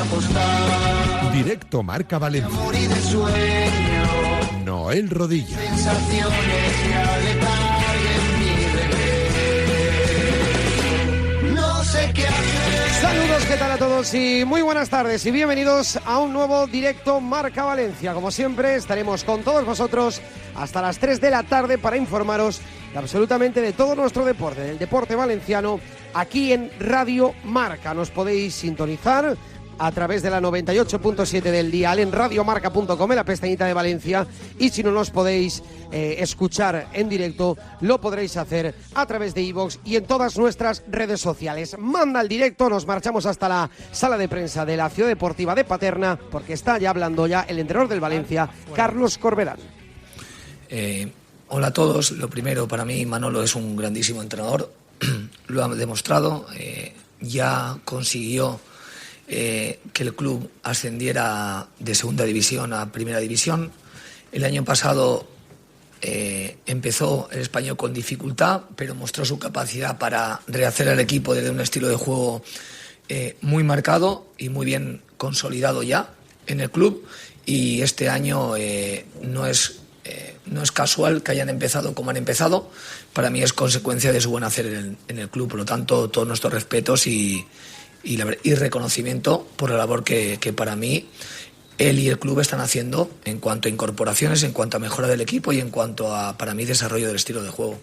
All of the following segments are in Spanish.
apostar. Directo Marca Valencia. Amor y de sueño. Noel Rodilla. Sensaciones que aletarguen mi bebé. No sé qué hacer. Saludos, ¿qué tal a todos? Y muy buenas tardes y bienvenidos a un nuevo Directo Marca Valencia. Como siempre, estaremos con todos vosotros hasta las 3 de la tarde para informaros de absolutamente de todo nuestro deporte, del deporte valenciano, aquí en Radio Marca. Nos podéis sintonizar a través de la 98.7 del dial en radiomarca.com, en la pestañita de Valencia, y si no nos podéis escuchar en directo, lo podréis hacer a través de iVoox y en todas nuestras redes sociales. Manda el directo, nos marchamos hasta la sala de prensa de la Ciudad Deportiva de Paterna, porque está ya hablando ya el entrenador del Valencia, Carlos Corberán. Hola a todos. Lo primero, para mí Manolo es un grandísimo entrenador, lo ha demostrado, ya consiguió que el club ascendiera de segunda división a primera división. El año pasado empezó el Español con dificultad, pero mostró su capacidad para rehacer al equipo desde un estilo de juego muy marcado y muy bien consolidado ya en el club, y este año no es casual que hayan empezado como han empezado. Para mí es consecuencia de su buen hacer en el club. Por lo tanto, todos nuestros respetos y reconocimiento por la labor que para mí él y el club están haciendo en cuanto a incorporaciones, en cuanto a mejora del equipo y en cuanto a, para mí, desarrollo del estilo de juego.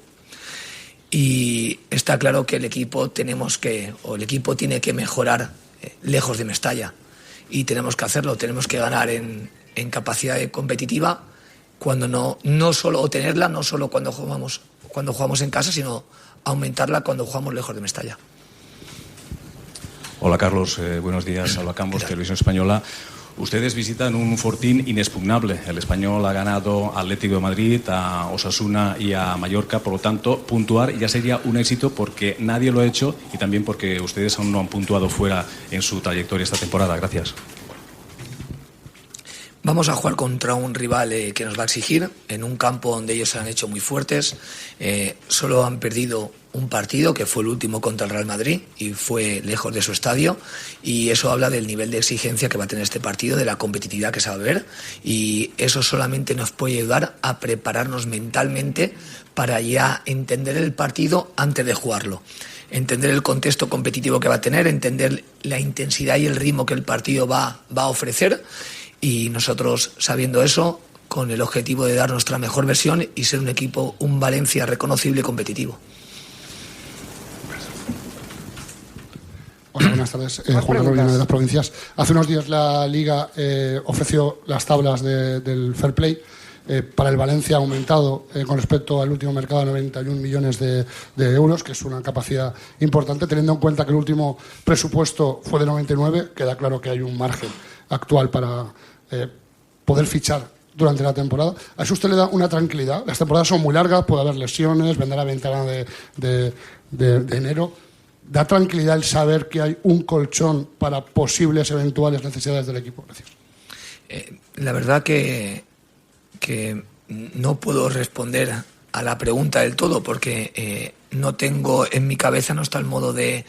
Y está claro que el equipo tiene que mejorar lejos de Mestalla, y tenemos que hacerlo. Tenemos que ganar en capacidad competitiva, cuando no solo tenerla, no solo cuando jugamos en casa, sino aumentarla cuando jugamos lejos de Mestalla. Hola Carlos, buenos días. Alba Campos, Televisión Española. Ustedes visitan un fortín inexpugnable. El Español ha ganado a Atlético de Madrid, a Osasuna y a Mallorca. Por lo tanto, puntuar ya sería un éxito, porque nadie lo ha hecho, y también porque ustedes aún no han puntuado fuera en su trayectoria esta temporada. Gracias. Vamos a jugar contra un rival que nos va a exigir, en un campo donde ellos se han hecho muy fuertes. Solo han perdido un partido, que fue el último contra el Real Madrid, y fue lejos de su estadio, y eso habla del nivel de exigencia que va a tener este partido, de la competitividad que se va a ver, y eso solamente nos puede ayudar a prepararnos mentalmente para ya entender el partido antes de jugarlo. Entender el contexto competitivo que va a tener, entender la intensidad y el ritmo que el partido va a ofrecer. Y nosotros, sabiendo eso, con el objetivo de dar nuestra mejor versión y ser un equipo, un Valencia reconocible y competitivo. Hola, buenas tardes. Juan Carlos, de las Provincias. Hace unos días la Liga ofreció las tablas del Fair Play. Para el Valencia ha aumentado con respecto al último mercado a 91 millones de euros, que es una capacidad importante, teniendo en cuenta que el último presupuesto fue de 99. Queda claro que hay un margen actual para poder fichar durante la temporada. ¿A eso usted le da una tranquilidad? Las temporadas son muy largas, puede haber lesiones, vendrá la ventana de enero. ¿Da tranquilidad el saber que hay un colchón para posibles eventuales necesidades del equipo? Gracias. La verdad que no puedo responder a la pregunta del todo, porque no tengo en mi cabeza, no está el modo de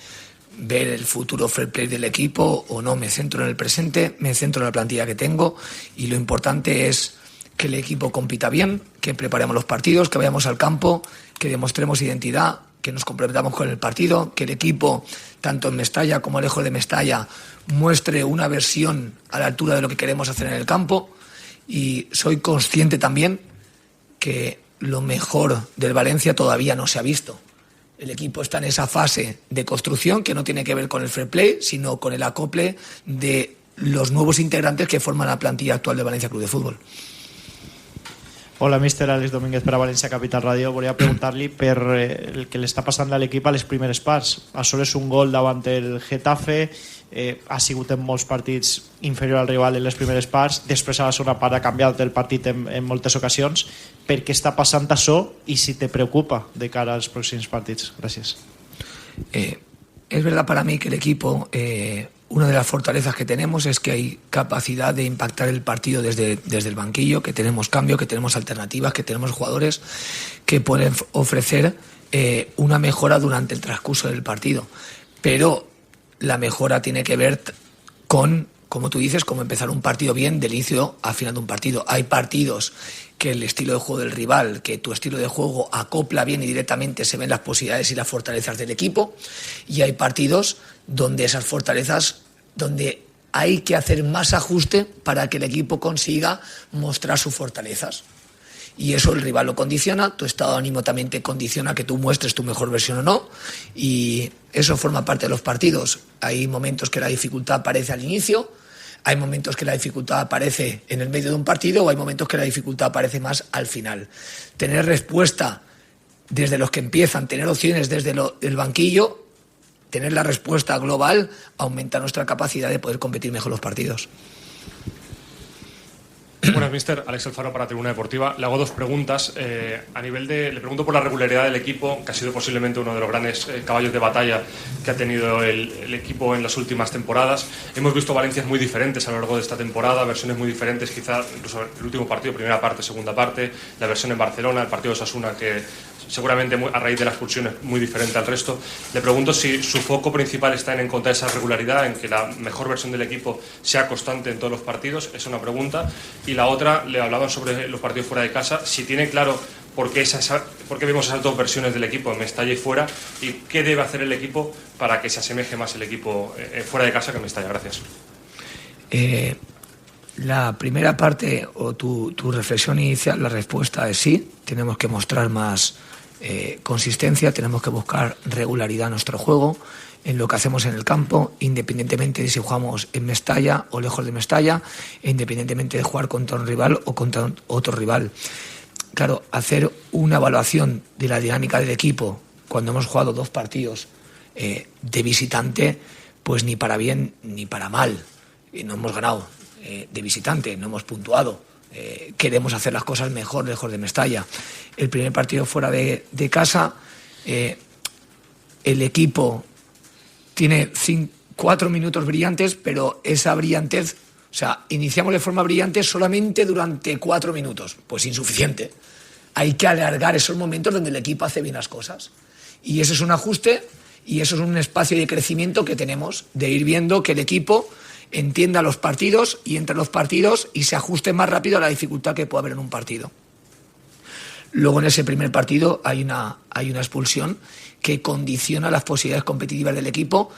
ver el futuro fair play del equipo o no. Me centro en el presente, me centro en la plantilla que tengo, y lo importante es que el equipo compita bien, que preparemos los partidos, que vayamos al campo, que demostremos identidad, que nos comprometamos con el partido, que el equipo, tanto en Mestalla como lejos de Mestalla, muestre una versión a la altura de lo que queremos hacer en el campo. Y soy consciente también que lo mejor del Valencia todavía no se ha visto. El equipo está en esa fase de construcción que no tiene que ver con el fair play, sino con el acople de los nuevos integrantes que forman la plantilla actual de Valencia Club de Fútbol. Hola, míster Àlex Domínguez per a València Capital Ràdio. Volia preguntar-li per el que li està passant a l'equip a les primeres parts. Assoles un gol davant el Getafe, ha sigut en molts partits inferior al rival en les primeres parts, després a la segona part ha canviat el partit en moltes ocasions. Per què està passant això i si te preocupa de cara als pròxims partits? Gràcies. Es verdad para mí que el equipo, una de las fortalezas que tenemos es que hay capacidad de impactar el partido desde el banquillo, que tenemos cambio, que tenemos alternativas, que tenemos jugadores que pueden ofrecer una mejora durante el transcurso del partido. Pero la mejora tiene que ver con como tú dices, como empezar un partido bien del inicio a final de un partido. Hay partidos que el estilo de juego del rival, que tu estilo de juego acopla bien y directamente se ven las posibilidades y las fortalezas del equipo, y hay partidos donde esas fortalezas, donde hay que hacer más ajuste para que el equipo consiga mostrar sus fortalezas. Y eso el rival lo condiciona, tu estado de ánimo también te condiciona que tú muestres tu mejor versión o no, y eso forma parte de los partidos. Hay momentos que la dificultad aparece al inicio, hay momentos que la dificultad aparece en el medio de un partido, o hay momentos que la dificultad aparece más al final. Tener respuesta desde los que empiezan, tener opciones desde el banquillo, tener la respuesta global, aumenta nuestra capacidad de poder competir mejor los partidos. Buenas, mister. Alex Alfaro para Tribuna Deportiva. Le hago dos preguntas. Le pregunto por la regularidad del equipo, que ha sido posiblemente uno de los grandes caballos de batalla que ha tenido el equipo en las últimas temporadas. Hemos visto Valencias muy diferentes a lo largo de esta temporada, versiones muy diferentes, quizá incluso el último partido, primera parte, segunda parte, la versión en Barcelona, el partido de Osasuna, que seguramente a raíz de la expulsión es muy diferente al resto. Le pregunto si su foco principal está en encontrar esa regularidad, en que la mejor versión del equipo sea constante en todos los partidos. Es una pregunta. Y la otra, le hablaba sobre los partidos fuera de casa, si tiene claro por qué vemos esas dos versiones del equipo, en Mestalla y fuera, y qué debe hacer el equipo para que se asemeje más el equipo fuera de casa que en Mestalla. Gracias. La primera parte, o tu reflexión inicial, la respuesta es sí. Tenemos que mostrar más consistencia, tenemos que buscar regularidad en nuestro juego, en lo que hacemos en el campo, independientemente de si jugamos en Mestalla o lejos de Mestalla, independientemente de jugar contra un rival o contra otro rival. Claro, hacer una evaluación de la dinámica del equipo cuando hemos jugado 2 partidos de visitante, pues ni para bien ni para mal. No hemos ganado de visitante, no hemos puntuado. Queremos hacer las cosas mejor lejos de Mestalla. El primer partido fuera de casa, el equipo tiene 4 minutos brillantes, pero esa brillantez, o sea, iniciamos de forma brillante solamente durante 4 minutos, pues insuficiente. Hay que alargar esos momentos donde el equipo hace bien las cosas. Y ese es un ajuste y eso es un espacio de crecimiento que tenemos, de ir viendo que el equipo entienda los partidos y entre los partidos y se ajuste más rápido a la dificultad que puede haber en un partido. Luego en ese primer partido hay una expulsión que condiciona las posibilidades competitivas del equipo,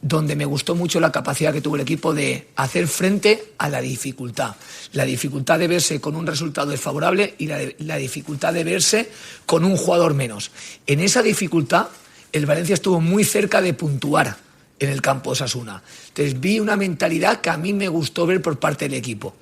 donde me gustó mucho la capacidad que tuvo el equipo de hacer frente a la dificultad. La dificultad de verse con un resultado desfavorable y la dificultad de verse con un jugador menos. En esa dificultad el Valencia estuvo muy cerca de puntuar en el campo de Osasuna. Entonces vi una mentalidad que a mí me gustó ver por parte del equipo.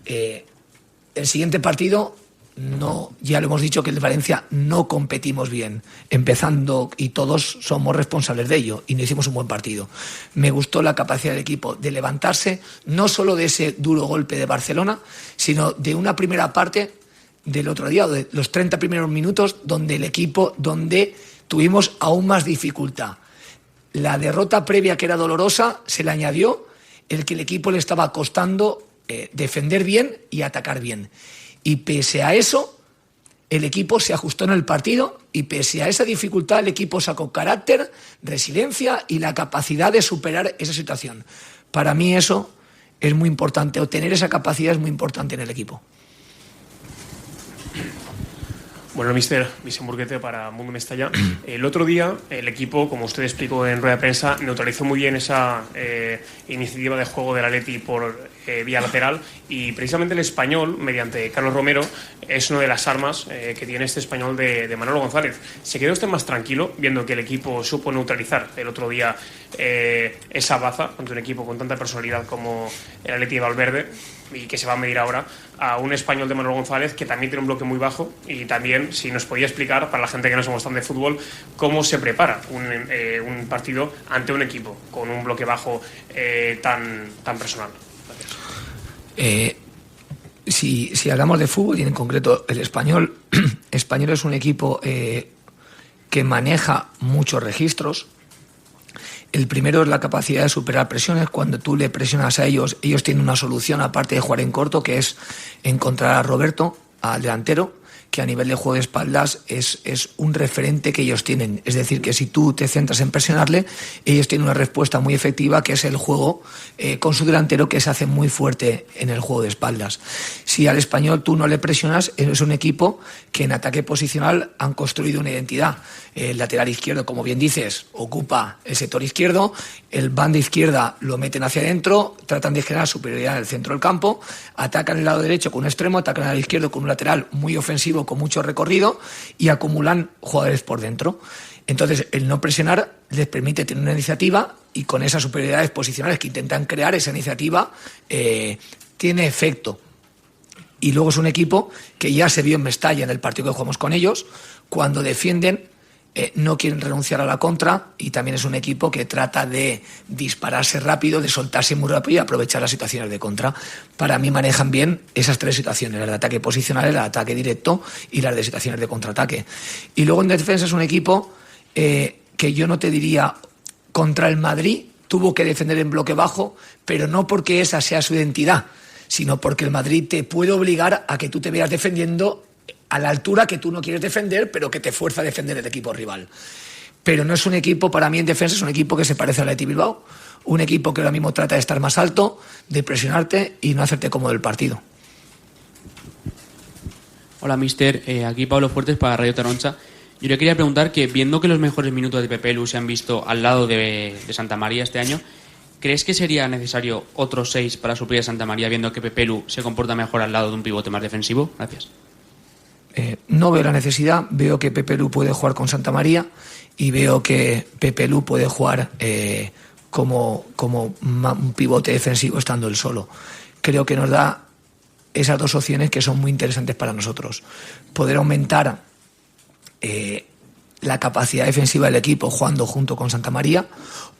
El siguiente partido, no, ya lo hemos dicho que el Valencia no competimos bien, empezando, y todos somos responsables de ello, y no hicimos un buen partido. Me gustó la capacidad del equipo de levantarse, no solo de ese duro golpe de Barcelona, sino de una primera parte del otro día, de los 30 primeros minutos, donde el equipo, donde tuvimos aún más dificultad. La derrota previa, que era dolorosa, se le añadió el que el equipo le estaba costando defender bien y atacar bien. Y pese a eso, el equipo se ajustó en el partido y pese a esa dificultad, el equipo sacó carácter, resiliencia y la capacidad de superar esa situación. Para mí eso es muy importante, o tener esa capacidad es muy importante en el equipo. Bueno, mister, Vicente Burguete para Mundo Mestalla. El otro día el equipo, como usted explicó en rueda de prensa, neutralizó muy bien esa iniciativa de juego del Atleti por vía lateral, y precisamente el Español, mediante Carlos Romero, es una de las armas que tiene este Español de Manolo González. ¿Se quedó usted más tranquilo viendo que el equipo supo neutralizar el otro día esa baza ante un equipo con tanta personalidad como el Atleti de Valverde, y que se va a medir ahora a un Español de Manolo González que también tiene un bloque muy bajo? Y también, si nos podía explicar, para la gente que no somos tan de fútbol, cómo se prepara un partido ante un equipo con un bloque bajo tan personal. Gracias. Si hablamos de fútbol y en concreto el Español es un equipo que maneja muchos registros. El primero es la capacidad de superar presiones. Cuando tú le presionas a ellos tienen una solución, aparte de jugar en corto, que es encontrar a Roberto, al delantero, que a nivel de juego de espaldas es un referente que ellos tienen. Es decir, que si tú te centras en presionarle, ellos tienen una respuesta muy efectiva, que es el juego con su delantero, que se hace muy fuerte en el juego de espaldas. Si al Español tú no le presionas, es un equipo que en ataque posicional han construido una identidad. El lateral izquierdo, como bien dices, ocupa el sector izquierdo, el banda izquierda lo meten hacia adentro, tratan de generar superioridad en el centro del campo, atacan el lado derecho con un extremo, atacan el lado izquierdo con un lateral muy ofensivo, con mucho recorrido, y acumulan jugadores por dentro. Entonces, el no presionar les permite tener una iniciativa, y con esas superioridades posicionales que intentan crear, esa iniciativa tiene efecto. Y luego es un equipo que ya se vio en Mestalla, en el partido que jugamos con ellos, cuando defienden, no quieren renunciar a la contra, y también es un equipo que trata de dispararse rápido, de soltarse muy rápido y aprovechar las situaciones de contra. Para mí manejan bien esas tres situaciones: las de ataque posicional, el ataque directo y las de situaciones de contraataque. Y luego en defensa es un equipo que yo no te diría, contra el Madrid tuvo que defender en bloque bajo, pero no porque esa sea su identidad, sino porque el Madrid te puede obligar a que tú te veas defendiendo a la altura que tú no quieres defender, pero que te fuerza a defender el equipo rival. Pero no es un equipo, para mí en defensa, es un equipo que se parece al Athletic Bilbao, un equipo que ahora mismo trata de estar más alto, de presionarte y no hacerte cómodo el partido. Hola, mister. Aquí Pablo Fuertes para Radio Taroncha. Yo le quería preguntar que, viendo que los mejores minutos de Pepe Lu se han visto al lado de Santa María este año, ¿crees que sería necesario otros 6 para suplir a Santa María, viendo que Pepe Lu se comporta mejor al lado de un pivote más defensivo? Gracias. No veo la necesidad. Veo que Pepe Lu puede jugar con Santa María, y veo que Pepe Lu puede jugar como un pivote defensivo estando él solo. Creo que nos da esas dos opciones que son muy interesantes para nosotros: poder aumentar la capacidad defensiva del equipo jugando junto con Santa María,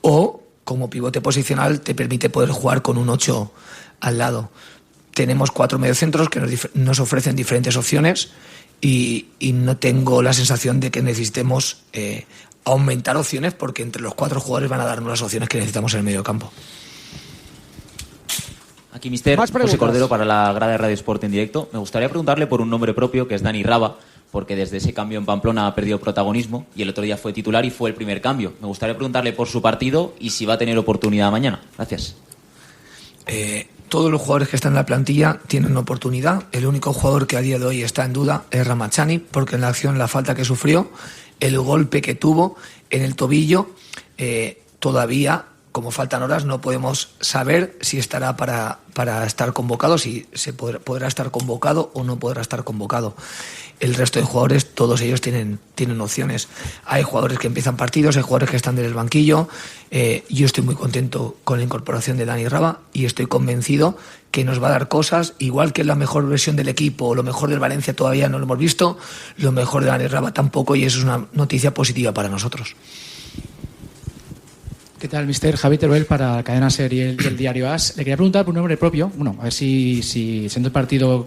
o como pivote posicional te permite poder jugar con un 8 al lado. Tenemos 4 mediocentros que nos ofrecen diferentes opciones, y no tengo la sensación de que necesitemos aumentar opciones, porque entre los 4 jugadores van a darnos las opciones que necesitamos en el medio campo. Aquí, mister, José Cordero para la grada de Radio Sport en directo. Me gustaría preguntarle por un nombre propio, que es Dani Raba, porque desde ese cambio en Pamplona ha perdido protagonismo, y el otro día fue titular y fue el primer cambio. Me gustaría preguntarle por su partido y si va a tener oportunidad mañana. Gracias. Todos los jugadores que están en la plantilla tienen oportunidad. El único jugador que a día de hoy está en duda es Ramachani, porque en la acción, la falta que sufrió, el golpe que tuvo en el tobillo, todavía, como faltan horas, no podemos saber si estará para estar convocado, si se podrá estar convocado o no podrá estar convocado. El resto de jugadores, todos ellos tienen opciones. Hay jugadores que empiezan partidos, hay jugadores que están en el banquillo. Yo estoy muy contento con la incorporación de Dani Raba, y estoy convencido que nos va a dar cosas, igual que la mejor versión del equipo o lo mejor del Valencia todavía no lo hemos visto, lo mejor de Dani Raba tampoco, y eso es una noticia positiva para nosotros. ¿Qué tal, mister? Javi Teruel para la cadena SER y el diario AS. Le quería preguntar por un nombre propio. Bueno, a ver si siendo el partido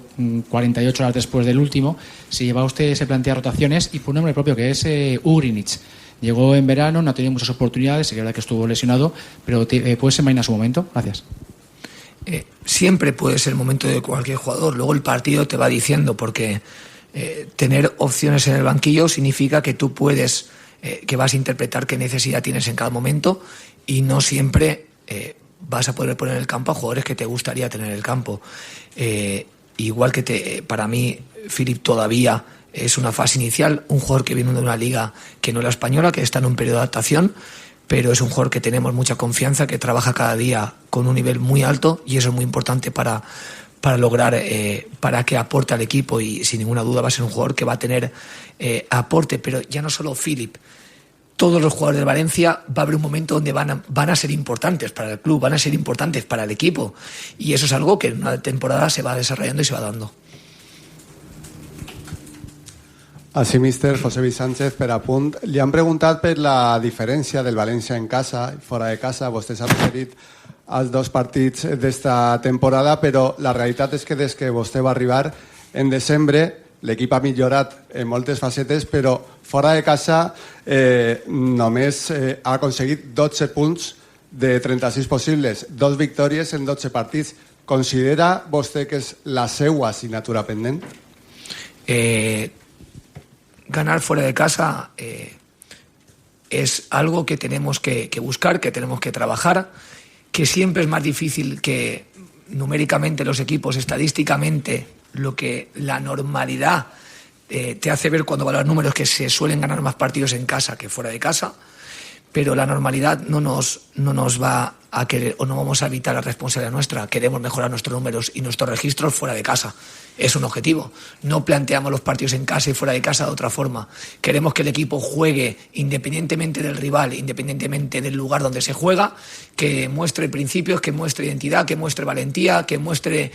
48 horas después del último, si lleva usted, se plantea rotaciones, y por un nombre propio, que es Ugrinic. Llegó en verano, no ha tenido muchas oportunidades, es verdad que estuvo lesionado, pero ¿puede ser mañana su momento? Gracias. Siempre puede ser el momento de cualquier jugador. Luego el partido te va diciendo, porque tener opciones en el banquillo significa que tú puedes... que vas a interpretar qué necesidad tienes en cada momento, y no siempre vas a poder poner en el campo a jugadores que te gustaría tener en el campo. Igual que para mí Philip todavía es una fase inicial, un jugador que viene de una liga que no es la española, que está en un periodo de adaptación, pero es un jugador que tenemos mucha confianza, que trabaja cada día con un nivel muy alto, y eso es muy importante para lograr, para que aporte al equipo, y sin ninguna duda va a ser un jugador que va a tener aporte. Pero ya no solo Philip, todos los jugadores de Valencia, va a haber un momento donde van a ser importantes para el club, van a ser importantes para el equipo, y eso es algo que en una temporada se va desarrollando y se va dando. Així, míster, José Luis Sánchez, per apunt. Li han preguntat per la diferència del València en casa i fora de casa. Vostè s'ha referit als 2 partits d'esta temporada, però la realitat és que des que vostè va arribar en desembre l'equip ha millorat en moltes facetes, però fora de casa només ha aconseguit 12 punts de 36 possibles, 2 victòries en 12 partits. Considera vostè que és la seva assignatura pendent? ganar fuera de casa es algo que tenemos que buscar, que tenemos que trabajar, que siempre es más difícil que numéricamente los equipos, estadísticamente, lo que la normalidad te hace ver cuando van los números, que se suelen ganar más partidos en casa que fuera de casa, pero la normalidad no nos va a querer, o no vamos a evitar la responsabilidad nuestra. Queremos mejorar nuestros números y nuestros registros fuera de casa. Es un objetivo. No planteamos los partidos en casa y fuera de casa de otra forma. Queremos que el equipo juegue independientemente del rival, independientemente del lugar donde se juega, que muestre principios, que muestre identidad, que muestre valentía, que muestre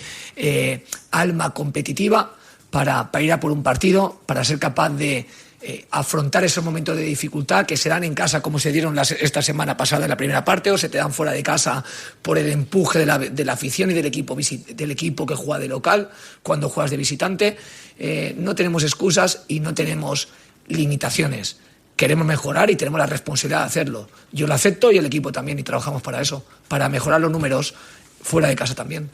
alma competitiva para ir a por un partido, para ser capaz de afrontar esos momentos de dificultad que se dan en casa, como se dieron esta semana pasada en la primera parte, o se te dan fuera de casa por el empuje de la afición y del equipo que juega de local cuando juegas de visitante. No tenemos excusas y no tenemos limitaciones. Queremos mejorar y tenemos la responsabilidad de hacerlo. Yo lo acepto y el equipo también, y trabajamos para eso, para mejorar los números fuera de casa también.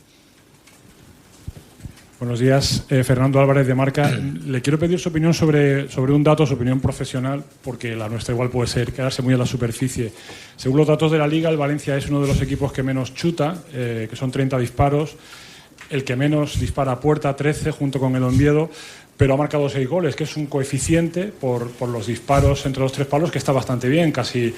Buenos días, Fernando Álvarez de Marca. Le quiero pedir su opinión sobre un dato, su opinión profesional, porque la nuestra igual puede ser quedarse muy a la superficie. Según los datos de la Liga, el Valencia es uno de los equipos que menos chuta, que son 30 disparos, el que menos dispara a puerta, 13, junto con el Oviedo, pero ha marcado 6 goles, que es un coeficiente por los disparos entre los 3 palos que está bastante bien, casi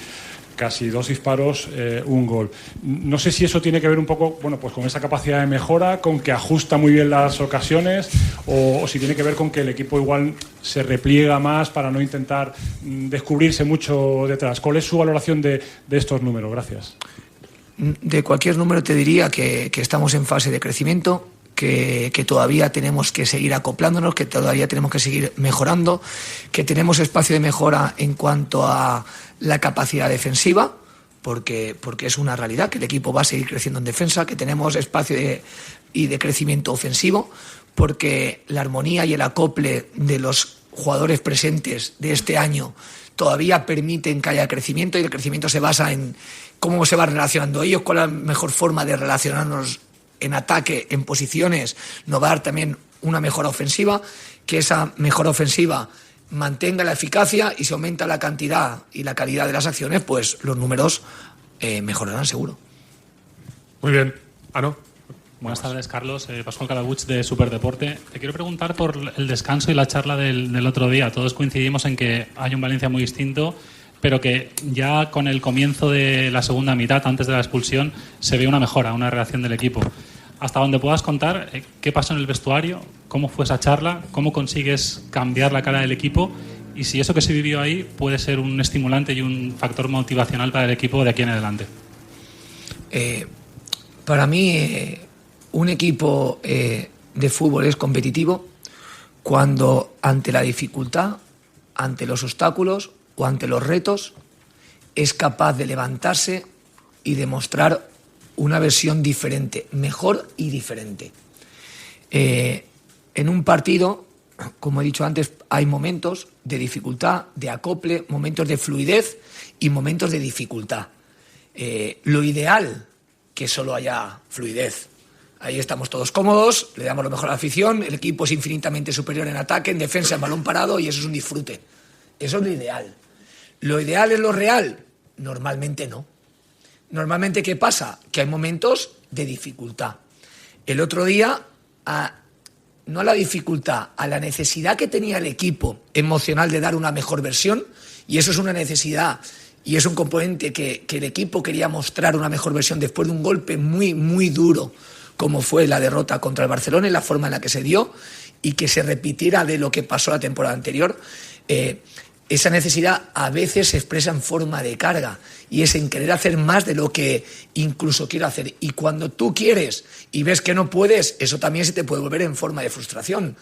2 disparos, 1 gol. No sé si eso tiene que ver un poco, pues con esa capacidad de mejora, con que ajusta muy bien las ocasiones, o si tiene que ver con que el equipo igual se repliega más para no intentar descubrirse mucho detrás. ¿Cuál es su valoración de estos números? Gracias. De cualquier número te diría que estamos en fase de crecimiento, que todavía tenemos que seguir acoplándonos, que todavía tenemos que seguir mejorando, que tenemos espacio de mejora en cuanto a la capacidad defensiva, porque es una realidad que el equipo va a seguir creciendo en defensa, que tenemos espacio de crecimiento ofensivo, porque la armonía y el acople de los jugadores presentes de este año todavía permiten que haya crecimiento, y el crecimiento se basa en cómo se van relacionando ellos, cuál es la mejor forma de relacionarnos en ataque, en posiciones. Nos va a dar también una mejora ofensiva, que esa mejora ofensiva mantenga la eficacia, y si aumenta la cantidad y la calidad de las acciones, pues los números mejorarán seguro. Muy bien. Buenas tardes, Carlos. Pascual Calabuch, de Superdeporte. Te quiero preguntar por el descanso y la charla del otro día. Todos coincidimos en que hay un Valencia muy distinto, pero que ya con el comienzo de la segunda mitad, antes de la expulsión, se ve una mejora, una reacción del equipo. Hasta donde puedas contar, ¿qué pasó en el vestuario? ¿Cómo fue esa charla? ¿Cómo consigues cambiar la cara del equipo? Y si eso que se vivió ahí puede ser un estimulante y un factor motivacional para el equipo de aquí en adelante. Para mí, un equipo de fútbol es competitivo cuando ante la dificultad, ante los obstáculos o ante los retos, es capaz de levantarse y demostrar una versión diferente, mejor y diferente. En un partido, como he dicho antes, hay momentos de dificultad, de acople, momentos de fluidez y momentos de dificultad. Lo ideal, que solo haya fluidez. Ahí estamos todos cómodos, le damos lo mejor a la afición, el equipo es infinitamente superior en ataque, en defensa, en balón parado, y eso es un disfrute. Eso es lo ideal. ¿Lo ideal es lo real? Normalmente no. Normalmente, ¿qué pasa? Que hay momentos de dificultad. El otro día, no a la dificultad, a la necesidad que tenía el equipo emocional de dar una mejor versión, y eso es una necesidad y es un componente que el equipo quería mostrar una mejor versión después de un golpe muy, muy duro, como fue la derrota contra el Barcelona y la forma en la que se dio, y que se repitiera de lo que pasó la temporada anterior. Esa necesidad a veces se expresa en forma de carga, y es en querer hacer más de lo que incluso quiero hacer. Y cuando tú quieres y ves que no puedes, eso también se te puede volver en forma de frustración.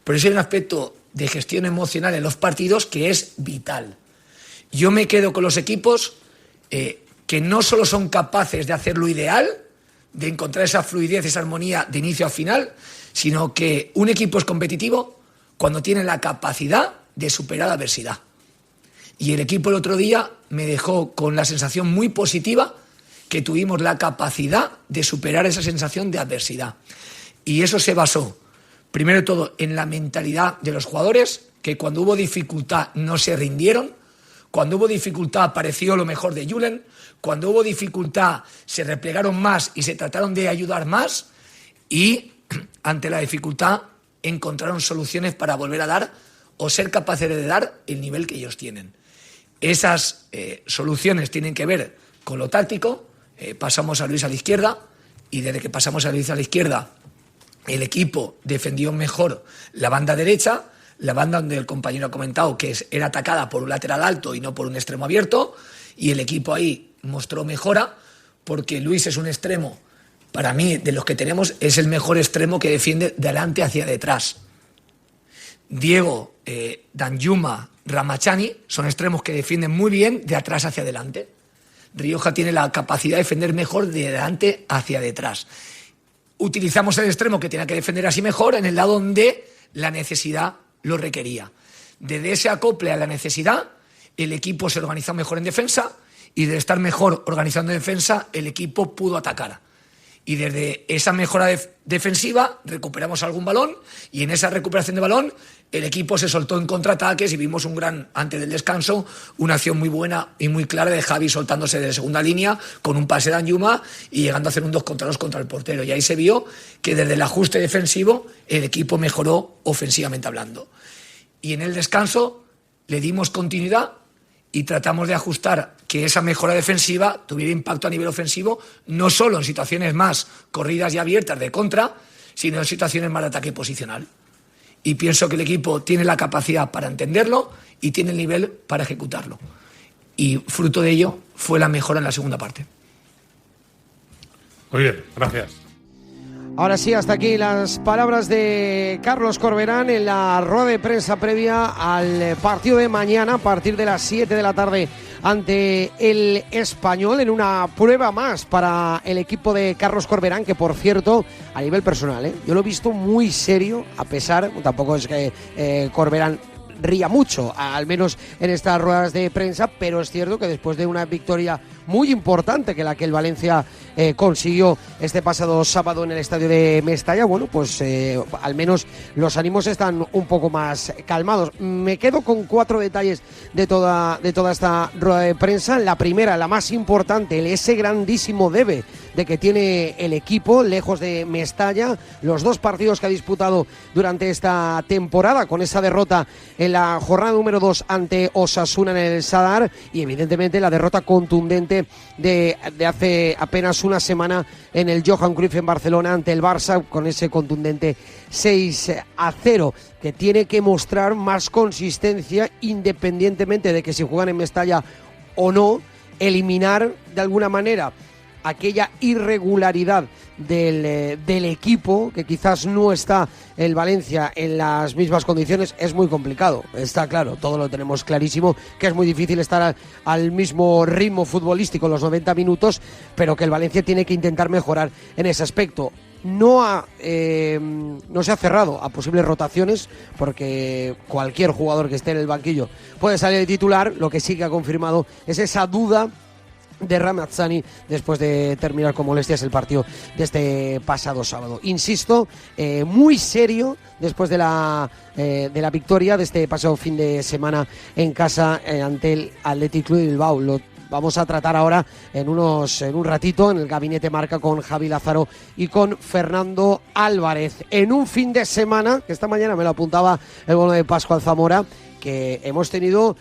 Por eso hay un aspecto de gestión emocional en los partidos que es vital. Yo me quedo con los equipos que no solo son capaces de hacer lo ideal, de encontrar esa fluidez, esa armonía de inicio a final, sino que un equipo es competitivo cuando tiene la capacidad de superar la adversidad. Y el equipo el otro día me dejó con la sensación muy positiva que tuvimos la capacidad de superar esa sensación de adversidad. Y eso se basó primero de todo, en la mentalidad de los jugadores, que cuando hubo dificultad no se rindieron, cuando hubo dificultad apareció lo mejor de Julen, cuando hubo dificultad se replegaron más y se trataron de ayudar más, y ante la dificultad encontraron soluciones para volver a dar o ser capaces de dar el nivel que ellos tienen. Esas soluciones tienen que ver con lo táctico. Pasamos a Luis a la izquierda, y desde que pasamos a Luis a la izquierda el equipo defendió mejor la banda derecha, la banda donde el compañero ha comentado que era atacada por un lateral alto y no por un extremo abierto, y el equipo ahí mostró mejora, porque Luis es un extremo, para mí, de los que tenemos, es el mejor extremo que defiende de adelante hacia detrás. Diego, Danjuma, Ramachani son extremos que defienden muy bien de atrás hacia adelante. Rioja tiene la capacidad de defender mejor de adelante hacia detrás. Utilizamos el extremo que tenía que defender así mejor en el lado donde la necesidad lo requería. Desde ese acople a la necesidad, el equipo se organizó mejor en defensa, y de estar mejor organizando en defensa, el equipo pudo atacar. Y desde esa mejora defensiva recuperamos algún balón, y en esa recuperación de balón el equipo se soltó en contraataques y vimos antes del descanso, una acción muy buena y muy clara de Javi soltándose de segunda línea con un pase de Danjuma y llegando a hacer un 2 contra 2 contra el portero. Y ahí se vio que desde el ajuste defensivo el equipo mejoró ofensivamente hablando. Y en el descanso le dimos continuidad y tratamos de ajustar que esa mejora defensiva tuviera impacto a nivel ofensivo, no solo en situaciones más corridas y abiertas de contra, sino en situaciones más de ataque posicional. Y pienso que el equipo tiene la capacidad para entenderlo y tiene el nivel para ejecutarlo. Y fruto de ello fue la mejora en la segunda parte. Muy bien, gracias. Ahora sí, hasta aquí las palabras de Carlos Corberán en la rueda de prensa previa al partido de mañana a partir de las 7 de la tarde ante el Español, en una prueba más para el equipo de Carlos Corberán, que por cierto, a nivel personal, yo lo he visto muy serio, a pesar, tampoco es que Corberán ría mucho, al menos en estas ruedas de prensa, pero es cierto que después de una victoria muy importante que la que el Valencia consiguió este pasado sábado en el estadio de Mestalla, bueno, pues al menos los ánimos están un poco más calmados. Me quedo con 4 detalles de toda esta rueda de prensa. La primera, la más importante, ese grandísimo debe de que tiene el equipo lejos de Mestalla, los 2 partidos que ha disputado durante esta temporada, con esa derrota en la jornada número 2 ante Osasuna en el Sadar, y evidentemente la derrota contundente de hace apenas una semana en el Johan Cruyff en Barcelona ante el Barça, con ese contundente 6-0, que tiene que mostrar más consistencia independientemente de que si juegan en Mestalla o no, eliminar de alguna manera aquella irregularidad del equipo, que quizás no está el Valencia en las mismas condiciones. Es muy complicado, está claro, todo lo tenemos clarísimo, que es muy difícil estar al mismo ritmo futbolístico los 90 minutos, pero que el Valencia tiene que intentar mejorar en ese aspecto. No se ha cerrado a posibles rotaciones, porque cualquier jugador que esté en el banquillo puede salir de titular. Lo que sí que ha confirmado es esa duda de Ramazani después de terminar con molestias el partido de este pasado sábado. Insisto, muy serio después de la victoria de este pasado fin de semana en casa ante el Athletic Club de Bilbao. Lo vamos a tratar ahora en un ratito en el Gabinete Marca con Javi Lázaro y con Fernando Álvarez. En un fin de semana, que esta mañana me lo apuntaba el bono de Pascual Zamora, que hemos tenido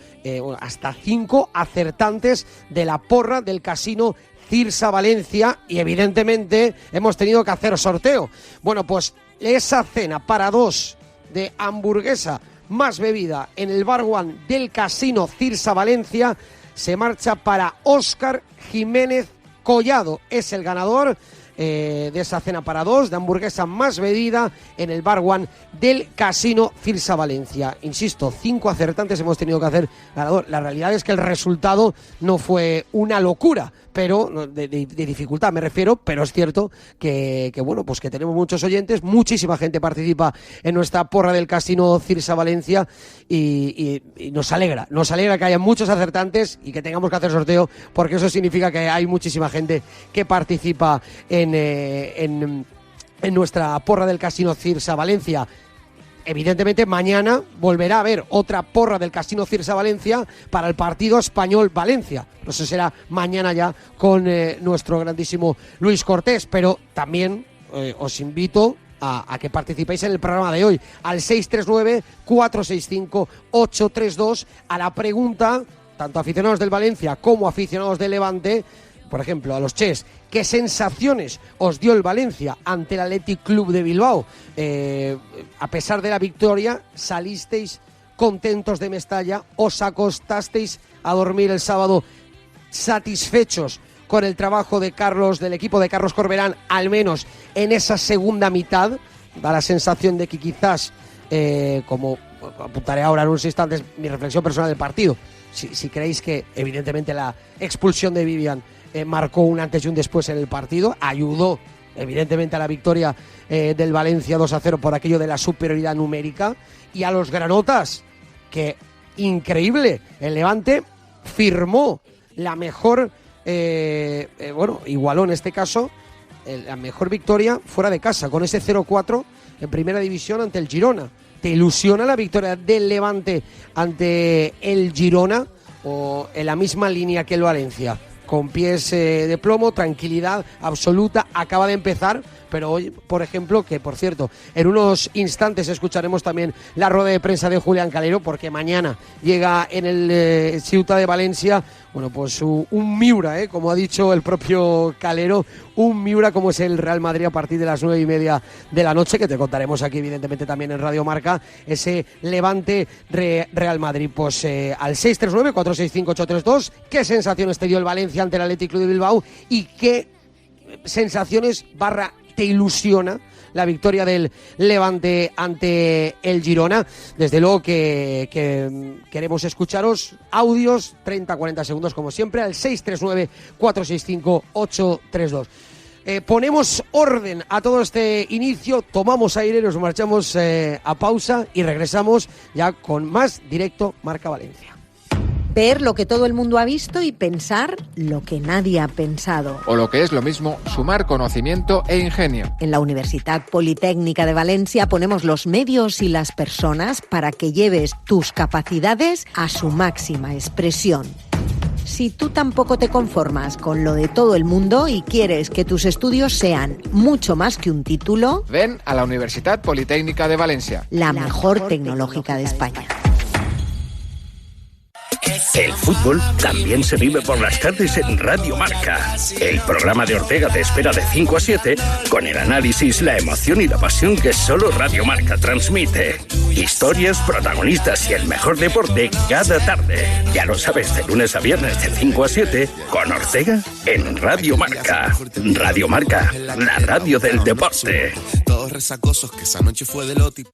hasta 5 acertantes de la porra del casino Cirsa Valencia, y evidentemente hemos tenido que hacer sorteo. Bueno, pues esa cena para 2 de hamburguesa más bebida en el Bar One del casino Cirsa Valencia se marcha para Óscar Jiménez Collado. Es el ganador de esa cena para 2 de hamburguesa más bebida en el Bar One del casino Cirsa Valencia. Insisto, 5 acertantes hemos tenido que hacer ganador. La realidad es que el resultado no fue una locura, pero de dificultad me refiero, pero es cierto que bueno, pues que tenemos muchos oyentes, muchísima gente participa en nuestra porra del casino Cirsa Valencia, y nos alegra que haya muchos acertantes y que tengamos que hacer sorteo, porque eso significa que hay muchísima gente que participa en en nuestra porra del Casino Cirsa Valencia. Evidentemente mañana volverá a haber otra porra del Casino Cirsa Valencia para el partido Español-Valencia. No sé, será mañana ya con nuestro grandísimo Luis Cortés, pero también os invito a que participéis en el programa de hoy al 639-465-832 a la pregunta, tanto aficionados del Valencia como aficionados del Levante. Por ejemplo, a los Ches, ¿qué sensaciones os dio el Valencia ante el Athletic Club de Bilbao? A pesar de la victoria, ¿salisteis contentos de Mestalla? ¿Os acostasteis a dormir el sábado satisfechos con el trabajo de del equipo de Carlos Corberán, al menos en esa segunda mitad? Da la sensación de que quizás, como apuntaré ahora en unos instantes, mi reflexión personal del partido, si creéis que evidentemente la expulsión de Vivian marcó un antes y un después en el partido, ayudó evidentemente a la victoria del Valencia 2-0 por aquello de la superioridad numérica, y a los granotas, que increíble, el Levante firmó la mejor, igualó en este caso la mejor victoria fuera de casa, con ese 0-4 en primera división ante el Girona. ¿Te ilusiona la victoria del Levante ante el Girona o en la misma línea que el Valencia? Con pies de plomo, tranquilidad absoluta, acaba de empezar, pero hoy, por ejemplo, que por cierto, en unos instantes escucharemos también la rueda de prensa de Julián Calero, porque mañana llega en el Ciutat de Valencia, bueno, pues un Miura, como ha dicho el propio Calero, un Miura como es el Real Madrid a partir de las 9:30 de la noche, que te contaremos aquí evidentemente también en Radio Marca, ese Levante Real Madrid. Pues al 639-465-832, ¿qué sensaciones te dio el Valencia ante el Athletic Club de Bilbao y qué sensaciones te ilusiona la victoria del Levante ante el Girona? Desde luego que queremos escucharos audios, 30-40 segundos como siempre, al 639-465-832. Ponemos orden a todo este inicio, tomamos aire, nos marchamos a pausa y regresamos ya con más directo Marca Valencia. Ver lo que todo el mundo ha visto y pensar lo que nadie ha pensado. O lo que es lo mismo, sumar conocimiento e ingenio. En la Universidad Politécnica de Valencia ponemos los medios y las personas para que lleves tus capacidades a su máxima expresión. Si tú tampoco te conformas con lo de todo el mundo y quieres que tus estudios sean mucho más que un título, ven a la Universidad Politécnica de Valencia, la mejor tecnológica de España. El fútbol también se vive por las tardes en Radio Marca. El programa de Ortega te espera de 5 a 7 con el análisis, la emoción y la pasión que solo Radio Marca transmite. Historias, protagonistas y el mejor deporte cada tarde. Ya lo sabes, de lunes a viernes de 5 a 7 con Ortega en Radio Marca. Radio Marca, la radio del deporte. Todos resacosos que esa noche fue de Loti.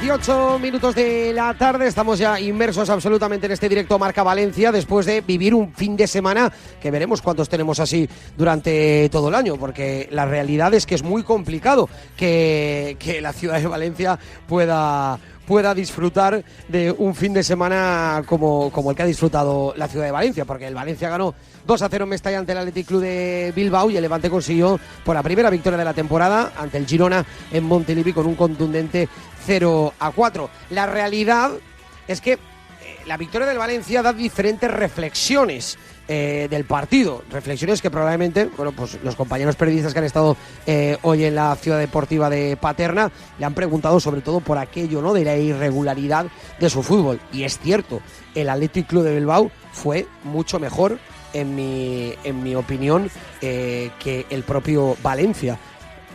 Y 8 minutos de la tarde, estamos ya inmersos absolutamente en este directo Marca Valencia después de vivir un fin de semana que veremos cuántos tenemos así durante todo el año, porque la realidad es que es muy complicado que la ciudad de Valencia pueda disfrutar de un fin de semana como el que ha disfrutado la ciudad de Valencia, porque el Valencia ganó 2-0 en Mestalla ante el Athletic Club de Bilbao y el Levante consiguió por la primera victoria de la temporada ante el Girona en Montilivi con un contundente 0-4. La realidad es que la victoria del Valencia da diferentes reflexiones del partido, reflexiones que probablemente, bueno, pues los compañeros periodistas que han estado hoy en la ciudad deportiva de Paterna le han preguntado sobre todo por aquello, ¿no?, de la irregularidad de su fútbol, y es cierto, el Athletic Club de Bilbao fue mucho mejor en mi opinión que el propio Valencia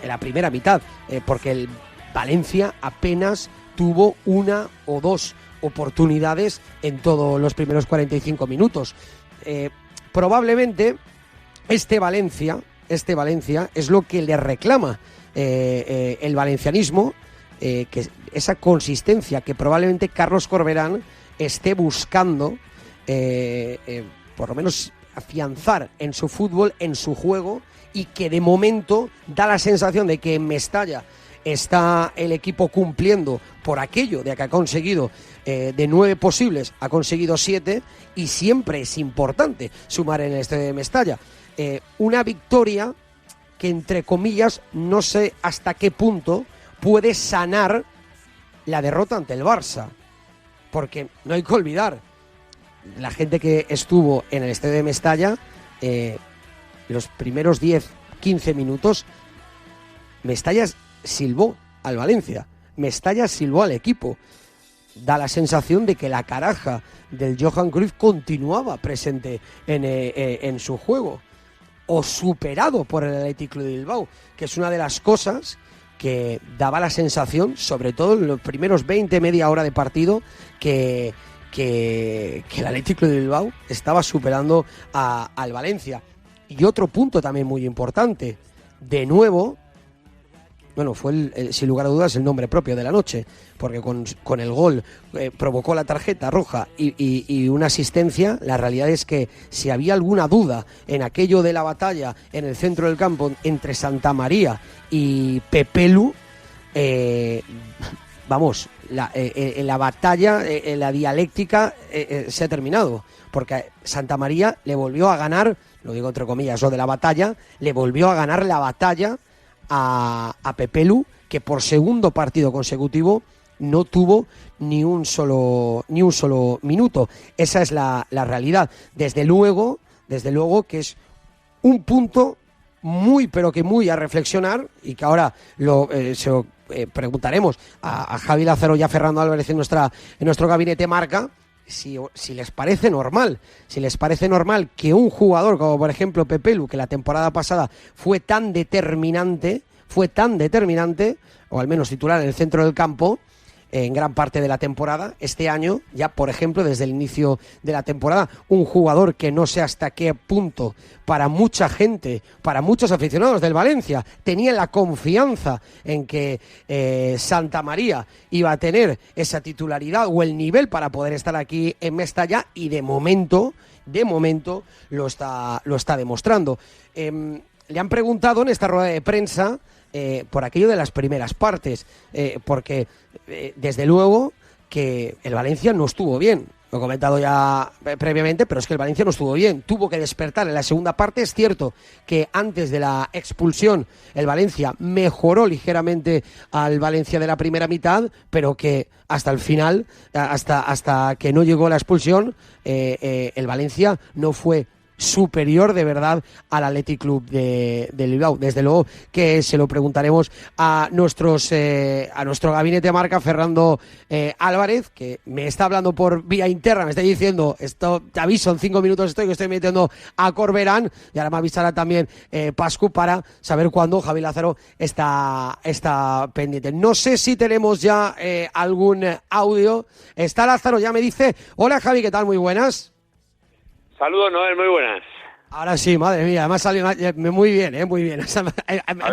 en la primera mitad, porque el Valencia apenas tuvo una o dos oportunidades en todos los primeros 45 minutos. Probablemente este Valencia es lo que le reclama el valencianismo, que esa consistencia que probablemente Carlos Corberán esté buscando, por lo menos afianzar en su fútbol, en su juego, y que de momento da la sensación de que en Mestalla está el equipo cumpliendo por aquello de que ha conseguido de 9 posibles, ha conseguido 7, y siempre es importante sumar en este de Mestalla. Una victoria que, entre comillas, no sé hasta qué punto puede sanar la derrota ante el Barça, porque no hay que olvidar, la gente que estuvo en el estadio de Mestalla, los primeros 10-15 minutos, Mestalla silbó al Valencia, Mestalla silbó al equipo. Da la sensación de que la caraja del Johan Cruyff continuaba presente en su juego, o superado por el Athletic Club de Bilbao, que es una de las cosas que daba la sensación, sobre todo en los primeros 20, media hora de partido, que el Athletic Club de Bilbao estaba superando al Valencia. Y otro punto también muy importante, de nuevo, bueno, fue sin lugar a dudas el nombre propio de la noche, porque con el gol provocó la tarjeta roja y una asistencia. La realidad es que si había alguna duda en aquello de la batalla en el centro del campo entre Santamaría y Pepelu, vamos, la batalla, la dialéctica se ha terminado, porque Santamaría le volvió a ganar, lo digo entre comillas, lo de la batalla, le volvió a ganar la batalla a Pepelu, que por segundo partido consecutivo no tuvo ni un solo minuto. Esa es la realidad. Desde luego que es un punto muy, pero que muy a reflexionar, y que ahora se lo preguntaremos a Javi Lázaro y a Fernando Álvarez en nuestro gabinete marca, si les parece normal, que un jugador como por ejemplo Pepelu, que la temporada pasada fue tan determinante, o al menos titular en el centro del campo en gran parte de la temporada, este año ya, por ejemplo, desde el inicio de la temporada, un jugador que no sé hasta qué punto para mucha gente, para muchos aficionados del Valencia, tenía la confianza en que Santamaría iba a tener esa titularidad o el nivel para poder estar aquí en Mestalla, y de momento lo está demostrando. Le han preguntado en esta rueda de prensa por aquello de las primeras partes, porque desde luego que el Valencia no estuvo bien. Lo he comentado ya previamente, pero es que el Valencia no estuvo bien. Tuvo que despertar en la segunda parte. Es cierto que antes de la expulsión el Valencia mejoró ligeramente al Valencia de la primera mitad, pero que hasta el final, hasta que no llegó la expulsión, el Valencia no fue superior de verdad al Athletic Club de Bilbao. Desde luego que se lo preguntaremos a nuestro gabinete de marca, Fernando Álvarez, que me está hablando por vía interna, me está diciendo, esto te aviso, en 5 minutos que estoy metiendo a Corberán, y ahora me avisará también Pascu para saber cuándo Javi Lázaro está pendiente. No sé si tenemos ya algún audio. Está Lázaro, ya me dice. Hola Javi, ¿qué tal? Muy buenas. Saludos, Noel, muy buenas. Ahora sí, madre mía, además salió muy bien, muy bien. O sea, me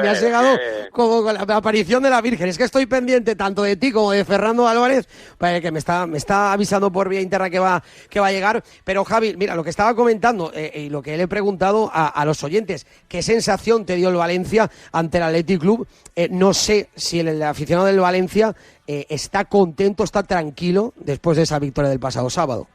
has llegado como con la aparición de la Virgen. Es que estoy pendiente tanto de ti como de Fernando Álvarez, que me está avisando por vía interna que va a llegar. Pero Javi, mira, lo que estaba comentando y lo que le he preguntado a los oyentes, ¿qué sensación te dio el Valencia ante el Athletic Club? No sé si el aficionado del Valencia está contento, está tranquilo después de esa victoria del pasado sábado.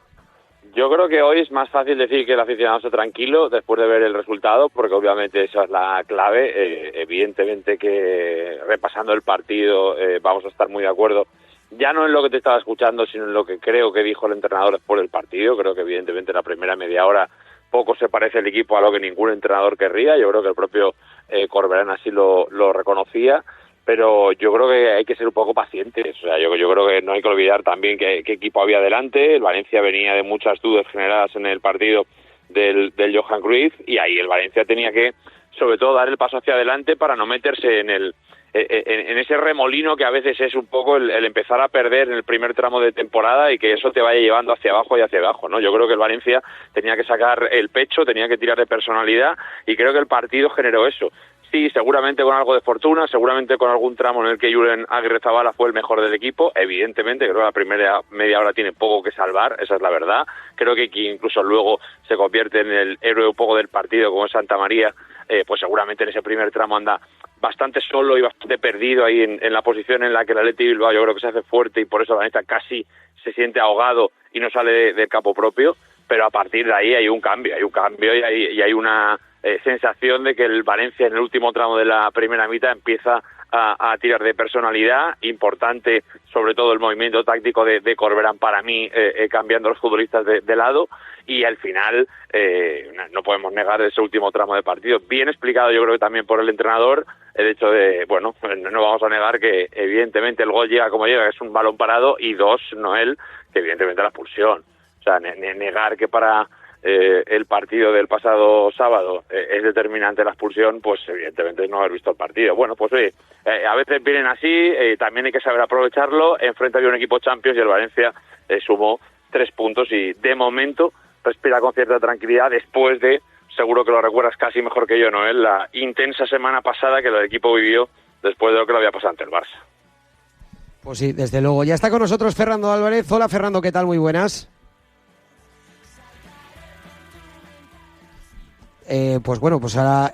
Yo creo que hoy es más fácil decir que el aficionado está tranquilo después de ver el resultado, porque obviamente esa es la clave. Evidentemente que repasando el partido vamos a estar muy de acuerdo, ya no en lo que te estaba escuchando, sino en lo que creo que dijo el entrenador después del partido. Creo que evidentemente la primera media hora poco se parece el equipo a lo que ningún entrenador querría. Yo creo que el propio Corberán así lo reconocía. Pero yo creo que hay que ser un poco pacientes. O sea, yo creo que no hay que olvidar también qué equipo había delante. El Valencia venía de muchas dudas generadas en el partido del Johan Cruyff, y ahí el Valencia tenía que, sobre todo, dar el paso hacia adelante para no meterse en ese remolino que a veces es un poco el empezar a perder en el primer tramo de temporada y que eso te vaya llevando hacia abajo y hacia abajo, ¿no? Yo creo que el Valencia tenía que sacar el pecho, tenía que tirar de personalidad, y creo que el partido generó eso. Sí, seguramente con algo de fortuna, seguramente con algún tramo en el que Julen Agirrezabala fue el mejor del equipo, evidentemente, creo que la primera media hora tiene poco que salvar, esa es la verdad. Creo que incluso luego se convierte en el héroe un poco del partido, como es Santa María, pues seguramente en ese primer tramo anda bastante solo y bastante perdido ahí en la posición en la que el Athletic Bilbao yo creo que se hace fuerte y por eso la neta casi se siente ahogado y no sale del campo propio, pero a partir de ahí hay un cambio y hay una sensación de que el Valencia en el último tramo de la primera mitad empieza a tirar de personalidad, importante sobre todo el movimiento táctico de Corberán para mí, cambiando a los futbolistas de lado, y al final no podemos negar ese último tramo de partido, bien explicado yo creo que también por el entrenador, el hecho de, bueno, no vamos a negar que evidentemente el gol llega como llega, que es un balón parado, y dos, Noel, que evidentemente la expulsión, o sea, negar que para el partido del pasado sábado es determinante la expulsión, pues evidentemente no haber visto el partido. Bueno, pues oye, a veces vienen así, también hay que saber aprovecharlo. Enfrente había un equipo Champions y el Valencia sumó 3 puntos y de momento respira con cierta tranquilidad después de, seguro que lo recuerdas casi mejor que yo, Noel, la intensa semana pasada que el equipo vivió después de lo que le había pasado ante el Barça. Pues sí, desde luego. Ya está con nosotros Fernando Álvarez. Hola Fernando, ¿qué tal? Muy buenas. Pues bueno, pues ahora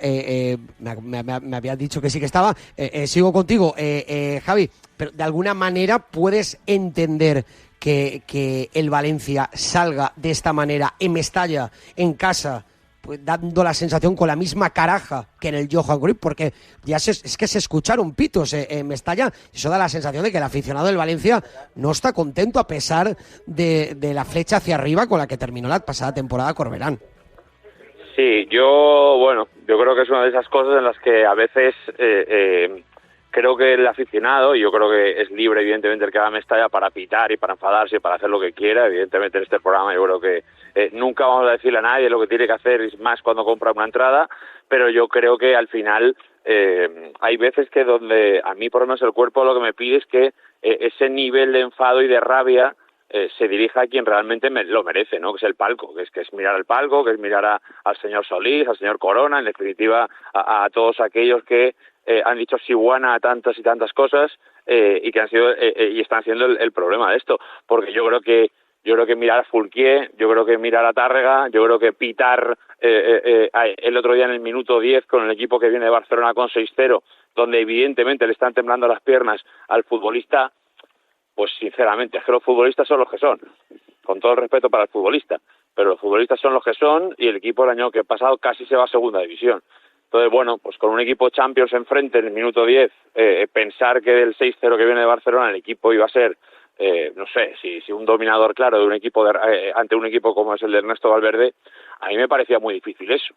me había dicho que sí que estaba. Sigo contigo, Javi, pero de alguna manera puedes entender que el Valencia salga de esta manera en Mestalla, en casa, pues dando la sensación con la misma caraja que en el Johan Cruyff, porque ya es que se escucharon pitos en Mestalla. Eso da la sensación de que el aficionado del Valencia no está contento a pesar de la flecha hacia arriba con la que terminó la pasada temporada Corberán. Sí, yo creo que es una de esas cosas en las que a veces creo que el aficionado, y yo creo que es libre evidentemente el que va a Mestalla para pitar y para enfadarse y para hacer lo que quiera, evidentemente en este programa yo creo que nunca vamos a decirle a nadie lo que tiene que hacer, y más cuando compra una entrada, pero yo creo que al final hay veces que donde a mí por lo menos el cuerpo lo que me pide es que ese nivel de enfado y de rabia se dirija a quien realmente lo merece, ¿no? Que es el palco, que es mirar al palco, que es mirar al señor Solís, al señor Corona, en definitiva a todos aquellos que han dicho Siwana a tantas y tantas cosas y que han sido y están siendo el problema de esto, porque yo creo que mirar a Fulquier, yo creo que mirar a Tárrega, yo creo que pitar el otro día en el minuto 10 con el equipo que viene de Barcelona con 6-0, donde evidentemente le están temblando las piernas al futbolista. Pues sinceramente, es que los futbolistas son los que son, con todo el respeto para el futbolista, pero los futbolistas son los que son y el equipo el año que pasado casi se va a segunda división. Entonces, bueno, pues con un equipo Champions enfrente en el minuto 10, pensar que del 6-0 que viene de Barcelona el equipo iba a ser, no sé, si un dominador claro de un equipo ante un equipo como es el de Ernesto Valverde, a mí me parecía muy difícil eso.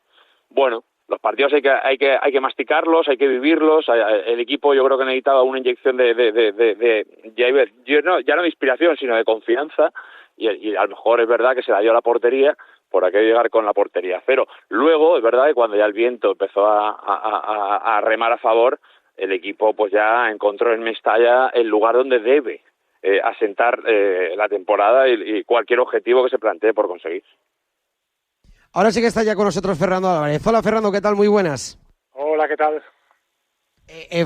Bueno, los partidos hay que masticarlos, hay que vivirlos. El equipo yo creo que necesitaba una inyección ya no de inspiración, sino de confianza, y a lo mejor es verdad que se la dio a la portería por aquello de llegar con la portería cero. Luego es verdad que cuando ya el viento empezó a remar a favor, el equipo pues ya encontró en Mestalla el lugar donde debe asentar la temporada y cualquier objetivo que se plantee por conseguir. Ahora sí que está ya con nosotros Fernando Álvarez. Hola Fernando, ¿qué tal? Muy buenas. Hola, ¿qué tal?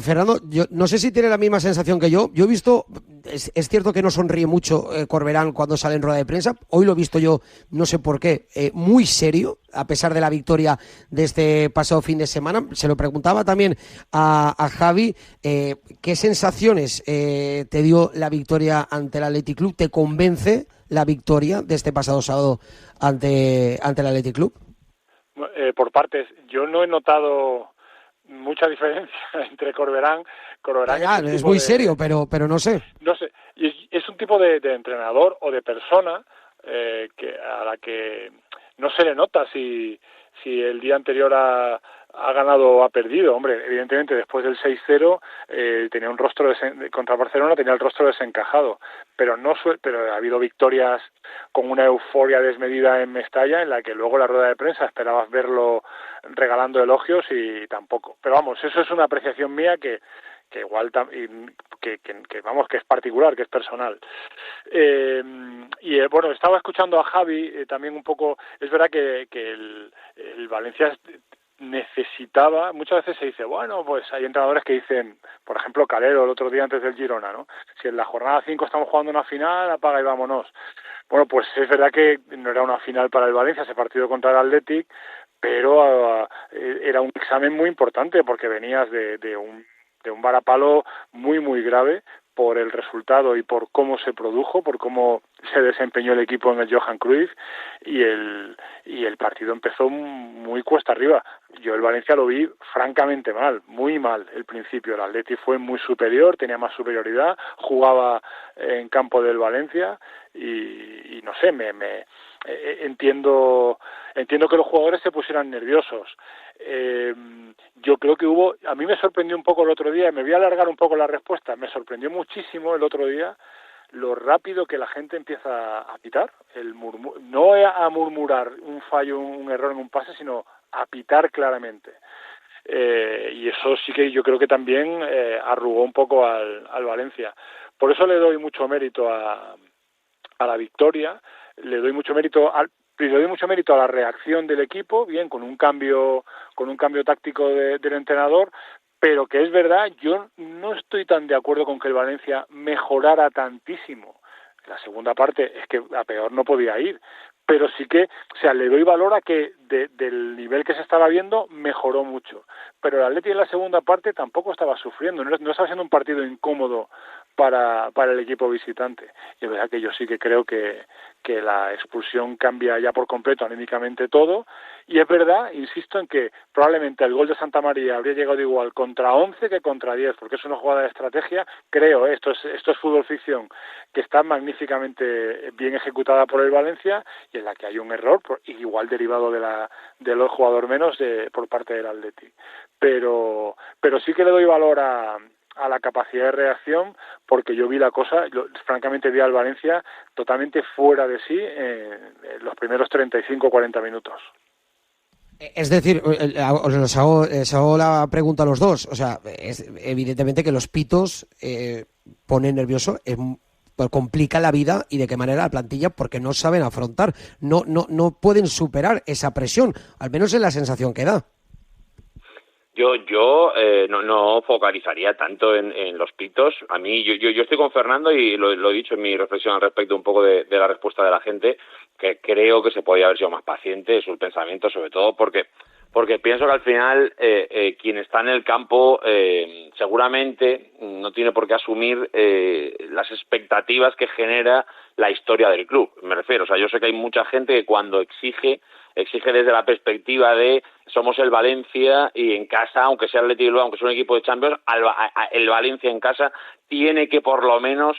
Fernando, yo no sé si tiene la misma sensación que yo. Yo he visto, es cierto que no sonríe mucho Corberán cuando sale en rueda de prensa. Hoy lo he visto yo, no sé por qué, muy serio, a pesar de la victoria de este pasado fin de semana. Se lo preguntaba también a Javi, ¿qué sensaciones te dio la victoria ante el Athletic Club? ¿Te convence la victoria de este pasado sábado ante el Athletic Club? Por partes, yo no he notado mucha diferencia entre Corberán es muy serio, pero no sé. No sé, es un tipo de entrenador o de persona a la que no se le nota si el día anterior ha ganado o ha perdido. Hombre, evidentemente después del 6-0 tenía un rostro contra Barcelona, tenía el rostro desencajado, pero ha habido victorias con una euforia desmedida en Mestalla, en la que luego la rueda de prensa esperabas verlo regalando elogios y tampoco. Pero vamos, eso es una apreciación mía que igual vamos, que es particular, que es personal. Bueno, estaba escuchando a Javi también un poco. Es verdad que el Valencia necesitaba, muchas veces se dice, bueno, pues hay entrenadores que dicen, por ejemplo, Calero el otro día antes del Girona, ¿no? Si en la jornada 5 estamos jugando una final, apaga y vámonos. Bueno, pues es verdad que no era una final para el Valencia, ese partido contra el Athletic, pero era un examen muy importante porque venías de un varapalo muy, muy grave por el resultado y por cómo se produjo, por cómo se desempeñó el equipo en el Johan Cruyff, y el partido empezó muy cuesta arriba. Yo el Valencia lo vi francamente mal, muy mal el principio. El Atleti fue muy superior, tenía más superioridad, jugaba en campo del Valencia y no sé, entiendo que los jugadores se pusieran nerviosos. Yo creo que a mí me sorprendió un poco el otro día, y me voy a alargar un poco la respuesta, me sorprendió muchísimo el otro día lo rápido que la gente empieza a pitar, no a murmurar un fallo, un error en un pase, sino a pitar claramente. Y eso sí que yo creo que también arrugó un poco al Valencia. Por eso le doy mucho mérito a la victoria, le doy mucho mérito a la reacción del equipo, bien, con un cambio táctico del entrenador, pero que es verdad, yo no estoy tan de acuerdo con que el Valencia mejorara tantísimo. La segunda parte es que a peor no podía ir, pero sí que, le doy valor a que del nivel que se estaba viendo mejoró mucho. Pero el Atleti en la segunda parte tampoco estaba sufriendo, no estaba siendo un partido incómodo para el equipo visitante. Y es verdad que yo sí que creo que la expulsión cambia ya por completo anímicamente todo, y es verdad, insisto en que probablemente el gol de Santamaría habría llegado igual contra 11 que contra 10, porque es una jugada de estrategia, creo, esto es fútbol ficción, que está magníficamente bien ejecutada por el Valencia, y en la que hay un error, igual derivado del jugador menos por parte del Atleti. Pero sí que le doy valor a la capacidad de reacción, porque yo vi la cosa, francamente vi al Valencia totalmente fuera de sí en los primeros 35-40 minutos. Es decir, os hago la pregunta a los dos. O sea, es evidentemente que los pitos ponen nervioso, complica la vida, y de qué manera la plantilla, porque no saben afrontar, no pueden superar esa presión, al menos es la sensación que da. Yo no focalizaría tanto en los pitos. A mí, yo estoy con Fernando, y lo he dicho en mi reflexión al respecto un poco de la respuesta de la gente, que creo que se podía haber sido más paciente en sus pensamientos, sobre todo porque pienso que al final quien está en el campo seguramente no tiene por qué asumir las expectativas que genera la historia del club. Me refiero, yo sé que hay mucha gente que cuando exige desde la perspectiva de somos el Valencia, y en casa, aunque sea el Athletic Bilbao, aunque sea un equipo de Champions, el Valencia en casa tiene que por lo menos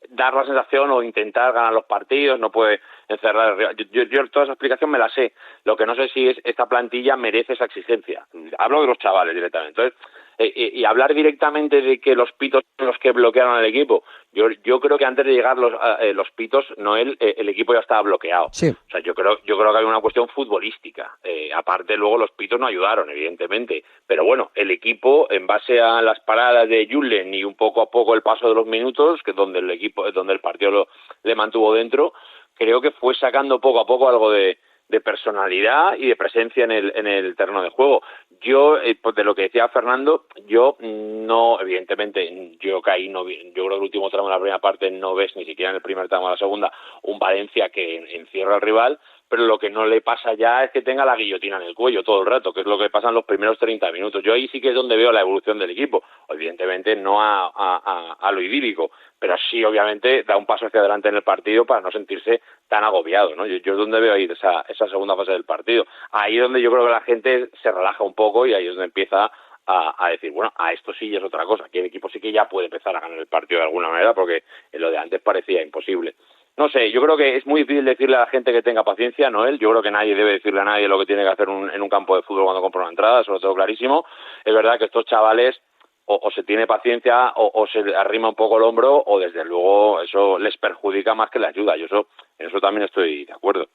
dar la sensación o intentar ganar los partidos, no puede encerrar el rival. Yo toda esa explicación me la sé. Lo que no sé si esta plantilla merece esa exigencia. Hablo de los chavales directamente. Entonces, y hablar directamente de que los pitos son los que bloquearon al equipo, yo creo que antes de llegar los pitos, Noel, el equipo ya estaba bloqueado. Sí. O sea, yo creo que hay una cuestión futbolística. Aparte, luego los pitos no ayudaron, evidentemente, pero bueno, el equipo, en base a las paradas de Julen y un poco a poco el paso de los minutos, que donde el partido le mantuvo dentro, creo que fue sacando poco a poco algo de personalidad y de presencia en el terreno de juego. Yo, pues de lo que decía Fernando, yo no, evidentemente, yo creo que el último tramo de la primera parte no ves, ni siquiera en el primer tramo de la segunda, un Valencia que encierra al rival, pero lo que no le pasa ya es que tenga la guillotina en el cuello todo el rato, que es lo que pasa en los primeros 30 minutos. Yo ahí sí que es donde veo la evolución del equipo, evidentemente no a lo idílico, pero sí obviamente da un paso hacia adelante en el partido para no sentirse tan agobiado, ¿no? Yo es donde veo ahí esa segunda fase del partido. Ahí es donde yo creo que la gente se relaja un poco, y ahí es donde empieza a decir, bueno, a esto sí es otra cosa, que el equipo sí que ya puede empezar a ganar el partido de alguna manera, porque lo de antes parecía imposible. No sé, yo creo que es muy difícil decirle a la gente que tenga paciencia, Noel. Yo creo que nadie debe decirle a nadie lo que tiene que hacer en un campo de fútbol cuando compra una entrada, eso lo tengo clarísimo. Es verdad que estos chavales o se tiene paciencia o se arrima un poco el hombro, o desde luego eso les perjudica más que les ayuda. En eso también estoy de acuerdo.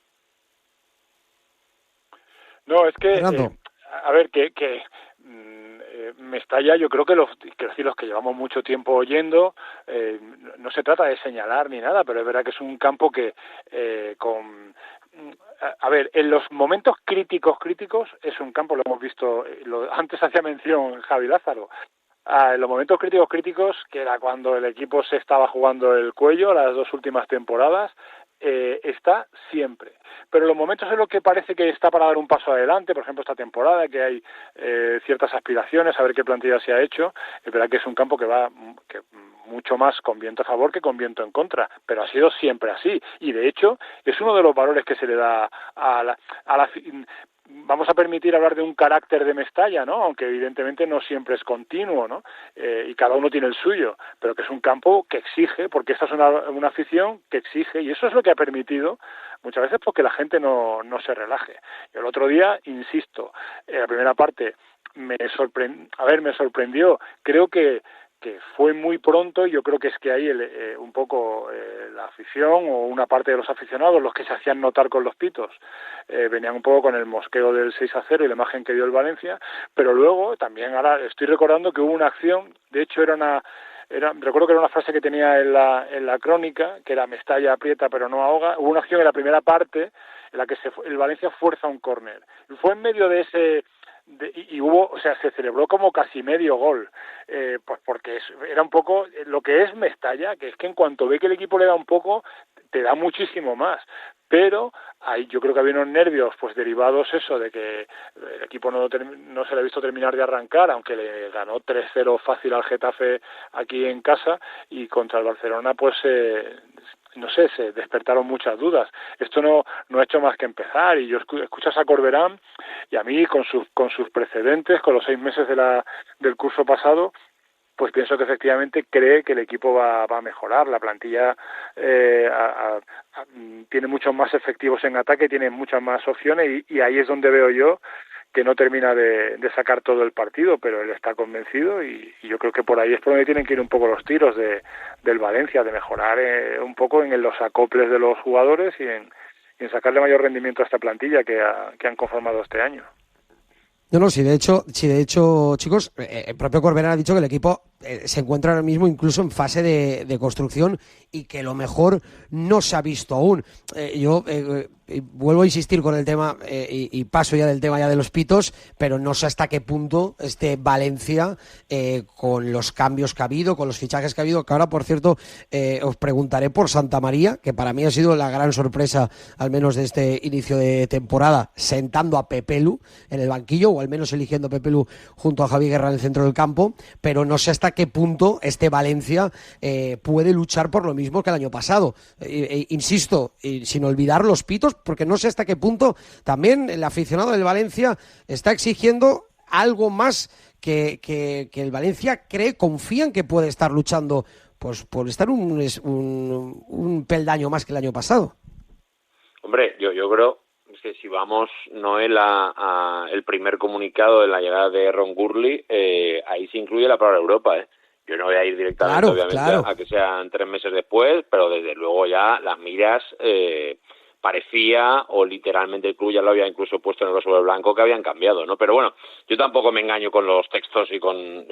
No, es que, a ver, que Mestalla, yo creo que los que llevamos mucho tiempo oyendo, no se trata de señalar ni nada, pero es verdad que es un campo que a ver, en los momentos críticos es un campo, lo hemos visto, antes hacía mención Javi Lázaro, en los momentos críticos, que era cuando el equipo se estaba jugando el cuello, las 2 últimas temporadas, está siempre. Pero en los momentos en los que parece que está para dar un paso adelante, por ejemplo esta temporada, que hay ciertas aspiraciones a ver qué plantilla se ha hecho, es verdad que es un campo que va mucho más con viento a favor que con viento en contra, pero ha sido siempre así, y de hecho es uno de los valores que se le da a la vamos a permitir hablar de un carácter de Mestalla, ¿no? Aunque evidentemente no siempre es continuo, ¿no? Y cada uno tiene el suyo, pero que es un campo que exige, porque esta es una afición que exige, y eso es lo que ha permitido muchas veces porque la gente no se relaje. Yo el otro día, insisto, la primera parte me sorprendió, creo que fue muy pronto, y yo creo que es que ahí un poco la afición o una parte de los aficionados, los que se hacían notar con los pitos, venían un poco con el mosqueo del 6-0 y la imagen que dio el Valencia, pero luego también ahora estoy recordando que hubo una acción, de hecho recuerdo que era una frase que tenía en la crónica, que era Mestalla aprieta pero no ahoga. Hubo una acción en la primera parte en la que el Valencia fuerza un córner, y fue en medio de ese y hubo, o sea, se celebró como casi medio gol, pues porque era un poco lo que es Mestalla, que es que en cuanto ve que el equipo le da un poco, te da muchísimo más. Pero ahí yo creo que había unos nervios pues derivados eso de que el equipo no se le ha visto terminar de arrancar, aunque le ganó 3-0 fácil al Getafe aquí en casa, y contra el Barcelona pues no sé, se despertaron muchas dudas. Esto no ha hecho más que empezar, y yo escuchas a Corberán, y a mí con sus precedentes, con los 6 meses del curso pasado, pues pienso que efectivamente cree que el equipo va a mejorar. La plantilla tiene muchos más efectivos en ataque, tiene muchas más opciones, y ahí es donde veo yo que no termina de sacar todo el partido, pero él está convencido, y yo creo que por ahí es por donde tienen que ir un poco los tiros del Valencia, de mejorar un poco en los acoples de los jugadores y en sacarle mayor rendimiento a esta plantilla que han conformado este año. No, sí, de hecho, chicos, el propio Corberán ha dicho que el equipo se encuentra ahora mismo incluso en fase de construcción, y que lo mejor no se ha visto aún. Yo vuelvo a insistir con el tema, y paso ya del tema ya de los pitos, pero no sé hasta qué punto Valencia, con los cambios que ha habido, con los fichajes que ha habido, que ahora, por cierto, os preguntaré por Santamaría, que para mí ha sido la gran sorpresa, al menos de este inicio de temporada, sentando a Pepelu en el banquillo, o al menos eligiendo a Pepelu junto a Javi Guerra en el centro del campo, pero no sé hasta qué punto Valencia puede luchar por lo mismo que el año pasado. Insisto, sin olvidar los pitos, porque no sé hasta qué punto también el aficionado del Valencia está exigiendo algo más que el Valencia confía en que puede estar luchando pues por estar un peldaño más que el año pasado. Hombre, yo creo que si vamos, Noel, el primer comunicado de la llegada de Ron Gurley, ahí se incluye la palabra Europa, Yo no voy a ir directamente, obviamente, a que sean 3 meses después, pero desde luego ya las miras parecía, o literalmente el club ya lo había incluso puesto en el sobre blanco, que habían cambiado, ¿no? Pero bueno, yo tampoco me engaño con los textos y con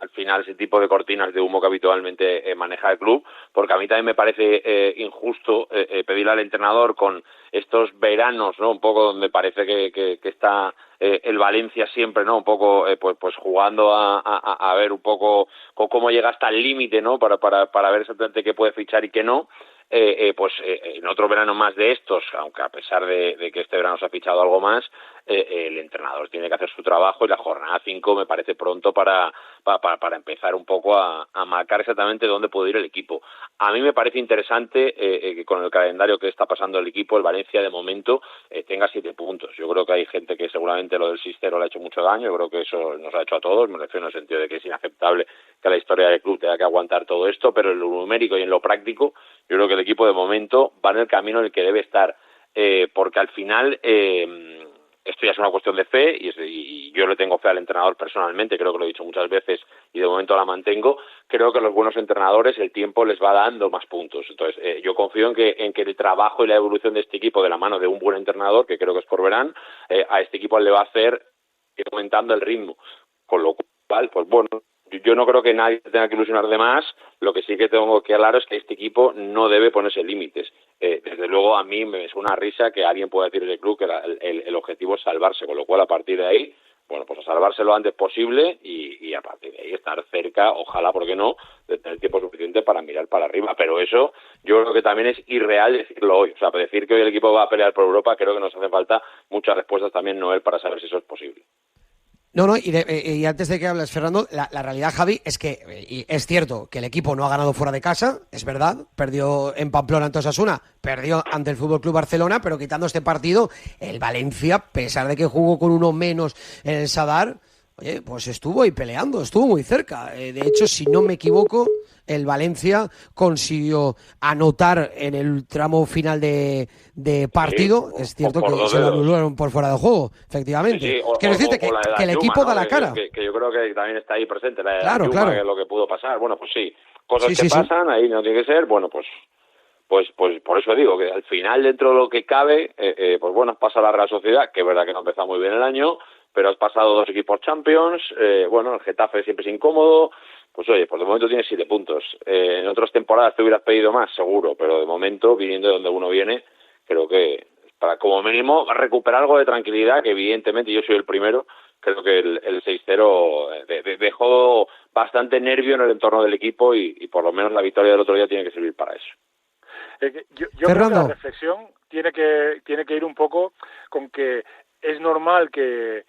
al final ese tipo de cortinas de humo que habitualmente maneja el club, porque a mí también me parece injusto pedirle al entrenador con estos veranos, ¿no? Un poco donde parece que está el Valencia siempre, ¿no? Un poco pues jugando a ver un poco cómo llega hasta el límite, ¿no? Para ver exactamente qué puede fichar y qué no. En otro verano más de estos, aunque a pesar de que este verano se ha fichado algo más, el entrenador tiene que hacer su trabajo, y la jornada 5 me parece pronto para empezar un poco a marcar exactamente dónde puede ir el equipo. A mí me parece interesante que con el calendario que está pasando el equipo, el Valencia de momento tenga 7 puntos. Yo creo que hay gente que seguramente lo del 6-0 le ha hecho mucho daño. Yo creo que eso nos ha hecho a todos, me refiero en el sentido de que es inaceptable que la historia del club tenga que aguantar todo esto, pero en lo numérico y en lo práctico yo creo que el equipo de momento va en el camino en el que debe estar, porque al final esto ya es una cuestión de fe, y yo le tengo fe al entrenador personalmente, creo que lo he dicho muchas veces y de momento la mantengo. Creo que los buenos entrenadores el tiempo les va dando más puntos. Entonces yo confío en que el trabajo y la evolución de este equipo de la mano de un buen entrenador, que creo que es Corberán, a este equipo le va a hacer ir aumentando el ritmo, con lo cual, pues bueno, yo no creo que nadie tenga que ilusionar de más. Lo que sí que tengo que hablar es que este equipo no debe ponerse límites. Desde luego a mí me suena una risa que alguien pueda decir del club que el objetivo es salvarse, con lo cual a partir de ahí, bueno, pues a salvarse lo antes posible y a partir de ahí estar cerca, ojalá, ¿por qué no?, de tener tiempo suficiente para mirar para arriba. Pero eso yo creo que también es irreal decirlo hoy. O sea, decir que hoy el equipo va a pelear por Europa, creo que nos hacen falta muchas respuestas también, Noel, para saber si eso es posible. No, y antes de que hables, Fernando, la realidad, Javi, es que y es cierto que el equipo no ha ganado fuera de casa, es verdad, perdió en Pamplona ante Osasuna, perdió ante el FC Barcelona, pero quitando este partido, el Valencia, a pesar de que jugó con uno menos en el Sadar, oye, pues estuvo ahí peleando, estuvo muy cerca. De hecho, si no me equivoco, el Valencia consiguió anotar en el tramo final de partido. Sí, es cierto que se lo anularon por fuera de juego, efectivamente. Sí, quiero decirte que el equipo, ¿no?, da la cara. Que yo creo que también está ahí presente la claro, Yuma, claro. Que es lo que pudo pasar. Bueno, pues sí, cosas que pasan, ahí no tiene que ser. Bueno, pues por eso digo que al final, dentro de lo que cabe, pues bueno, pasa la Real Sociedad, que es verdad que no ha empezado muy bien el año, pero has pasado 2 equipos Champions, bueno, el Getafe siempre es incómodo, pues oye, por de momento tienes 7 puntos. En otras temporadas te hubieras pedido más, seguro, pero de momento, viniendo de donde uno viene, creo que para como mínimo recuperar algo de tranquilidad, que evidentemente yo soy el primero, creo que el 6-0 dejó bastante nervio en el entorno del equipo y por lo menos la victoria del otro día tiene que servir para eso. Yo creo que la reflexión tiene que ir un poco con que es normal que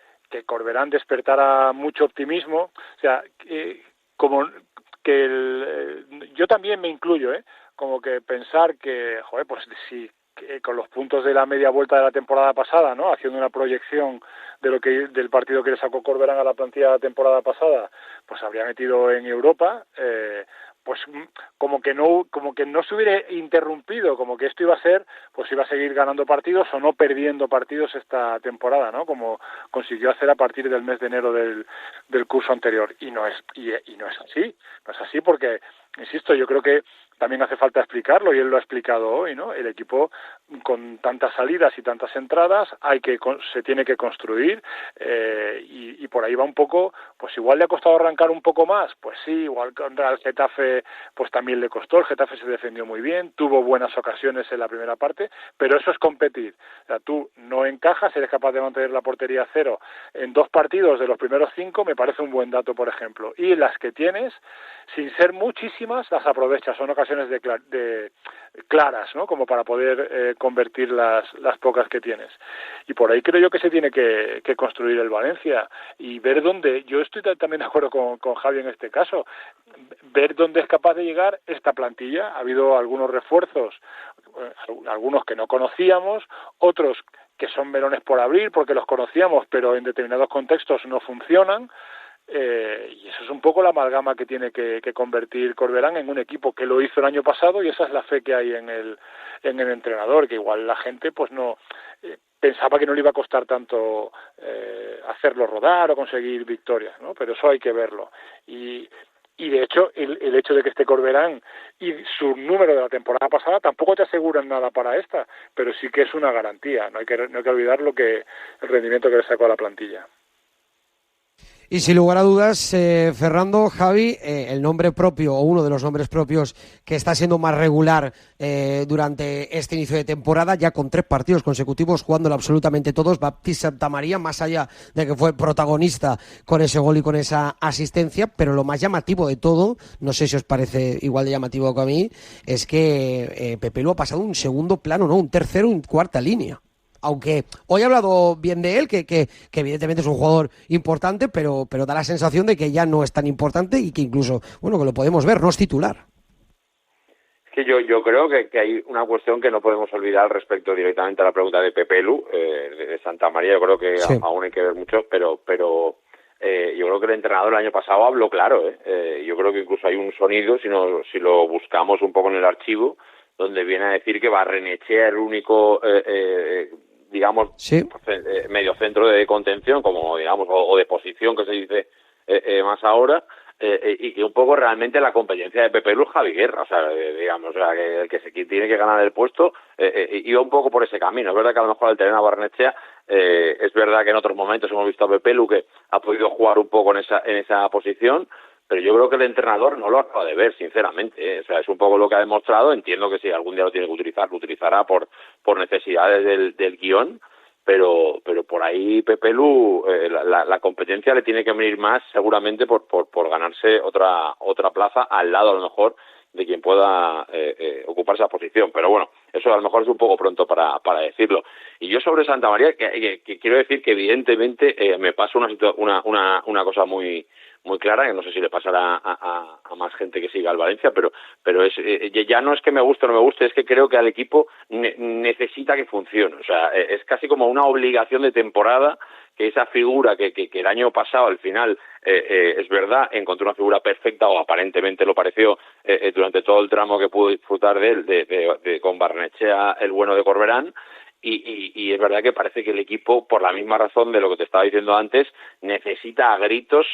Corberán despertara mucho optimismo, o sea, como que yo también me incluyo, como que pensar que, joder, pues si con los puntos de la media vuelta de la temporada pasada, ¿no?, haciendo una proyección de del partido que le sacó Corberán a la plantilla la temporada pasada, pues habría metido en Europa, pues como que no se hubiera interrumpido, como que esto iba a ser, pues iba a seguir ganando partidos o no perdiendo partidos esta temporada, ¿no?, como consiguió hacer a partir del mes de enero del curso anterior. Y no es así porque, insisto, yo creo que también hace falta explicarlo y él lo ha explicado hoy, ¿no? El equipo con tantas salidas y tantas entradas se tiene que construir y por ahí va un poco, pues igual le ha costado arrancar un poco más, pues sí, igual contra el Getafe pues también le costó, el Getafe se defendió muy bien, tuvo buenas ocasiones en la primera parte, pero eso es competir, o sea, tú no encajas, eres capaz de mantener la portería a 0 en 2 partidos de los primeros 5, me parece un buen dato, por ejemplo, y las que tienes, sin ser muchísimas, las aprovechas, son ocasiones claras, ¿no?, como para poder convertir las pocas que tienes. Y por ahí creo yo que se tiene que construir el Valencia y ver dónde, yo estoy también de acuerdo con Javi en este caso, ver dónde es capaz de llegar esta plantilla. Ha habido algunos refuerzos, algunos que no conocíamos, otros que son melones por abrir porque los conocíamos pero en determinados contextos no funcionan. Y eso es un poco la amalgama que tiene que convertir Corberán en un equipo que lo hizo el año pasado, y esa es la fe que hay en el entrenador, que igual la gente pues no pensaba que no le iba a costar tanto hacerlo rodar o conseguir victorias, ¿no? Pero eso hay que verlo. Y de hecho el hecho de que esté Corberán y su número de la temporada pasada tampoco te aseguran nada para esta, pero sí que es una garantía. No hay que olvidar el rendimiento que le sacó a la plantilla. Y sin lugar a dudas, Fernando, Javi, el nombre propio o uno de los nombres propios que está siendo más regular durante este inicio de temporada, ya con 3 partidos consecutivos jugándolo absolutamente todos, Baptiste Santamaría, más allá de que fue protagonista con ese gol y con esa asistencia, pero lo más llamativo de todo, no sé si os parece igual de llamativo que a mí, es que Pepe lo ha pasado un segundo plano, no, un tercero, un cuarta línea. Aunque hoy he hablado bien de él, que evidentemente es un jugador importante, pero da la sensación de que ya no es tan importante y que incluso, bueno, que lo podemos ver, no es titular. Es que yo creo que hay una cuestión que no podemos olvidar respecto directamente a la pregunta de Pepelu, de Santamaría. Yo creo que sí, aún hay que ver mucho, pero yo creo que el entrenador el año pasado habló claro. Yo creo que incluso hay un sonido, si lo buscamos un poco en el archivo, donde viene a decir que Barrenechea es el único... digamos, sí, medio centro de contención, como digamos, o de posición que se dice más ahora, y que un poco realmente la competencia de Pepe Lu es Javi Guerra, o sea, digamos, o sea, que el que se tiene que ganar el puesto iba un poco por ese camino. Es verdad que a lo mejor al tener a Barrenechea, es verdad que en otros momentos hemos visto a Pepe Lu que ha podido jugar un poco en esa posición, pero yo creo que el entrenador no lo acaba de ver, sinceramente, ¿eh? O sea, es un poco lo que ha demostrado. Entiendo que si algún día lo tiene que utilizar, lo utilizará por necesidades del guión, pero por ahí Pepe Lu, la competencia le tiene que venir más seguramente por ganarse otra plaza al lado, a lo mejor, de quien pueda ocupar esa posición. Pero bueno, eso a lo mejor es un poco pronto para decirlo. Y yo sobre Santa María, que quiero decir que evidentemente me pasa una cosa muy clara, que no sé si le pasará a más gente que siga al Valencia, pero es ya no es que me guste o no me guste, es que creo que al equipo necesita que funcione. O sea, es casi como una obligación de temporada que esa figura que el año pasado al final es verdad, encontró una figura perfecta, o aparentemente lo pareció durante todo el tramo que pudo disfrutar de él, con Barnechea, el bueno de Corberán. Y es verdad que parece que el equipo, por la misma razón de lo que te estaba diciendo antes, necesita a gritos,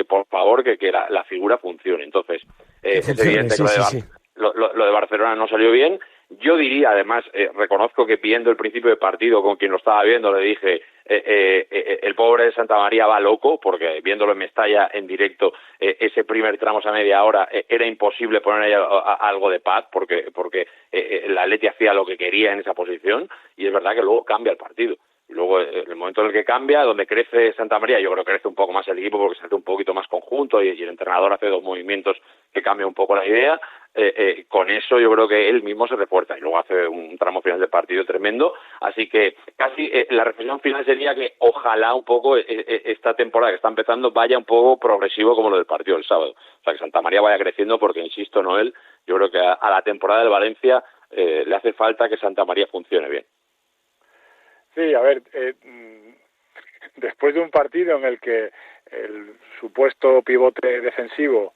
por favor, que la figura funcione. Entonces, es evidente que lo de Barcelona no salió bien. Yo diría, además, reconozco que viendo el principio de partido con quien lo estaba viendo, le dije, el pobre de Santa María va loco, porque viéndolo en Mestalla en directo, ese primer tramo a media hora, era imposible poner ahí algo de paz, porque el Atleti hacía lo que quería en esa posición, y es verdad que luego cambia el partido. Y luego, en el momento en el que cambia, donde crece Santa María, yo creo que crece un poco más el equipo porque se hace un poquito más conjunto y el entrenador hace dos movimientos que cambian un poco la idea. Con eso yo creo que él mismo se refuerza y luego hace un tramo final de partido tremendo. Así que casi la reflexión final sería que ojalá un poco esta temporada que está empezando vaya un poco progresivo como lo del partido del sábado. O sea, que Santa María vaya creciendo porque, insisto, Noel, yo creo que a la temporada del Valencia le hace falta que Santa María funcione bien. Sí, a ver, después de un partido en el que el supuesto pivote defensivo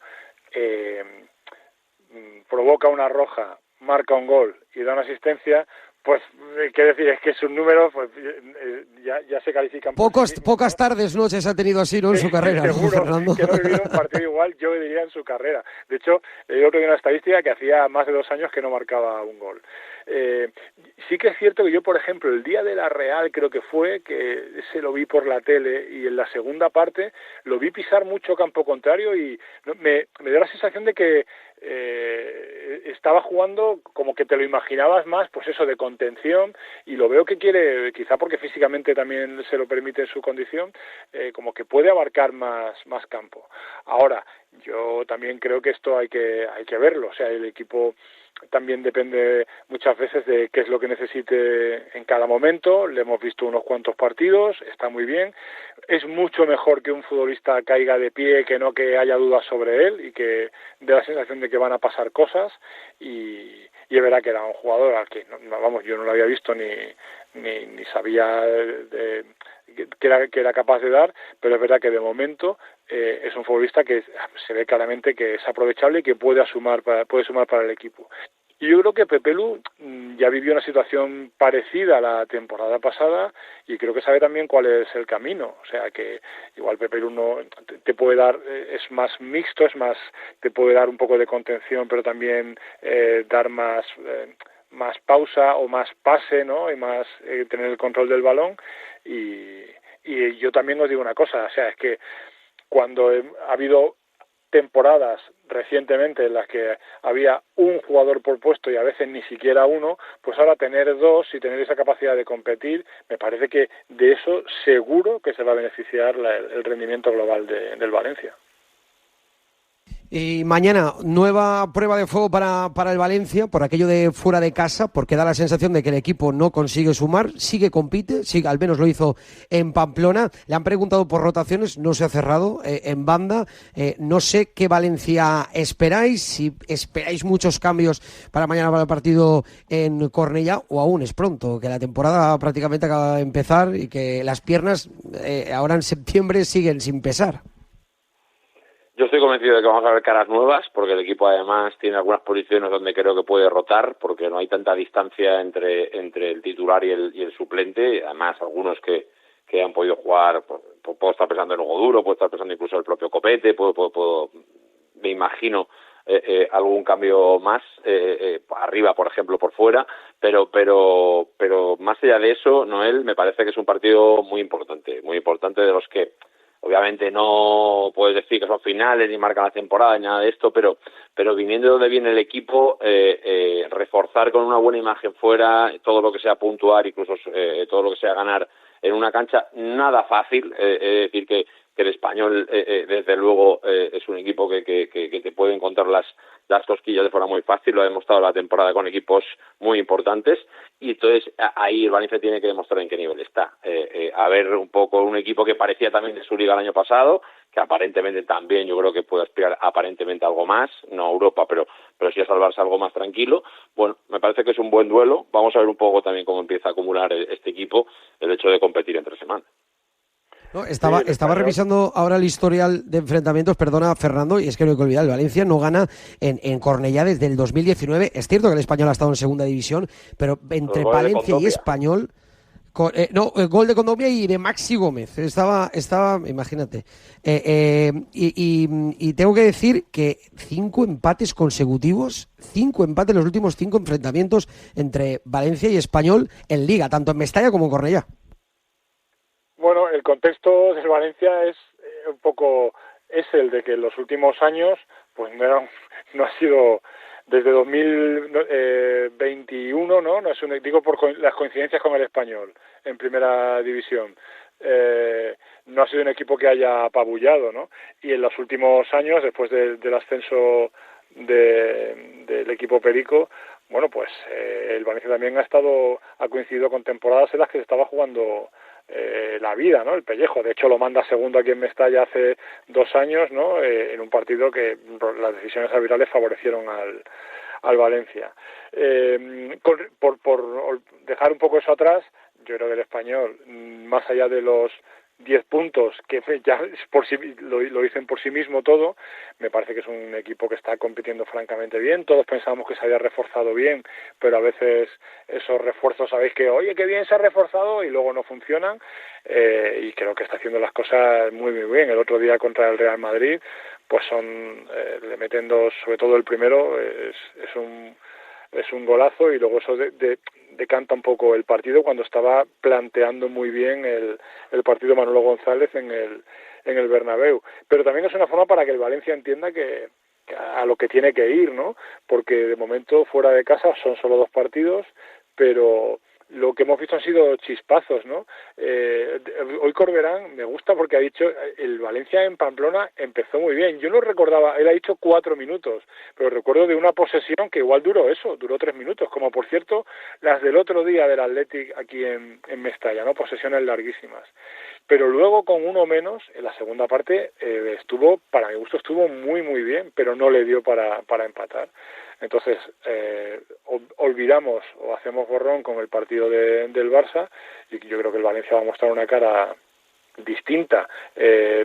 provoca una roja, marca un gol y da una asistencia, pues, qué decir, es que sus números pues, ya se califican. Pocas tardes, noches ha tenido así, ¿no?, en su carrera. Seguro, Fernando. que no ha vivido un partido igual, yo diría, en su carrera. De hecho, yo creo que hay una estadística que hacía más de 2 años que no marcaba un gol. Sí que es cierto que yo, por ejemplo, el día de la Real creo que fue, que se lo vi por la tele, y en la segunda parte lo vi pisar mucho campo contrario y me dio la sensación de que estaba jugando como que te lo imaginabas más, pues eso, de contención, y lo veo que quiere, quizá porque físicamente también se lo permite en su condición, como que puede abarcar más campo. Ahora, yo también creo que esto hay que verlo, o sea, el equipo también depende muchas veces de qué es lo que necesite en cada momento. Le hemos visto unos cuantos partidos, está muy bien. Es mucho mejor que un futbolista caiga de pie, que no que haya dudas sobre él y que dé la sensación de que van a pasar cosas. Y es verdad que era un jugador al que, yo no lo había visto ni sabía que era capaz de dar, pero es verdad que de momento es un futbolista que se ve claramente que es aprovechable y que puede sumar para el equipo. Y yo creo que Pepe Lu ya vivió una situación parecida a la temporada pasada y creo que sabe también cuál es el camino. O sea que igual Pepe Lu no te puede dar, es más mixto, te puede dar un poco de contención, pero también dar más pausa o más pase, ¿no? Y más tener el control del balón. Y yo también os digo una cosa, o sea, es que cuando ha habido temporadas recientemente en las que había un jugador por puesto y a veces ni siquiera uno, pues ahora tener 2 y tener esa capacidad de competir, me parece que de eso seguro que se va a beneficiar el rendimiento global del Valencia. Y mañana, nueva prueba de fuego para el Valencia, por aquello de fuera de casa, porque da la sensación de que el equipo no consigue sumar, compite, al menos lo hizo en Pamplona. Le han preguntado por rotaciones, no se ha cerrado en banda. No sé qué Valencia esperáis, si esperáis muchos cambios para mañana para el partido en Cornellá, o aún es pronto, que la temporada prácticamente acaba de empezar y que las piernas ahora en septiembre siguen sin pesar. Yo estoy convencido de que vamos a ver caras nuevas, porque el equipo además tiene algunas posiciones donde creo que puede rotar, porque no hay tanta distancia entre el titular y el suplente. Además, algunos que han podido jugar, puedo estar pensando en Hugo Duro, puedo estar pensando incluso en el propio Copete, me imagino algún cambio más, arriba, por ejemplo, por fuera, pero más allá de eso, Noel, me parece que es un partido muy importante de los que obviamente obviamente no puedes decir que son finales ni marcan la temporada ni nada de esto, pero viniendo de donde viene el equipo, reforzar con una buena imagen fuera, todo lo que sea puntuar, incluso todo lo que sea ganar en una cancha, nada fácil, es decir que el Español desde luego es un equipo que te puede encontrar las cosquillas de forma muy fácil, lo ha demostrado la temporada con equipos muy importantes, y entonces ahí el Valencia tiene que demostrar en qué nivel está. A ver un poco un equipo que parecía también de su liga el año pasado, que aparentemente también yo creo que puede aspirar aparentemente a algo más, no a Europa, pero sí a salvarse algo más tranquilo. Bueno, me parece que es un buen duelo, vamos a ver un poco también cómo empieza a acumular este equipo el hecho de competir entre semanas. No, estaba revisando ahora el historial de enfrentamientos, perdona Fernando, y es que no hay que olvidar, el Valencia no gana en Cornellá desde el 2019. Es cierto que el Español ha estado en segunda división, pero entre Valencia y Español, gol de Condovia y de Maxi Gómez. Estaba imagínate. Y tengo que decir que 5 empates consecutivos, 5 empates en los últimos 5 enfrentamientos entre Valencia y Español en Liga, tanto en Mestalla como en Cornellá. Bueno, el contexto de Valencia es un poco el de que en los últimos años pues no ha sido desde 2021, no es digo por las coincidencias con el Español en primera división. No ha sido un equipo que haya apabullado, ¿no? Y en los últimos años, después del ascenso del equipo Perico, bueno, pues el Valencia también ha coincidido con temporadas en las que se estaba jugando la vida, ¿no? El pellejo. De hecho, lo manda segundo aquí en Mestalla hace 2 años, ¿no? En un partido que las decisiones arbitrales favorecieron al Valencia. Por dejar un poco eso atrás, yo creo que el Español, más allá de los 10 puntos, que ya lo dicen por sí mismo todo, me parece que es un equipo que está compitiendo francamente bien. Todos pensábamos que se había reforzado bien, pero a veces esos refuerzos, sabéis que, oye, qué bien se ha reforzado, y luego no funcionan, y creo que está haciendo las cosas muy, muy bien. El otro día contra el Real Madrid, pues le meten 2, sobre todo el primero, es un golazo, y luego eso decanta un poco el partido cuando estaba planteando muy bien el partido Manolo González en el Bernabéu. Pero también es una forma para que el Valencia entienda que a lo que tiene que ir, ¿no? Porque de momento fuera de casa son solo 2 partidos, pero lo que hemos visto han sido chispazos, ¿no? Hoy Corberán me gusta porque ha dicho el Valencia en Pamplona empezó muy bien. Yo no recordaba, él ha dicho 4 minutos, pero recuerdo de una posesión que igual duró 3 minutos, como por cierto las del otro día del Athletic aquí en Mestalla, ¿no? Posesiones larguísimas. Pero luego con uno menos, en la segunda parte, para mi gusto estuvo muy muy bien, pero no le dio para empatar. Entonces, olvidamos o hacemos borrón con el partido del Barça, y yo creo que el Valencia va a mostrar una cara distinta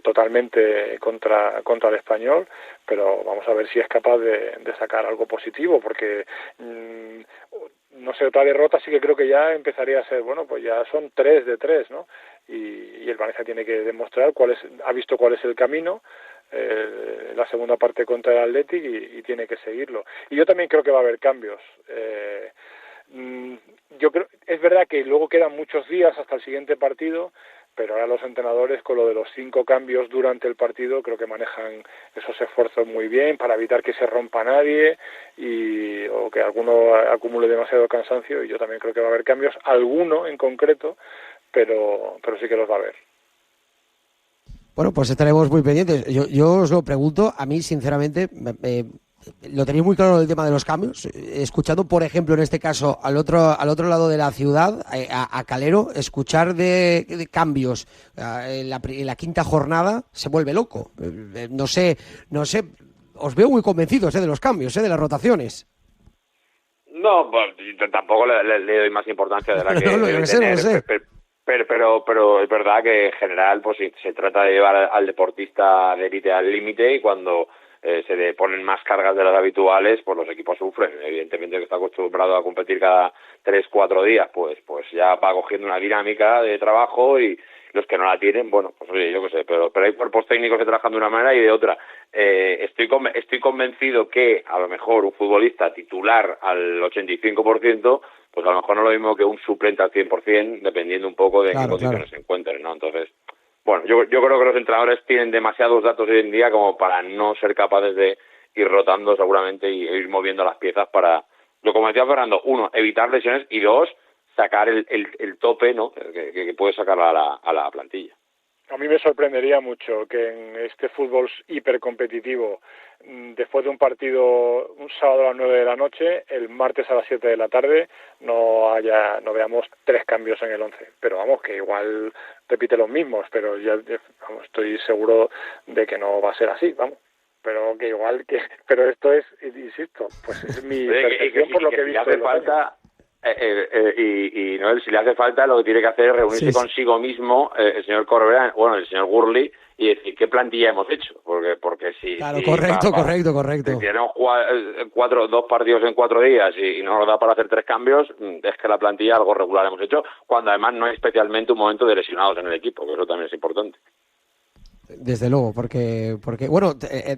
totalmente contra el Español, pero vamos a ver si es capaz de sacar algo positivo, porque no sé, otra derrota sí que creo que ya empezaría a ser, bueno, pues ya son 3 de 3, ¿no? Y el Valencia tiene que demostrar ha visto cuál es el camino, la segunda parte contra el Athletic, y tiene que seguirlo. Y yo también creo que va a haber cambios. Yo creo, es verdad que luego quedan muchos días hasta el siguiente partido, pero ahora los entrenadores, con lo de los 5 cambios durante el partido, creo que manejan esos esfuerzos muy bien para evitar que se rompa nadie o que alguno acumule demasiado cansancio. Y yo también creo que va a haber cambios, alguno en concreto, pero sí que los va a haber. Bueno, pues estaremos muy pendientes. Yo os lo pregunto, a mí sinceramente lo tenéis muy claro el tema de los cambios. Escuchando, por ejemplo, en este caso al otro lado de la ciudad, a Calero, escuchar de cambios en la quinta jornada se vuelve loco. No sé, os veo muy convencidos de los cambios, de las rotaciones. No, pues, tampoco le doy más importancia de la que debe tener. Pero es verdad que en general pues se trata de llevar al deportista de élite al límite, y cuando se le ponen más cargas de las habituales, pues los equipos sufren. Evidentemente, que está acostumbrado a competir cada 3-4 días, pues ya va cogiendo una dinámica de trabajo, y los que no la tienen, bueno, pues oye, yo qué sé, pero hay cuerpos técnicos que trabajan de una manera y de otra. Estoy convencido que a lo mejor un futbolista titular al 85%, pues a lo mejor no es lo mismo que un suplente al 100%, dependiendo un poco de en qué condiciones se encuentren, ¿no? Entonces, Bueno, yo creo que los entrenadores tienen demasiados datos hoy en día como para no ser capaces de ir rotando seguramente y ir moviendo las piezas para, como decía Fernando, uno, evitar lesiones y dos, sacar el tope, ¿no?, que puede sacar a la plantilla. A mí me sorprendería mucho que en este fútbol hipercompetitivo, después de un partido un sábado a las 9 de la noche, el martes a las 7 de la tarde no veamos 3 cambios en el 11. Pero vamos, que igual repite los mismos, pero ya estoy seguro de que no va a ser así, vamos. Pero que igual pero esto es, insisto, pues es mi percepción por lo que he visto. Hace falta y Noel, si le hace falta, lo que tiene que hacer es reunirse consigo mismo el señor Corberán, el señor Gurley, y decir qué plantilla hemos hecho, porque si... Claro, correcto. Si tenemos 2 partidos en 4 días y no nos da para hacer 3 cambios, es que la plantilla algo regular hemos hecho, cuando además no hay especialmente un momento de lesionados en el equipo, que eso también es importante. Desde luego, porque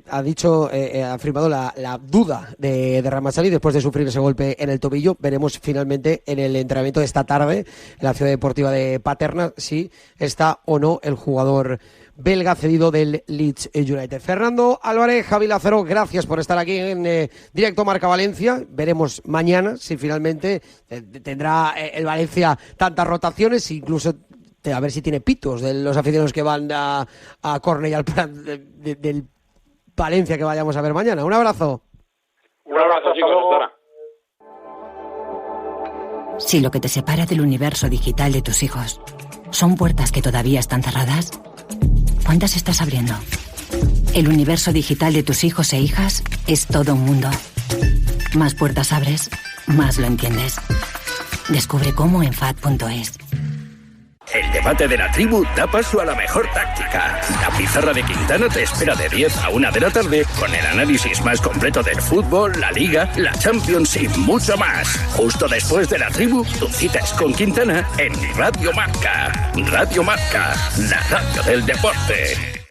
ha afirmado la duda de Ramazzani después de sufrir ese golpe en el tobillo. Veremos finalmente en el entrenamiento de esta tarde en la Ciudad Deportiva de Paterna si está o no el jugador belga cedido del Leeds United. Fernando Álvarez, Javi Lázaro, gracias por estar aquí en Directo Marca Valencia. Veremos mañana si finalmente tendrá el Valencia tantas rotaciones, incluso a ver si tiene pitos de los aficionados que van a Cornell al plan del Valencia que vayamos a ver mañana. Un abrazo. Un abrazo, chicos. Hasta ahora. Si lo que te separa del universo digital de tus hijos son puertas que todavía están cerradas, ¿cuántas estás abriendo? El universo digital de tus hijos e hijas es todo un mundo. Más puertas abres, más lo entiendes. Descubre cómo en FAD.es. El debate de la tribu da paso a la mejor táctica. La pizarra de Quintana te espera de 10 a 1 de la tarde con el análisis más completo del fútbol, la Liga, la Champions y mucho más. Justo después de la tribu, tu cita es con Quintana en Radio Marca. Radio Marca, la radio del deporte.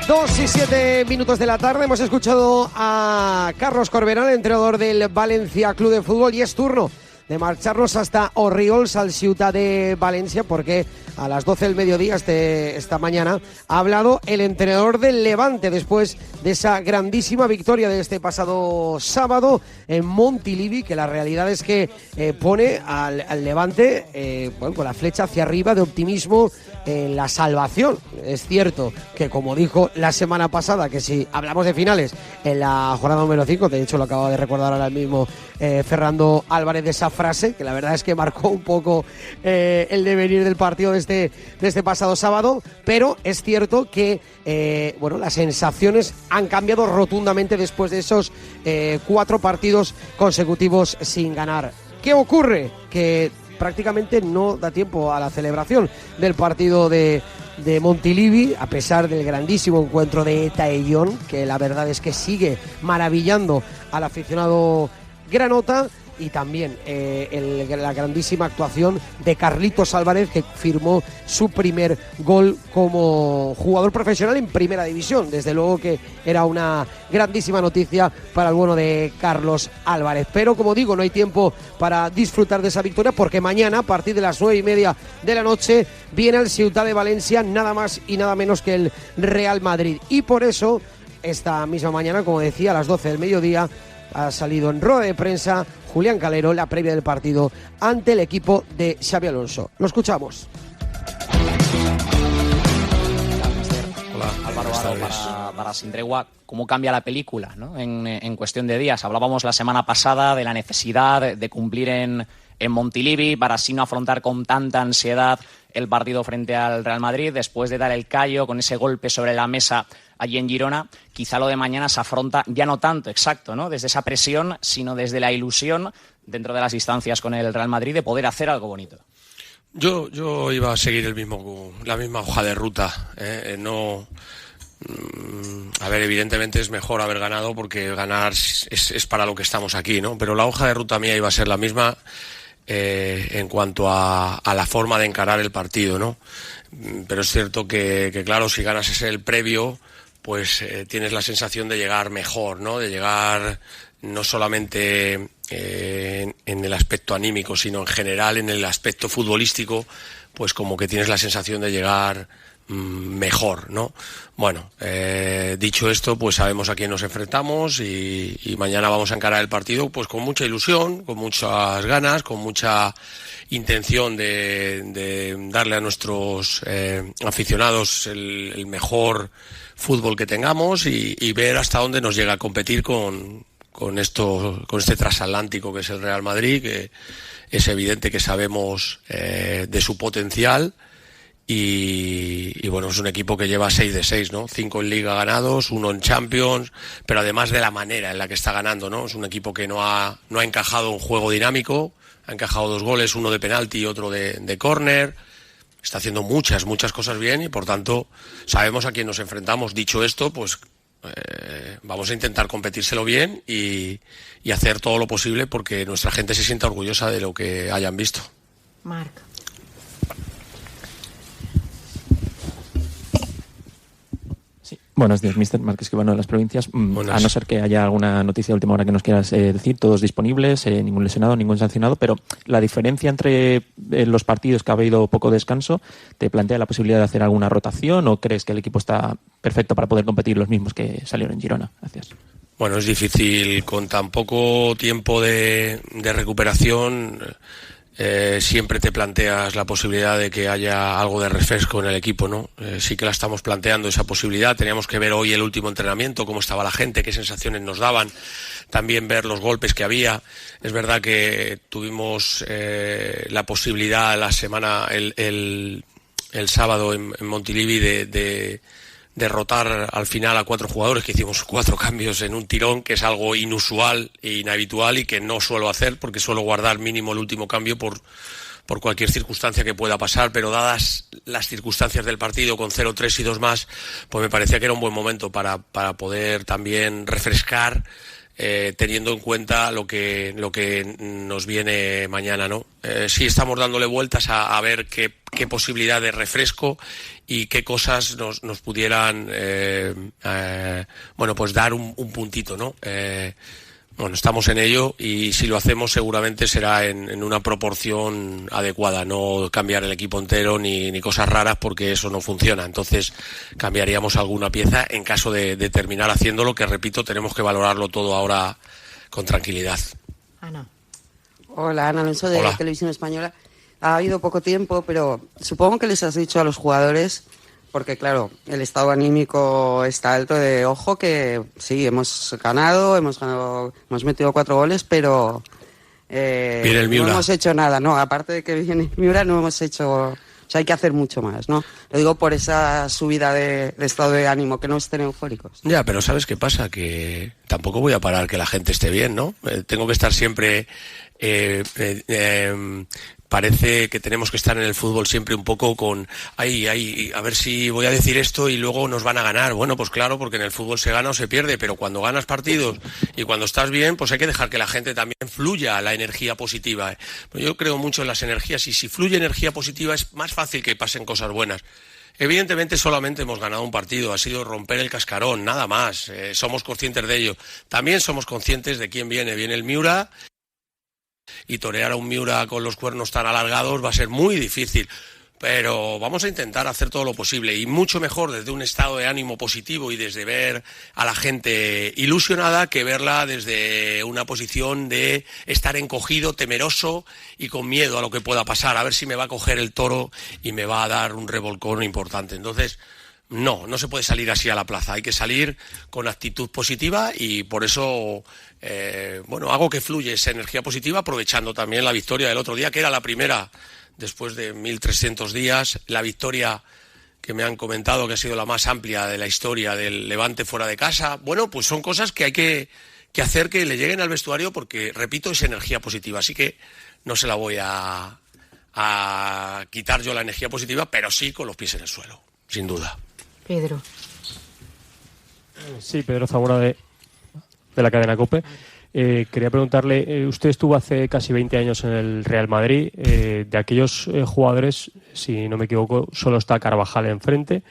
2:07 de la tarde. Hemos escuchado a Carlos Corberán, entrenador del Valencia Club de Fútbol, y es turno de marcharnos hasta Orriols, al Ciutat de Valencia, porque a las 12 del mediodía esta mañana ha hablado el entrenador del Levante después de esa grandísima victoria de este pasado sábado en Montilivi, que la realidad es que pone al Levante con la flecha hacia arriba de optimismo en la salvación. Es cierto que, como dijo la semana pasada, que si hablamos de finales en la jornada número 5, de hecho lo acaba de recordar ahora mismo Fernando Álvarez, de esa frase, que la verdad es que marcó un poco el devenir del partido de este pasado sábado, pero es cierto que las sensaciones han cambiado rotundamente después de esos 4 partidos consecutivos sin ganar. ¿Qué ocurre? Que prácticamente no da tiempo a la celebración del partido de Montilivi, a pesar del grandísimo encuentro de Taellón, que la verdad es que sigue maravillando al aficionado granota, y también la grandísima actuación de Carlitos Álvarez, que firmó su primer gol como jugador profesional en Primera División. Desde luego que era una grandísima noticia para el bueno de Carlos Álvarez. Pero, como digo, no hay tiempo para disfrutar de esa victoria, porque mañana, a partir de las 9:30 de la noche, viene al Ciutat de Valencia nada más y nada menos que el Real Madrid. Y por eso, esta misma mañana, como decía, a las 12 del mediodía, ha salido en rueda de prensa Julián Calero, la previa del partido ante el equipo de Xabi Alonso. Lo escuchamos. Hola, Álvaro, para Sin Tregua, ¿cómo cambia la película, ¿no? en cuestión de días? Hablábamos la semana pasada de la necesidad de cumplir en Montilivi para así no afrontar con tanta ansiedad el partido frente al Real Madrid. Después de dar el callo con ese golpe sobre la mesa allí en Girona, quizá lo de mañana se afronta ya no tanto, exacto, ¿no?, desde esa presión, sino desde la ilusión dentro de las distancias con el Real Madrid de poder hacer algo bonito. Yo iba a seguir la misma hoja de ruta, a ver, evidentemente es mejor haber ganado, porque ganar es para lo que estamos aquí, ¿no? Pero la hoja de ruta mía iba a ser la misma en cuanto a la forma de encarar el partido, ¿no? Pero es cierto que claro, si ganas el previo, pues tienes la sensación de llegar mejor, ¿no? De llegar no solamente en el aspecto anímico, sino en general en el aspecto futbolístico, pues como que tienes la sensación de llegar mejor, ¿no? Bueno, dicho esto, pues sabemos a quién nos enfrentamos y mañana vamos a encarar el partido pues con mucha ilusión, con muchas ganas, con mucha intención de darle a nuestros aficionados el mejor fútbol que tengamos y ver hasta dónde nos llega a competir con este transatlántico que es el Real Madrid, que es evidente que sabemos de su potencial. Y bueno, es un equipo que lleva 6 de 6, ¿no? 5 en Liga ganados, 1 en Champions, pero además de la manera en la que está ganando, ¿no? Es un equipo que no ha encajado un juego dinámico, ha encajado 2 goles, uno de penalti y otro de córner. Está haciendo muchas cosas bien y por tanto sabemos a quién nos enfrentamos. Dicho esto, pues vamos a intentar competírselo bien y hacer todo lo posible porque nuestra gente se sienta orgullosa de lo que hayan visto. Marc. Buenos días, Mr. Marc Escribano de Las Provincias. A no ser que haya alguna noticia de última hora que nos quieras decir, todos disponibles, ningún lesionado, ningún sancionado, pero la diferencia entre los partidos que ha habido poco descanso, ¿te plantea la posibilidad de hacer alguna rotación o crees que el equipo está perfecto para poder competir los mismos que salieron en Girona? Gracias. Bueno, es difícil con tan poco tiempo de recuperación. Siempre te planteas la posibilidad de que haya algo de refresco en el equipo, ¿no? Sí que la estamos planteando esa posibilidad. Teníamos que ver hoy el último entrenamiento, cómo estaba la gente, qué sensaciones nos daban, también ver los golpes que había. Es verdad que tuvimos la posibilidad la semana, el sábado en Montilivi de rotar al final a 4 jugadores, que hicimos 4 cambios en un tirón, que es algo inusual e inhabitual y que no suelo hacer porque suelo guardar mínimo el último cambio por cualquier circunstancia que pueda pasar, pero dadas las circunstancias del partido con 0-3 y 2 más, pues me parecía que era un buen momento para poder también refrescar teniendo en cuenta lo que nos viene mañana, ¿no? Sí estamos dándole vueltas a ver qué posibilidad de refresco y qué cosas nos pudieran pues dar un puntito, ¿no? Bueno, estamos en ello y si lo hacemos seguramente será en una proporción adecuada, no cambiar el equipo entero ni cosas raras porque eso no funciona. Entonces cambiaríamos alguna pieza en caso de terminar haciéndolo, que repito, tenemos que valorarlo todo ahora con tranquilidad. Ana. Hola, Ana Alonso de Televisión Española. Ha habido poco tiempo, pero supongo que les has dicho a los jugadores, porque claro, el estado anímico está alto de ojo, que sí, hemos metido 4 goles, pero no hemos hecho nada, ¿no? Aparte de que viene el Miura, no hemos hecho... O sea, hay que hacer mucho más, ¿no? Lo digo por esa subida de estado de ánimo, que no estén eufóricos. Ya, pero ¿sabes qué pasa? Que tampoco voy a parar que la gente esté bien, ¿no? Tengo que estar siempre... parece que tenemos que estar en el fútbol siempre un poco con a ver si voy a decir esto y luego nos van a ganar. Bueno, pues claro, porque en el fútbol se gana o se pierde, pero cuando ganas partidos y cuando estás bien, pues hay que dejar que la gente también fluya la energía positiva. Yo creo mucho en las energías y si fluye energía positiva es más fácil que pasen cosas buenas. Evidentemente solamente hemos ganado un partido, ha sido romper el cascarón, nada más. Somos conscientes de ello. También somos conscientes de quién viene. Viene el Miura. Y torear a un Miura con los cuernos tan alargados va a ser muy difícil, pero vamos a intentar hacer todo lo posible y mucho mejor desde un estado de ánimo positivo y desde ver a la gente ilusionada que verla desde una posición de estar encogido, temeroso y con miedo a lo que pueda pasar, a ver si me va a coger el toro y me va a dar un revolcón importante. Entonces, no se puede salir así a la plaza, hay que salir con actitud positiva y por eso hago que fluya esa energía positiva aprovechando también la victoria del otro día, que era la primera después de 1.300 días, la victoria que me han comentado que ha sido la más amplia de la historia del Levante fuera de casa. Bueno, pues son cosas que hay que hacer que le lleguen al vestuario porque, repito, es energía positiva, así que no se la voy a quitar yo la energía positiva, pero sí con los pies en el suelo, sin duda. Pedro. Sí, Pedro Zamora de la cadena COPE. Quería preguntarle, usted estuvo hace casi 20 años en el Real Madrid. De aquellos jugadores, si no me equivoco, solo está Carvajal enfrente.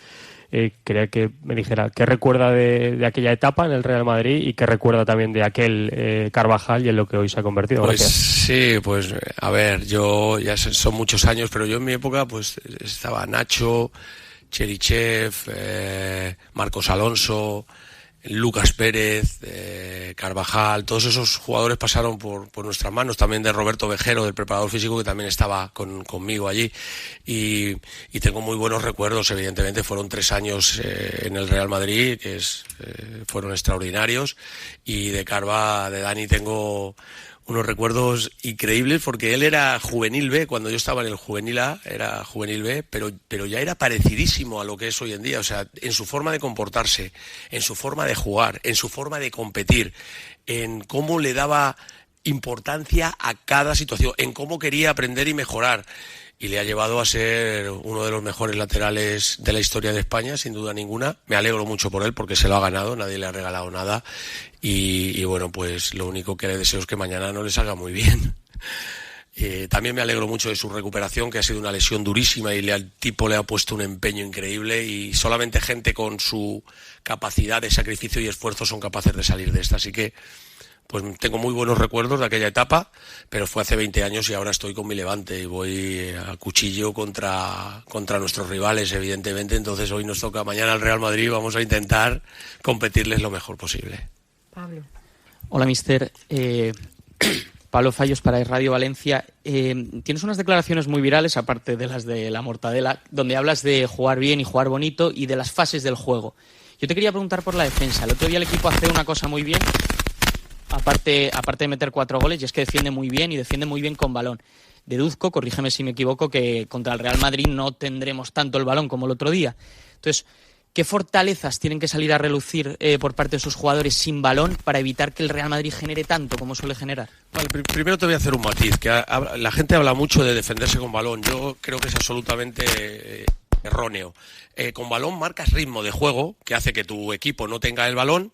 Quería que me dijera qué recuerda de aquella etapa en el Real Madrid y qué recuerda también de aquel Carvajal y en lo que hoy se ha convertido. Pues Gracias. sí, pues a ver, yo ya son muchos años, pero yo en mi época pues estaba Nacho, Cherichev, Marcos Alonso, Lucas Pérez, Carvajal, todos esos jugadores pasaron por nuestras manos, también de Roberto Vejero, del preparador físico, que también estaba conmigo allí, y tengo muy buenos recuerdos. Evidentemente fueron 3 años en el Real Madrid, que fueron extraordinarios, y de Dani tengo unos recuerdos increíbles, porque él era juvenil B, cuando yo estaba en el juvenil A, era juvenil B, pero ya era parecidísimo a lo que es hoy en día, o sea, en su forma de comportarse, en su forma de jugar, en su forma de competir, en cómo le daba importancia a cada situación, en cómo quería aprender y mejorar. Y le ha llevado a ser uno de los mejores laterales de la historia de España, sin duda ninguna. Me alegro mucho por él, porque se lo ha ganado, nadie le ha regalado nada. Y bueno, pues lo único que le deseo es que mañana no le salga muy bien. También me alegro mucho de su recuperación, que ha sido una lesión durísima, y al tipo le ha puesto un empeño increíble, y solamente gente con su capacidad de sacrificio y esfuerzo son capaces de salir de esta. Así que pues tengo muy buenos recuerdos de aquella etapa, pero fue hace 20 años y ahora estoy con mi Levante y voy a cuchillo contra nuestros rivales, evidentemente. Entonces hoy nos toca, mañana al Real Madrid, y vamos a intentar competirles lo mejor posible. Pablo. Hola, mister. Pablo Fallos para Radio Valencia. Tienes unas declaraciones muy virales, aparte de las de la mortadela, donde hablas de jugar bien y jugar bonito y de las fases del juego. Yo te quería preguntar por la defensa. El otro día el equipo hace una cosa muy bien, aparte de meter 4 goles, y es que defiende muy bien y defiende muy bien con balón. Deduzco, corrígeme si me equivoco, que contra el Real Madrid no tendremos tanto el balón como el otro día. Entonces, ¿qué fortalezas tienen que salir a relucir por parte de sus jugadores sin balón para evitar que el Real Madrid genere tanto como suele generar? Vale, primero te voy a hacer un matiz, que la gente habla mucho de defenderse con balón. Yo creo que es absolutamente erróneo. Con balón marcas ritmo de juego, que hace que tu equipo no tenga el balón,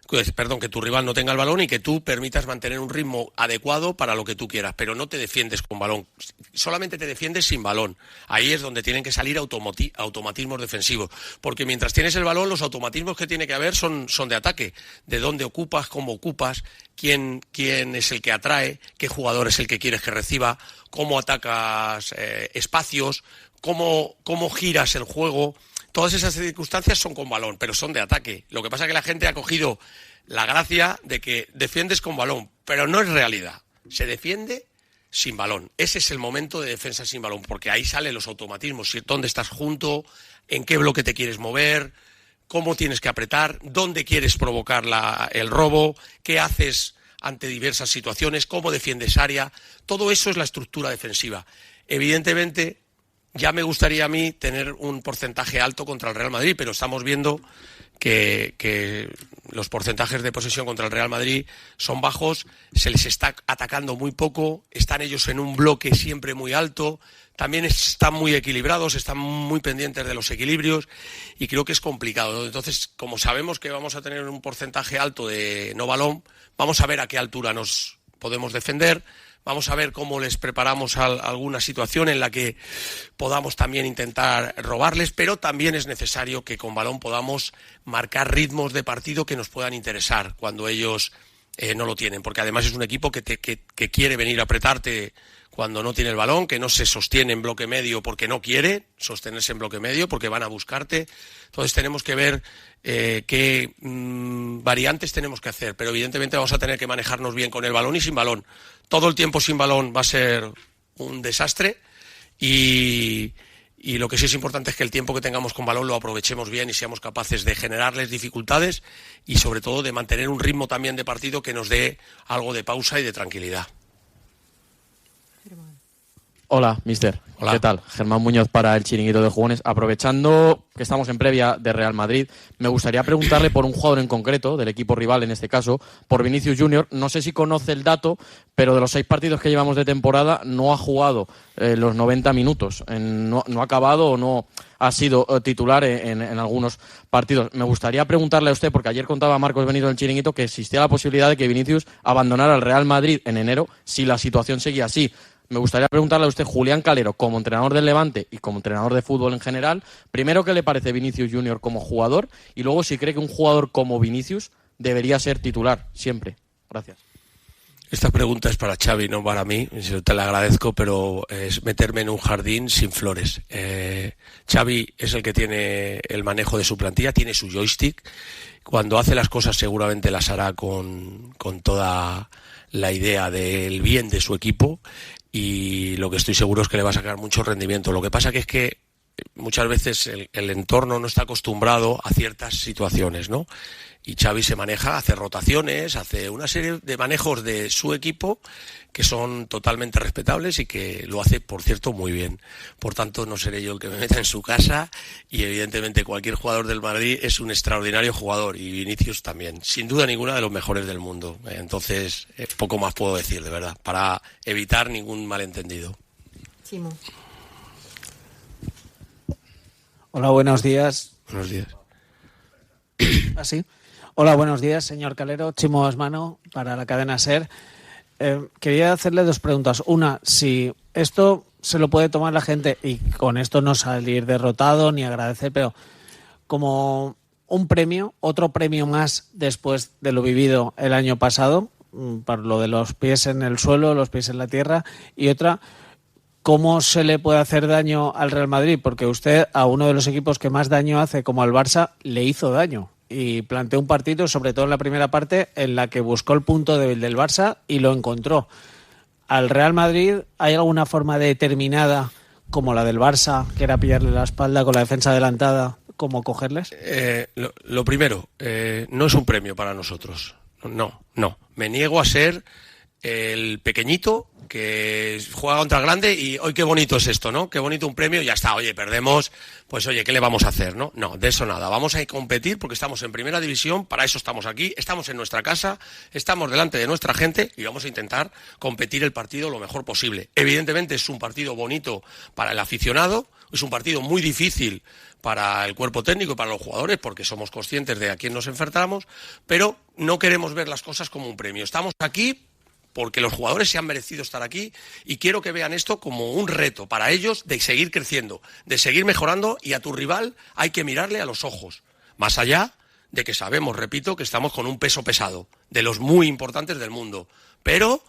que tu rival no tenga el balón, y que tú permitas mantener un ritmo adecuado para lo que tú quieras, pero no te defiendes con balón, solamente te defiendes sin balón. Ahí es donde tienen que salir automatismos defensivos, porque mientras tienes el balón, los automatismos que tiene que haber son de ataque, de dónde ocupas, cómo ocupas, quién es el que atrae, qué jugador es el que quieres que reciba, cómo atacas espacios, cómo giras el juego. Todas esas circunstancias son con balón, pero son de ataque. Lo que pasa es que la gente ha cogido la gracia de que defiendes con balón, pero no es realidad. Se defiende sin balón. Ese es el momento de defensa sin balón, porque ahí salen los automatismos. Dónde estás junto, en qué bloque te quieres mover, cómo tienes que apretar, dónde quieres provocar el robo, qué haces ante diversas situaciones, cómo defiendes área. Todo eso es la estructura defensiva. Evidentemente, ya me gustaría a mí tener un porcentaje alto contra el Real Madrid, pero estamos viendo que los porcentajes de posesión contra el Real Madrid son bajos, se les está atacando muy poco, están ellos en un bloque siempre muy alto, también están muy equilibrados, están muy pendientes de los equilibrios, y creo que es complicado. Entonces, como sabemos que vamos a tener un porcentaje alto de no balón, vamos a ver a qué altura nos podemos defender. Vamos a ver cómo les preparamos alguna situación en la que podamos también intentar robarles, pero también es necesario que con balón podamos marcar ritmos de partido que nos puedan interesar cuando ellos no lo tienen, porque además es un equipo que quiere venir a apretarte cuando no tiene el balón, que no se sostiene en bloque medio porque no quiere sostenerse en bloque medio, porque van a buscarte. Entonces tenemos que ver qué variantes tenemos que hacer, pero evidentemente vamos a tener que manejarnos bien con el balón y sin balón. Todo el tiempo sin balón va a ser un desastre, y lo que sí es importante es que el tiempo que tengamos con balón lo aprovechemos bien y seamos capaces de generarles dificultades y sobre todo de mantener un ritmo también de partido que nos dé algo de pausa y de tranquilidad. Hola, mister. Hola. ¿Qué tal? Germán Muñoz para el Chiringuito de Jugones. Aprovechando que estamos en previa de Real Madrid, me gustaría preguntarle por un jugador en concreto, del equipo rival en este caso, por Vinicius Junior. No sé si conoce el dato, pero de los 6 partidos que llevamos de temporada no ha jugado los 90 minutos. No ha acabado o no ha sido titular en algunos partidos. Me gustaría preguntarle a usted, porque ayer contaba Marcos Benito en el Chiringuito que existía la posibilidad de que Vinicius abandonara el Real Madrid en enero si la situación seguía así. me gustaría preguntarle a usted, Julián Calero, como entrenador del Levante y como entrenador de fútbol en general, primero, ¿qué le parece Vinicius Junior como jugador? Y luego, si cree que un jugador como Vinicius debería ser titular siempre. Gracias. Esta pregunta es para Xavi, no para mí. Yo te la agradezco, pero es meterme en un jardín sin flores. Xavi es el que tiene el manejo de su plantilla, tiene su joystick. Cuando hace las cosas seguramente las hará con toda la idea del bien de su equipo, y lo que estoy seguro es que le va a sacar mucho rendimiento. Lo que pasa que es que muchas veces el entorno no está acostumbrado a ciertas situaciones, ¿no? Y Xavi se maneja, hace rotaciones, hace una serie de manejos de su equipo que son totalmente respetables y que lo hace, por cierto, muy bien. Por tanto, no seré yo el que me meta en su casa, y evidentemente cualquier jugador del Madrid es un extraordinario jugador, y Vinicius también, sin duda ninguna, de los mejores del mundo. Entonces, poco más puedo decir, de verdad, para evitar ningún malentendido. Chimo. Hola, buenos días. Buenos días. ¿Ah, sí? Hola, buenos días, señor Calero. Chimo Osmano, para la cadena SER. Quería hacerle dos preguntas. Una, si esto se lo puede tomar la gente, y con esto no salir derrotado ni agradecer, pero como un premio, otro premio más después de lo vivido el año pasado, para lo de los pies en el suelo, los pies en la tierra, y otra, ¿cómo se le puede hacer daño al Real Madrid? Porque usted a uno de los equipos que más daño hace, como al Barça, le hizo daño. Y planteó un partido, sobre todo en la primera parte, en la que buscó el punto débil del Barça y lo encontró. ¿Al Real Madrid hay alguna forma determinada, como la del Barça, que era pillarle la espalda con la defensa adelantada, cómo cogerles? Lo primero, no es un premio para nosotros. No. Me niego a ser el pequeñito que juega contra el grande y hoy qué bonito es esto, ¿no? Qué bonito un premio y ya está. Oye, perdemos, pues oye, ¿qué le vamos a hacer, no? No, de eso nada. Vamos a competir porque estamos en primera división, para eso estamos aquí, estamos en nuestra casa, estamos delante de nuestra gente y vamos a intentar competir el partido lo mejor posible. Evidentemente es un partido bonito para el aficionado, es un partido muy difícil para el cuerpo técnico y para los jugadores, porque somos conscientes de a quién nos enfrentamos, pero no queremos ver las cosas como un premio. Estamos aquí porque los jugadores se han merecido estar aquí, y quiero que vean esto como un reto para ellos de seguir creciendo, de seguir mejorando, y a tu rival hay que mirarle a los ojos. Más allá de que sabemos, repito, que estamos con un peso pesado, de los muy importantes del mundo. Pero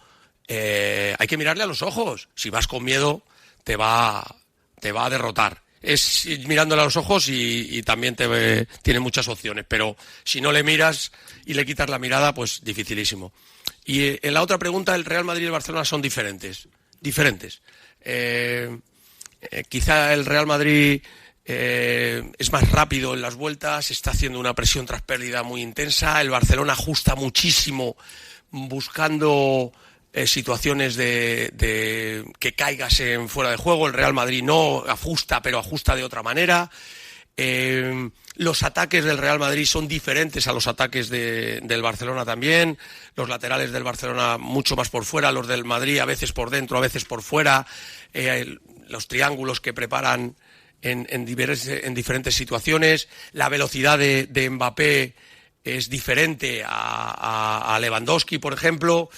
hay que mirarle a los ojos. Si vas con miedo, te va a derrotar. Es ir mirándole a los ojos y también tiene muchas opciones. Pero si no le miras y le quitas la mirada, pues dificilísimo. Y en la otra pregunta, el Real Madrid y el Barcelona son diferentes. Quizá el Real Madrid es más rápido en las vueltas, está haciendo una presión tras pérdida muy intensa. El Barcelona ajusta muchísimo buscando situaciones de que caigas en fuera de juego. El Real Madrid no ajusta, pero ajusta de otra manera. Los ataques del Real Madrid son diferentes a los ataques del Barcelona también. Los laterales del Barcelona mucho más por fuera, los del Madrid a veces por dentro, a veces por fuera. Los triángulos que preparan en diferentes situaciones. La velocidad de Mbappé es diferente a Lewandowski, por ejemplo.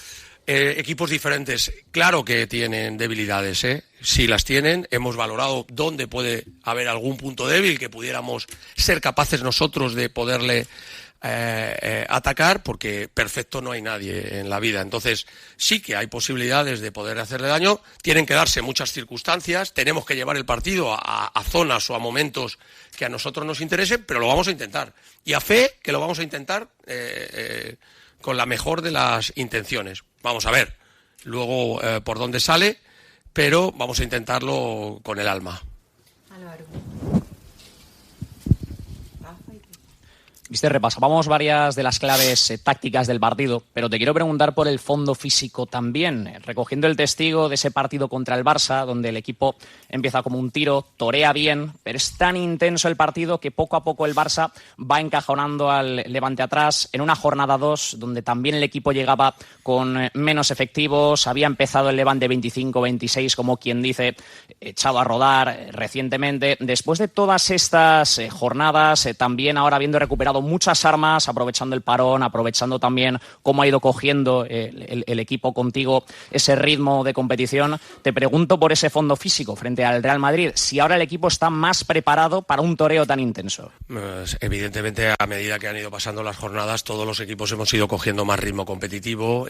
Equipos diferentes, claro que tienen debilidades, sí las tienen. Hemos valorado dónde puede haber algún punto débil que pudiéramos ser capaces nosotros de poderle atacar, porque perfecto no hay nadie en la vida. Entonces sí que hay posibilidades de poder hacerle daño. Tienen que darse muchas circunstancias, tenemos que llevar el partido a zonas o a momentos que a nosotros nos interesen, pero lo vamos a intentar. Y a fe que lo vamos a intentar con la mejor de las intenciones. Vamos a ver luego por dónde sale, pero vamos a intentarlo con el alma. Álvaro. Mister, repasábamos varias de las claves tácticas del partido, pero te quiero preguntar por el fondo físico también, recogiendo el testigo de ese partido contra el Barça, donde el equipo empieza como un tiro, torea bien, pero es tan intenso el partido que poco a poco el Barça va encajonando al Levante atrás, en una jornada 2, donde también el equipo llegaba con menos efectivos, había empezado el Levante 25-26, como quien dice, echado a rodar recientemente. Después de todas estas jornadas, también ahora habiendo recuperado dado muchas armas, aprovechando el parón, aprovechando también cómo ha ido cogiendo el equipo contigo ese ritmo de competición. Te pregunto por ese fondo físico frente al Real Madrid, si ahora el equipo está más preparado para un toreo tan intenso. Evidentemente, a medida que han ido pasando las jornadas, todos los equipos hemos ido cogiendo más ritmo competitivo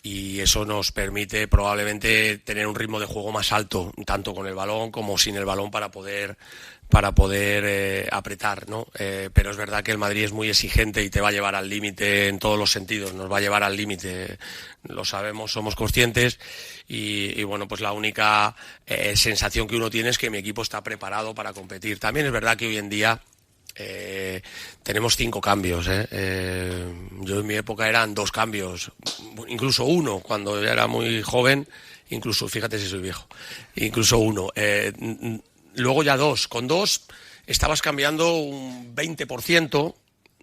y eso nos permite probablemente tener un ritmo de juego más alto, tanto con el balón como sin el balón, para poder apretar, ¿no? Pero es verdad que el Madrid es muy exigente y te va a llevar al límite en todos los sentidos, nos va a llevar al límite, lo sabemos, somos conscientes y bueno, pues la única sensación que uno tiene es que mi equipo está preparado para competir. También es verdad que hoy en día tenemos 5 cambios. Yo en mi época eran 2 cambios, incluso 1 cuando ya era muy joven, incluso, fíjate si soy viejo, incluso 1. Luego ya 2. Con 2 estabas cambiando un 20%,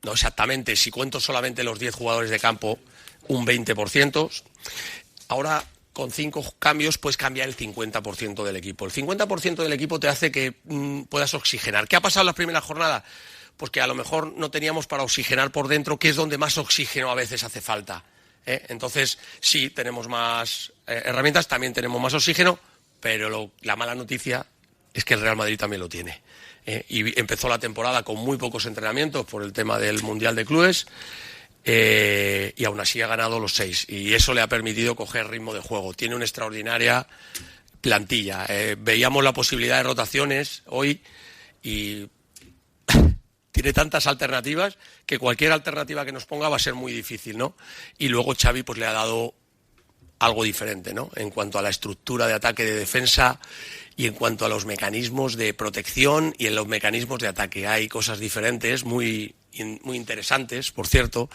no exactamente, si cuento solamente los 10 jugadores de campo, un 20%. Ahora, con 5 cambios puedes cambiar el 50% del equipo. El 50% del equipo te hace que puedas oxigenar. ¿Qué ha pasado en las primeras jornadas? Pues que a lo mejor no teníamos para oxigenar por dentro, que es donde más oxígeno a veces hace falta. Entonces, sí, tenemos más herramientas, también tenemos más oxígeno, pero la mala noticia es que el Real Madrid también lo tiene. Y empezó la temporada con muy pocos entrenamientos por el tema del Mundial de Clubes. Y aún así ha ganado los 6 y eso le ha permitido coger ritmo de juego. Tiene una extraordinaria plantilla. Veíamos la posibilidad de rotaciones hoy y tiene tantas alternativas que cualquier alternativa que nos ponga va a ser muy difícil, ¿no? Y luego Xavi pues le ha dado algo diferente, ¿no? En cuanto a la estructura de ataque, de defensa y en cuanto a los mecanismos de protección y en los mecanismos de ataque. Hay cosas diferentes, muy interesantes, por cierto,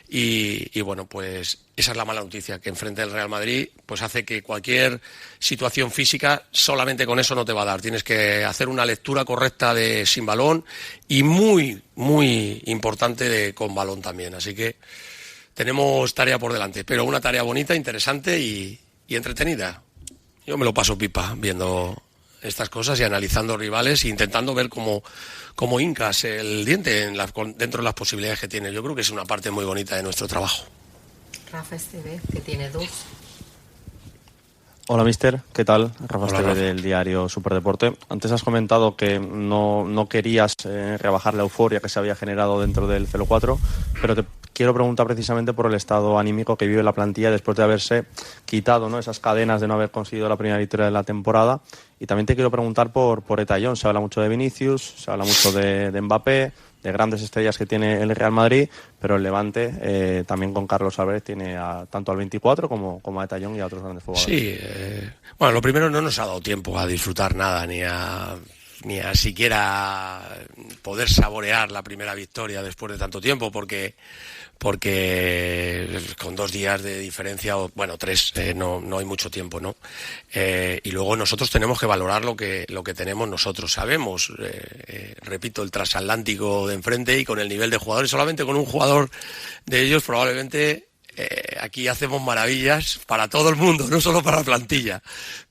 y bueno, pues esa es la mala noticia, que enfrente del Real Madrid pues hace que cualquier situación física solamente con eso no te va a dar. Tienes que hacer una lectura correcta de sin balón y muy, muy importante de con balón también. Así que tenemos tarea por delante, pero una tarea bonita, interesante y entretenida. Yo me lo paso pipa viendo estas cosas y analizando rivales e intentando ver cómo hincas el diente dentro de las posibilidades que tienes. Yo creo que es una parte muy bonita de nuestro trabajo. Rafa Esteve, que tiene 2. Hola, mister. ¿Qué tal? Rafa Esteve Rafa. del diario Superdeporte. Antes has comentado que no querías rebajar la euforia que se había generado dentro del 0-4, pero te quiero preguntar precisamente por el estado anímico que vive la plantilla después de haberse quitado, ¿no?, esas cadenas de no haber conseguido la primera victoria de la temporada. Y también te quiero preguntar por Etayón. Se habla mucho de Vinicius, se habla mucho de Mbappé, de grandes estrellas que tiene el Real Madrid, pero el Levante también con Carlos Álvarez tiene tanto al 24 como a Etayón y a otros grandes futbolistas. Sí, bueno, lo primero, no nos ha dado tiempo a disfrutar nada, ni a siquiera poder saborear la primera victoria después de tanto tiempo, porque con 2 días de diferencia, o bueno, 3, no hay mucho tiempo, ¿no? Y luego nosotros tenemos que valorar lo que tenemos nosotros. Sabemos, repito, el transatlántico de enfrente y con el nivel de jugadores, solamente con un jugador de ellos probablemente aquí hacemos maravillas para todo el mundo, no solo para la plantilla,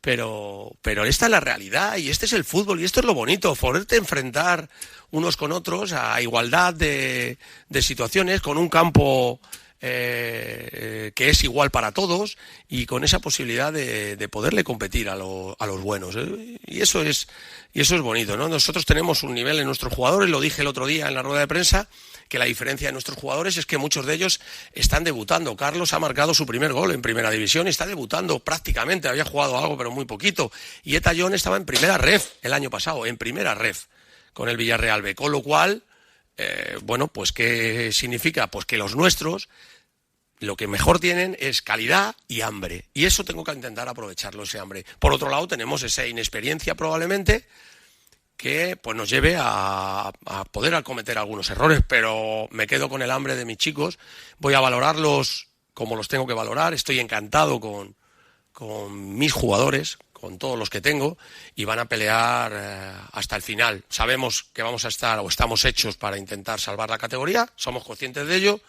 pero esta es la realidad y este es el fútbol y esto es lo bonito, poderte enfrentar unos con otros a igualdad de situaciones, con un campo que es igual para todos y con esa posibilidad de poderle competir a los buenos, y eso es bonito, ¿no? Nosotros tenemos un nivel en nuestros jugadores, lo dije el otro día en la rueda de prensa, que la diferencia de nuestros jugadores es que muchos de ellos están debutando. Carlos ha marcado su primer gol en Primera División y está debutando prácticamente, había jugado algo pero muy poquito, y Etayón estaba en Primera Ref el año pasado, en Primera Ref con el Villarreal B, con lo cual bueno, pues ¿qué significa? Pues que los nuestros lo que mejor tienen es calidad y hambre, y eso tengo que intentar aprovecharlo, ese hambre. Por otro lado tenemos esa inexperiencia probablemente que pues nos lleve a poder cometer algunos errores, pero me quedo con el hambre de mis chicos, voy a valorarlos como los tengo que valorar, estoy encantado con mis jugadores, con todos los que tengo, y van a pelear hasta el final. Sabemos que vamos a estar o estamos hechos para intentar salvar la categoría, somos conscientes de ello,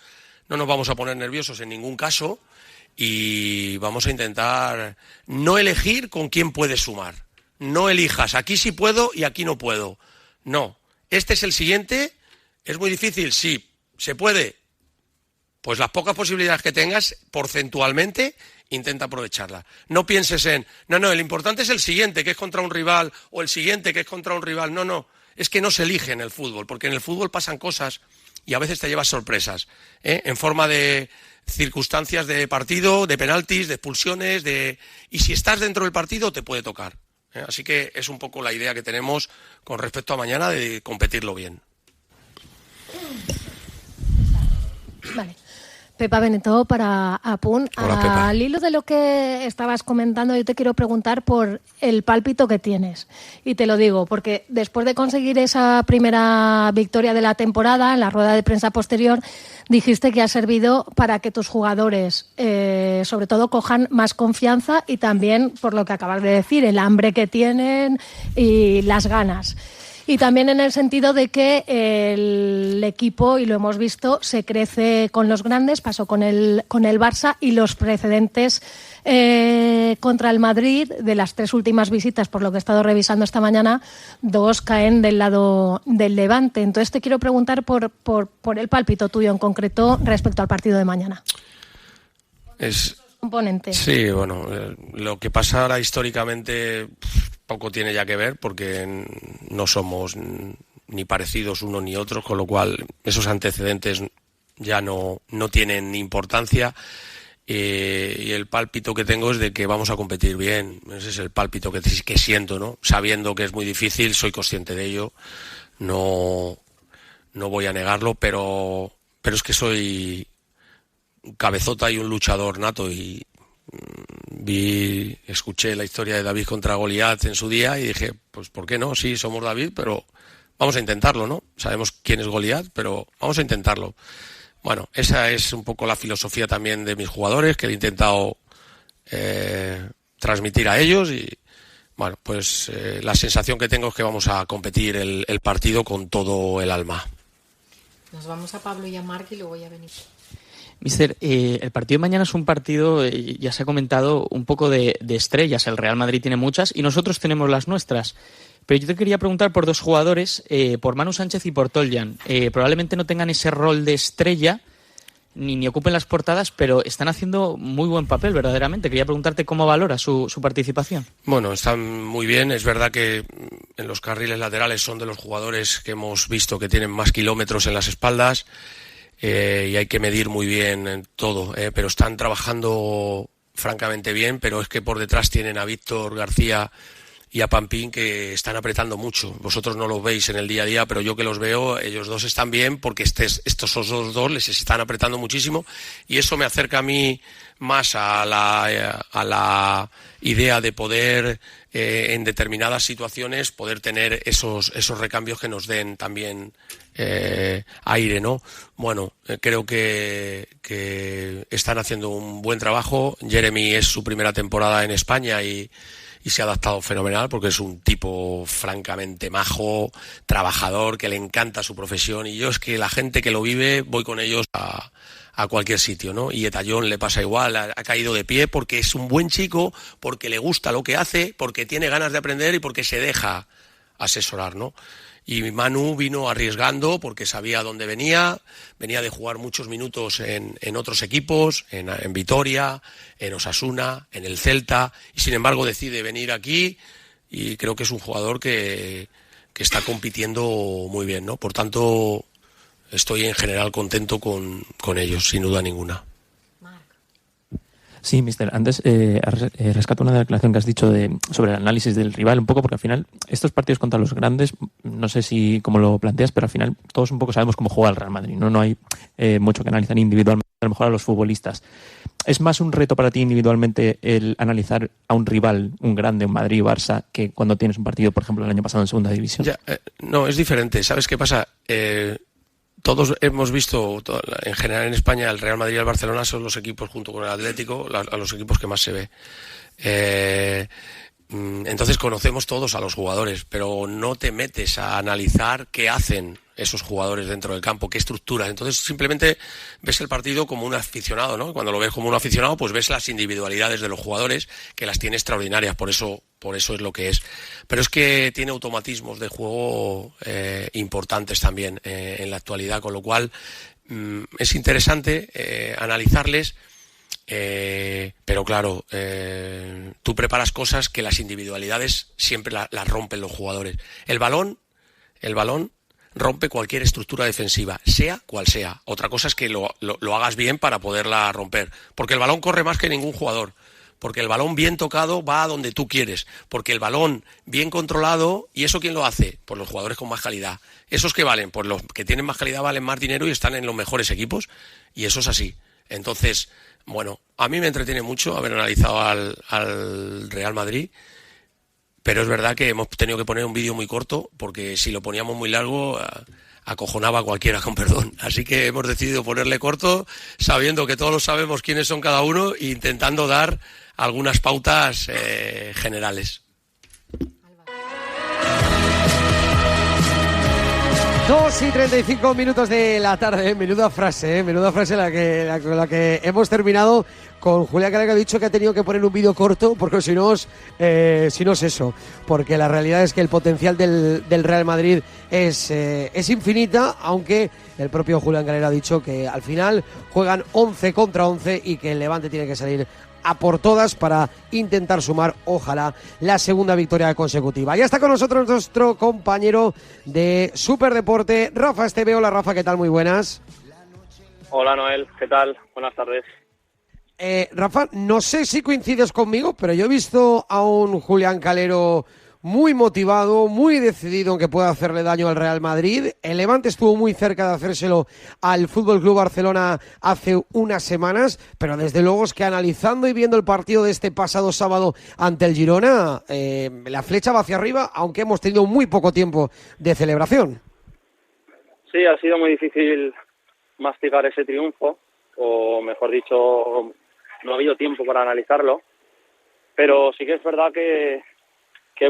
no nos vamos a poner nerviosos en ningún caso y vamos a intentar no elegir con quién puedes sumar. No elijas, aquí sí puedo y aquí no puedo. No, este es el siguiente ¿Es muy difícil? Sí. ¿Se puede? Pues las pocas posibilidades que tengas, porcentualmente, intenta aprovecharla. No pienses en, no, el importante es el siguiente, que es contra un rival, o el siguiente, que es contra un rival. No, es que no se elige en el fútbol, porque en el fútbol pasan cosas y a veces te llevas sorpresas, en forma de circunstancias de partido, de penaltis, de expulsiones, y si estás dentro del partido te puede tocar. Así que es un poco la idea que tenemos con respecto a mañana de competirlo bien. Vale. Pepa Benetó para Apun. Hola, Pepa. Al hilo de lo que estabas comentando, yo te quiero preguntar por el pálpito que tienes. Y te lo digo, porque después de conseguir esa primera victoria de la temporada, en la rueda de prensa posterior, dijiste que ha servido para que tus jugadores, sobre todo, cojan más confianza y también, por lo que acabas de decir, el hambre que tienen y las ganas. Y también en el sentido de que el equipo, y lo hemos visto, se crece con los grandes, pasó con el Barça, y los precedentes contra el Madrid, de las 3 últimas visitas, por lo que he estado revisando esta mañana, 2 caen del lado del Levante. Entonces te quiero preguntar por el pálpito tuyo en concreto respecto al partido de mañana. Componente. Sí, bueno, lo que pasa ahora históricamente poco tiene ya que ver, porque no somos ni parecidos unos ni otros, con lo cual esos antecedentes ya no tienen importancia, y el pálpito que tengo es de que vamos a competir bien. Ese es el pálpito que siento, ¿no? Sabiendo que es muy difícil, soy consciente de ello, no voy a negarlo, pero es que soy cabezota y un luchador nato, y escuché la historia de David contra Goliat en su día y dije, pues ¿por qué no? Sí, somos David, pero vamos a intentarlo, ¿no? Sabemos quién es Goliat, pero vamos a intentarlo. Bueno, esa es un poco la filosofía también de mis jugadores, que he intentado transmitir a ellos, y bueno, pues la sensación que tengo es que vamos a competir el partido con todo el alma. Nos vamos a Pablo y a Marc y luego ya venimos. Mister, el partido de mañana es un partido, ya se ha comentado, un poco de estrellas. El Real Madrid tiene muchas y nosotros tenemos las nuestras. Pero yo te quería preguntar por 2 jugadores, por Manu Sánchez y por Toljan. Probablemente no tengan ese rol de estrella, ni ocupen las portadas, pero están haciendo muy buen papel, verdaderamente. Quería preguntarte cómo valora su participación. Bueno, están muy bien. Es verdad que en los carriles laterales son de los jugadores que hemos visto que tienen más kilómetros en las espaldas, y hay que medir muy bien en todo, pero están trabajando francamente bien. Pero es que por detrás tienen a Víctor García y a Pampín, que están apretando mucho. Vosotros no los veis en el día a día, pero yo que los veo, ellos dos están bien, porque estos dos les están apretando muchísimo, y eso me acerca a mí más a la idea de poder, en determinadas situaciones, poder tener esos recambios que nos den también aire, ¿no? Bueno, creo que están haciendo un buen trabajo. Jeremy es su primera temporada en España y se ha adaptado fenomenal, porque es un tipo francamente majo, trabajador, que le encanta su profesión, y yo es que la gente que lo vive, voy con ellos a cualquier sitio, ¿no? Y Etallón le pasa igual, ha caído de pie porque es un buen chico, porque le gusta lo que hace, porque tiene ganas de aprender y porque se deja asesorar, ¿no? Y Manu vino arriesgando porque sabía dónde venía de jugar muchos minutos en otros equipos, en Vitoria, en Osasuna, en el Celta, y sin embargo decide venir aquí, y creo que es un jugador que está compitiendo muy bien, ¿no? Por tanto, estoy en general contento con ellos, sin duda ninguna. Sí, mister, antes rescato una declaración que has dicho sobre el análisis del rival, un poco, porque al final estos partidos contra los grandes, no sé si cómo lo planteas, pero al final todos un poco sabemos cómo juega el Real Madrid, no hay mucho que analizar individualmente, a lo mejor a los futbolistas. ¿Es más un reto para ti individualmente el analizar a un rival, un grande, un Madrid, Barça, que cuando tienes un partido, por ejemplo, el año pasado en Segunda División? No, es diferente. ¿Sabes qué pasa? Todos hemos visto, en general en España, el Real Madrid y el Barcelona son los equipos, junto con el Atlético, a los equipos que más se ve. Entonces conocemos todos a los jugadores, pero no te metes a analizar qué hacen esos jugadores dentro del campo, qué estructuras. Entonces simplemente ves el partido como un aficionado, ¿no? Cuando lo ves como un aficionado, pues ves las individualidades de los jugadores, que las tiene extraordinarias. Por eso por eso es lo que es. Pero es que tiene automatismos de juego importantes también en la actualidad, con lo cual es interesante analizarles. Pero claro, tú preparas cosas que las individualidades siempre las rompen los jugadores. El balón rompe cualquier estructura defensiva, sea cual sea. Otra cosa es que lo hagas bien para poderla romper, porque el balón corre más que ningún jugador, porque el balón bien tocado va a donde tú quieres, porque el balón bien controlado, ¿y eso quién lo hace? Pues los jugadores con más calidad. ¿Esos que valen? Pues los que tienen más calidad valen más dinero y están en los mejores equipos, y eso es así. Entonces, bueno, a mí me entretiene mucho haber analizado al Real Madrid, pero es verdad que hemos tenido que poner un vídeo muy corto, porque si lo poníamos muy largo acojonaba a cualquiera, con perdón. Así que hemos decidido ponerle corto, sabiendo que todos sabemos quiénes son cada uno e intentando dar algunas pautas generales. 2:35 de la tarde, menuda frase la que hemos terminado con Julián Calero, que ha dicho que ha tenido que poner un vídeo corto, porque si no es eso, porque la realidad es que el potencial del Real Madrid es infinita, aunque el propio Julián Calero ha dicho que al final juegan 11 contra 11 y que el Levante tiene que salir a por todas para intentar sumar, ojalá, la segunda victoria consecutiva. Ya está con nosotros nuestro compañero de Superdeporte, Rafa Esteve. Hola Rafa, ¿qué tal? Muy buenas. Hola Noel, ¿qué tal? Buenas tardes. Rafa, no sé si coincides conmigo, pero yo he visto a un Julián Calero muy motivado, muy decidido en que pueda hacerle daño al Real Madrid. El Levante estuvo muy cerca de hacérselo al FC Barcelona hace unas semanas, pero desde luego es que analizando y viendo el partido de este pasado sábado ante el Girona, la flecha va hacia arriba, aunque hemos tenido muy poco tiempo de celebración. Sí, ha sido muy difícil masticar ese triunfo, o mejor dicho, no ha habido tiempo para analizarlo, pero sí que es verdad que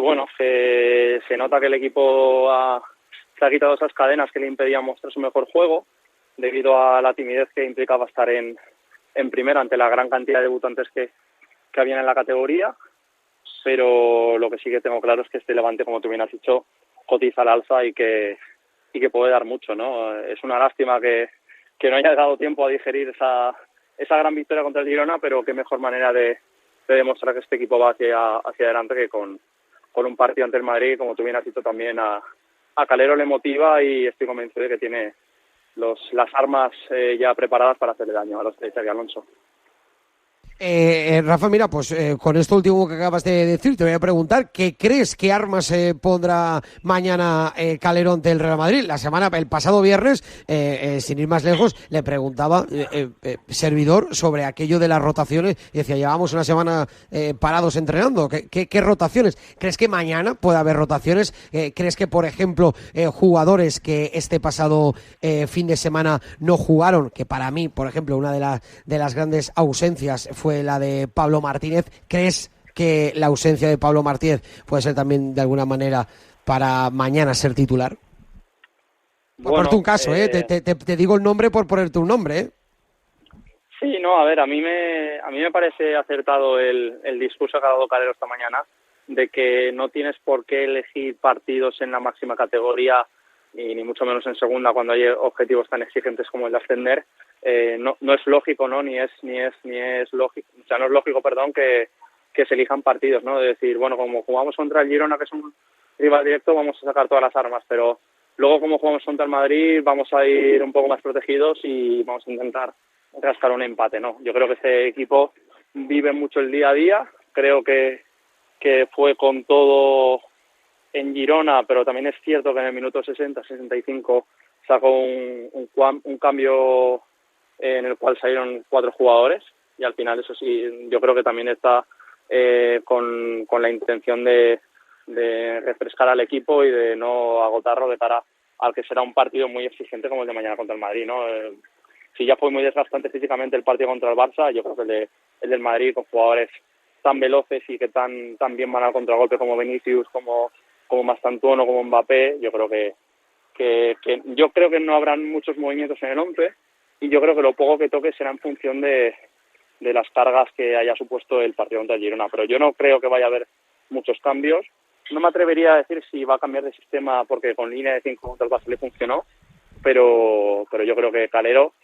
bueno, que se nota que el equipo se ha quitado esas cadenas que le impedían mostrar su mejor juego, debido a la timidez que implicaba estar en primera ante la gran cantidad de debutantes que habían en la categoría. Pero lo que sí que tengo claro es que este Levante, como tú bien has dicho, cotiza al alza y que puede dar mucho, ¿no? Es una lástima que no haya dado tiempo a digerir esa gran victoria contra el Girona, pero qué mejor manera de demostrar que este equipo va hacia adelante que con un partido ante el Madrid. Como tú bien has dicho, también a Calero le motiva, y estoy convencido de que tiene las armas ya preparadas para hacerle daño a los de Xabi Alonso. Rafa, mira, pues con esto último que acabas de decir, te voy a preguntar, ¿qué crees que armas pondrá mañana Calero ante el Real Madrid? El pasado viernes, sin ir más lejos, le preguntaba servidor sobre aquello de las rotaciones y decía, llevamos una semana parados entrenando, ¿qué rotaciones? ¿Crees que mañana puede haber rotaciones? ¿Crees que, por ejemplo, jugadores que este pasado fin de semana no jugaron, que para mí, por ejemplo, una de las grandes ausencias fue la de Pablo Martínez, ¿crees que la ausencia de Pablo Martínez puede ser también de alguna manera para mañana ser titular? Por ponerte un caso, te digo el nombre por ponerte un nombre, Sí, no, a ver, a mí me parece acertado el discurso que ha dado Calero esta mañana, de que no tienes por qué elegir partidos en la máxima categoría, ni mucho menos en segunda, cuando hay objetivos tan exigentes como el de ascender. No es lógico, ¿no? Ni es lógico, o sea, no es lógico, perdón, que se elijan partidos, ¿no? De decir, bueno, como jugamos contra el Girona, que es un rival directo, vamos a sacar todas las armas, pero luego como jugamos contra el Madrid, vamos a ir un poco más protegidos y vamos a intentar rascar un empate, ¿no? Yo creo que este equipo vive mucho el día a día. Creo que fue con todo en Girona, pero también es cierto que en el minuto 60-65 sacó un cambio en el cual salieron 4 jugadores, y al final eso sí, yo creo que también está con la intención de refrescar al equipo y de no agotarlo de cara al que será un partido muy exigente como el de mañana contra el Madrid, ¿no? Si ya fue muy desgastante físicamente el partido contra el Barça, yo creo que el del Madrid, con jugadores tan veloces y que tan bien van al contragolpe como Vinicius, como Mastantuono, como Mbappé, yo creo que no habrán muchos movimientos en el 11, y yo creo que lo poco que toque será en función de las cargas que haya supuesto el partido contra el Girona, pero yo no creo que vaya a haber muchos cambios. No me atrevería a decir si va a cambiar de sistema porque con línea de 5 contra el Barça le funcionó, pero yo creo que Calero,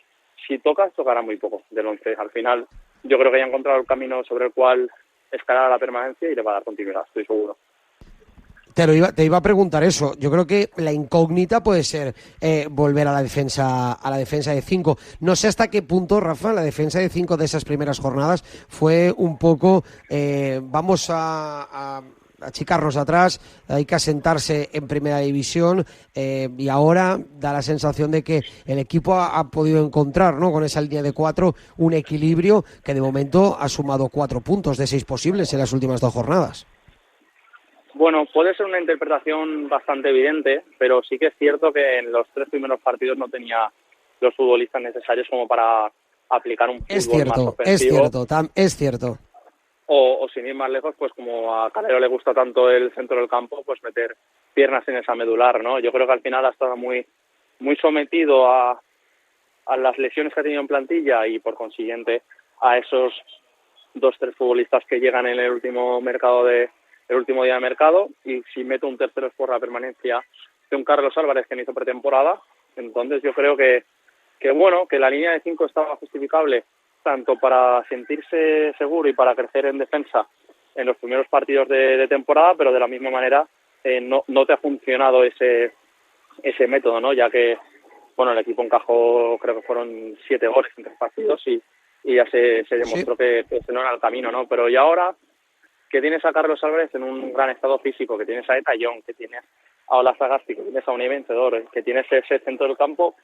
si tocará muy poco del 11. Al final, yo creo que ya ha encontrado el camino sobre el cual escalar a la permanencia y le va a dar continuidad, estoy seguro. Te iba a preguntar eso. Yo creo que la incógnita puede ser volver a la defensa de 5. No sé hasta qué punto, Rafa, la defensa de 5 de esas primeras jornadas fue un poco vamos a achicarnos atrás, hay que asentarse en primera división, y ahora da la sensación de que el equipo ha podido encontrar, ¿no?, con esa línea de 4 un equilibrio que de momento ha sumado 4 puntos de 6 posibles en las últimas 2 jornadas. Bueno, puede ser una interpretación bastante evidente, pero sí que es cierto que en los 3 primeros partidos no tenía los futbolistas necesarios como para aplicar un fútbol más ofensivo. Es cierto. O sin ir más lejos, pues como a Calero le gusta tanto el centro del campo, pues meter piernas en esa medular, ¿no? Yo creo que al final ha estado muy sometido a las lesiones que ha tenido en plantilla y por consiguiente a esos 2-3 futbolistas que llegan en el último día de mercado, y si meto un tercero es por la permanencia de un Carlos Álvarez que no hizo pretemporada. Entonces yo creo que la línea de 5 estaba justificable tanto para sentirse seguro y para crecer en defensa en los primeros partidos de temporada, pero de la misma manera no te ha funcionado ese método, ¿no? Ya que el equipo encajó, creo que fueron 7 goles en 3 partidos y ya se demostró que ese no era el camino, ¿no? Pero y ahora que tienes a Carlos Álvarez en un gran estado físico, que tienes a Eta Young, que tienes a Ola Sagasti, que tienes a Unai Vencedor, que tienes ese centro del campo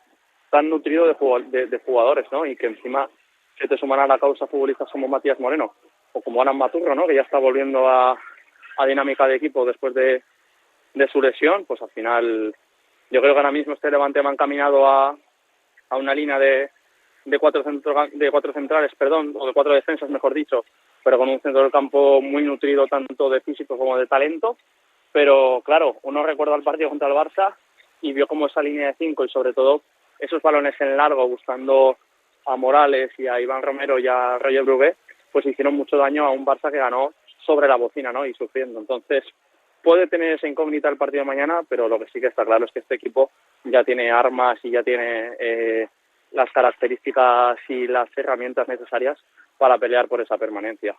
tan nutrido de jugadores, ¿no? Y que encima se te suman a la causa futbolistas como Matías Moreno o como Alan Maturro, ¿no?, que ya está volviendo a dinámica de equipo después de su lesión, pues al final yo creo que ahora mismo este Levante va encaminado a una línea de 4 centrales, o de 4 defensas, mejor dicho, pero con un centro del campo muy nutrido tanto de físico como de talento. Pero claro, uno recuerda el partido contra el Barça y vio como esa línea de 5 y sobre todo esos balones en largo buscando a Morales y a Iván Romero y a Roger Brugué, pues hicieron mucho daño a un Barça que ganó sobre la bocina, ¿no?, y sufriendo. Entonces puede tener esa incógnita el partido de mañana, pero lo que sí que está claro es que este equipo ya tiene armas y ya tiene las características y las herramientas necesarias para pelear por esa permanencia.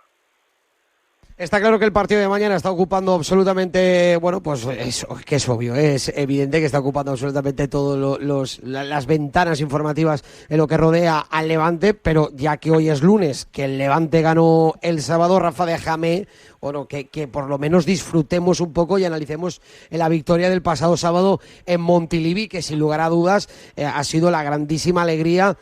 Está claro que el partido de mañana está ocupando absolutamente, pues eso, que es obvio, es evidente que está ocupando absolutamente todas las ventanas informativas en lo que rodea al Levante, pero ya que hoy es lunes, que el Levante ganó el sábado, Rafa, déjame, que por lo menos disfrutemos un poco y analicemos la victoria del pasado sábado en Montilivi, que sin lugar a dudas ha sido la grandísima alegría.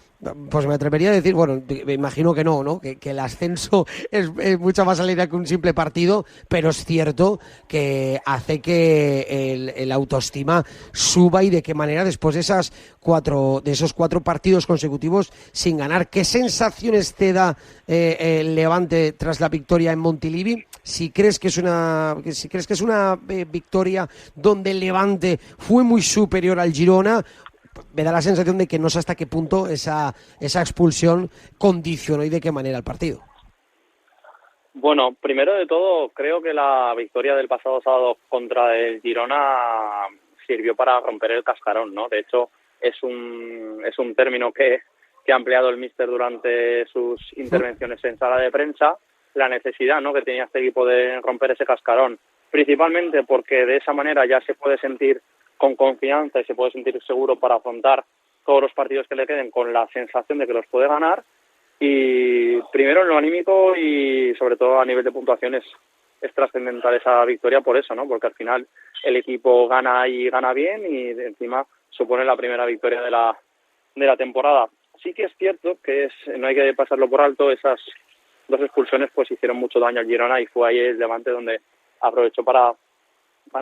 Pues me atrevería a decir, me imagino que no, que el ascenso es mucha más alegría que un simple partido, pero es cierto que hace que el autoestima suba, y de qué manera después de esos 4 partidos consecutivos sin ganar. ¿Qué sensaciones te da el Levante tras la victoria en Montilivi? Si crees que es una victoria donde el Levante fue muy superior al Girona, me da la sensación de que no sé hasta qué punto esa expulsión condicionó y de qué manera el partido. Bueno, primero de todo, creo que la victoria del pasado sábado contra el Girona sirvió para romper el cascarón, ¿no? De hecho, es un término que ha empleado el míster durante sus intervenciones en sala de prensa, la necesidad, ¿no?, que tenía este equipo de romper ese cascarón, principalmente porque de esa manera ya se puede sentir con confianza y se puede sentir seguro para afrontar todos los partidos que le queden con la sensación de que los puede ganar. Y primero en lo anímico y sobre todo a nivel de puntuación es trascendental esa victoria por eso, ¿no? Porque al final el equipo gana y gana bien y encima supone la primera victoria de la temporada. Sí que es cierto que no hay que pasarlo por alto, esas 2 expulsiones pues hicieron mucho daño al Girona y fue ahí el Levante donde aprovechó para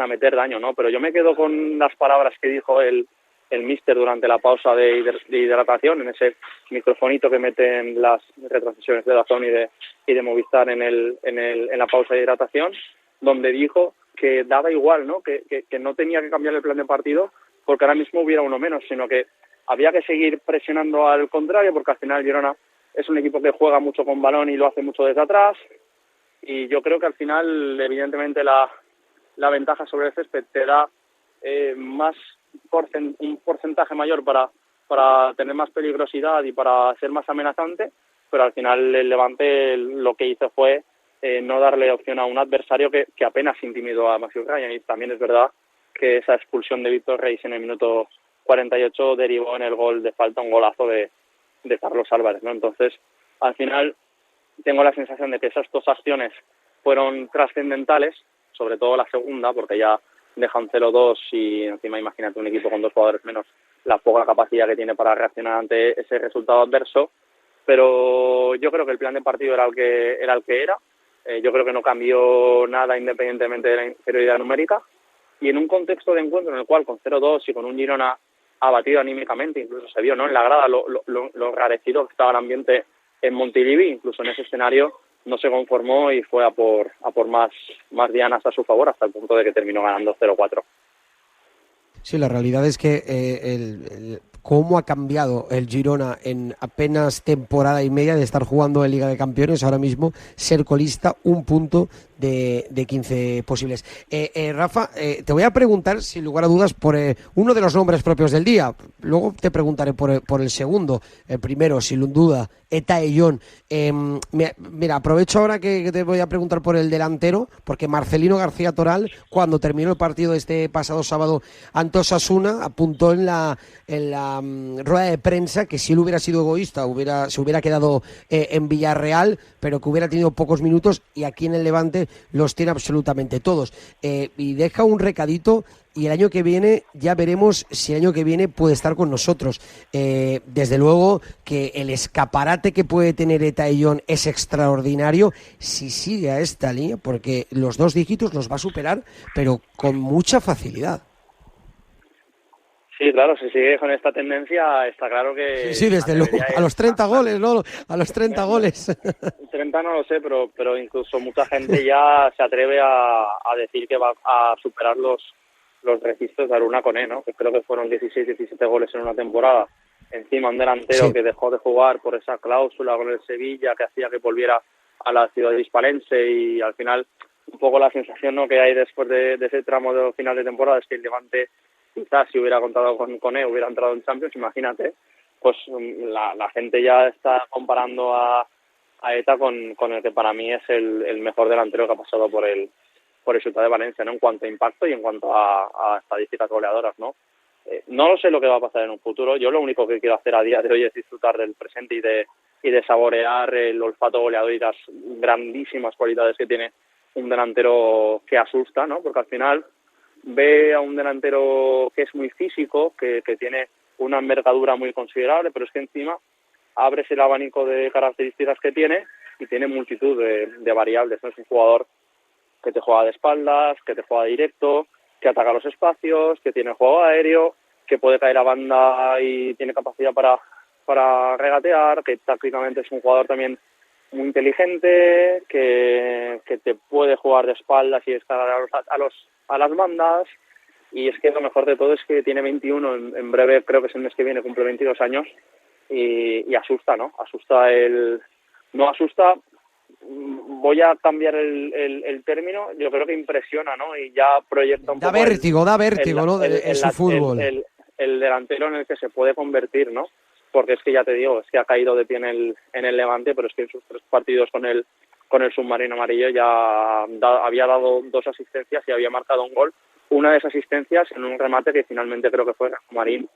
meter daño, ¿no? Pero yo me quedo con las palabras que dijo el míster durante la pausa de hidratación, en ese microfonito que meten las retransmisiones de DAZN y de Movistar en la pausa de hidratación, donde dijo que daba igual, ¿no? Que no tenía que cambiar el plan de partido porque ahora mismo hubiera uno menos, sino que había que seguir presionando al contrario, porque al final Girona es un equipo que juega mucho con balón y lo hace mucho desde atrás, y yo creo que al final, evidentemente, la ventaja sobre el césped te da un porcentaje mayor para tener más peligrosidad y para ser más amenazante, pero al final el Levante lo que hizo fue no darle opción a un adversario que apenas intimidó a Matthew Ryan. Y también es verdad que esa expulsión de Víctor Reis en el minuto 48 derivó en el gol de falta, un golazo de Carlos Álvarez, ¿no? Entonces, al final tengo la sensación de que esas dos acciones fueron trascendentales, sobre todo la segunda, porque ya deja un 0-2 y encima imagínate un equipo con 2 jugadores menos, la poca capacidad que tiene para reaccionar ante ese resultado adverso. Pero yo creo que el plan de partido era el que era. Yo creo que no cambió nada independientemente de la inferioridad numérica, y en un contexto de encuentro en el cual con 0-2 y con un Girona abatido anímicamente, incluso se vio, ¿no?, en la grada lo enrarecido que estaba el ambiente en Montilivi, incluso en ese escenario no se conformó y fue a por más dianas a su favor, hasta el punto de que terminó ganando 0-4. Sí, la realidad es que cómo ha cambiado el Girona en apenas temporada y media de estar jugando en Liga de Campeones, ahora mismo ser colista, un punto de 15 posibles. Rafa, te voy a preguntar, sin lugar a dudas, por uno de los nombres propios del día. Luego te preguntaré por el segundo. El primero, sin duda, Eta Eyón. Mira, aprovecho ahora que te voy a preguntar por el delantero, porque Marcelino García Toral, cuando terminó el partido este pasado sábado ante Osasuna, apuntó en la rueda de prensa que si él hubiera sido egoísta se hubiera quedado en Villarreal, pero que hubiera tenido pocos minutos, y aquí en el Levante los tiene absolutamente todos. Y deja un recadito, y el año que viene ya veremos si el año que viene puede estar con nosotros. Desde luego que el escaparate que puede tener Eta Eyón es extraordinario si sigue a esta línea, porque los 2 dígitos los va a superar, pero con mucha facilidad. Sí, claro, si sigue con esta tendencia, está claro que... Sí, desde luego, a los 30 goles, ¿no? A los 30 goles. 30 no lo sé, pero incluso mucha gente ya se atreve a decir que va a superar los registros de Aruna Koné, ¿no? Que creo que fueron 16, 17 goles en una temporada. Encima un delantero que dejó de jugar por esa cláusula con el Sevilla que hacía que volviera a la ciudad hispalense, y al final un poco la sensación, ¿no?, que hay después de ese tramo de final de temporada es que el Levante, quizás si hubiera contado con él, hubiera entrado en Champions, imagínate. Pues la gente ya está comparando a Eta con el que para mí es el mejor delantero que ha pasado por el Ciutat de Valencia, ¿no?, en cuanto a impacto y en cuanto a estadísticas goleadoras, ¿no? No lo sé lo que va a pasar en un futuro. Yo lo único que quiero hacer a día de hoy es disfrutar del presente y de saborear el olfato goleador y las grandísimas cualidades que tiene un delantero que asusta, ¿no? Porque al final ve a un delantero que es muy físico, que tiene una envergadura muy considerable, pero es que encima abres el abanico de características que tiene y tiene multitud de variables, ¿no? Es un jugador que te juega de espaldas, que te juega directo, que ataca los espacios, que tiene juego aéreo, que puede caer a banda y tiene capacidad para regatear, que tácticamente es un jugador también muy inteligente, que te puede jugar de espaldas y descargar a las bandas. Y es que lo mejor de todo es que tiene 21, en breve creo que es el mes que viene, cumple 22 años y asusta, ¿no? No asusta, voy a cambiar el término, yo creo que impresiona, ¿no? Y ya proyecta un poco... Da vértigo, ¿no? En su fútbol. El delantero en el que se puede convertir, ¿no? Porque es que ya te digo, es que ha caído de pie en el Levante, pero es que en sus 3 partidos con el submarino amarillo ya había dado 2 asistencias y había marcado un gol. Una de esas asistencias en un remate que finalmente creo que fue Marín,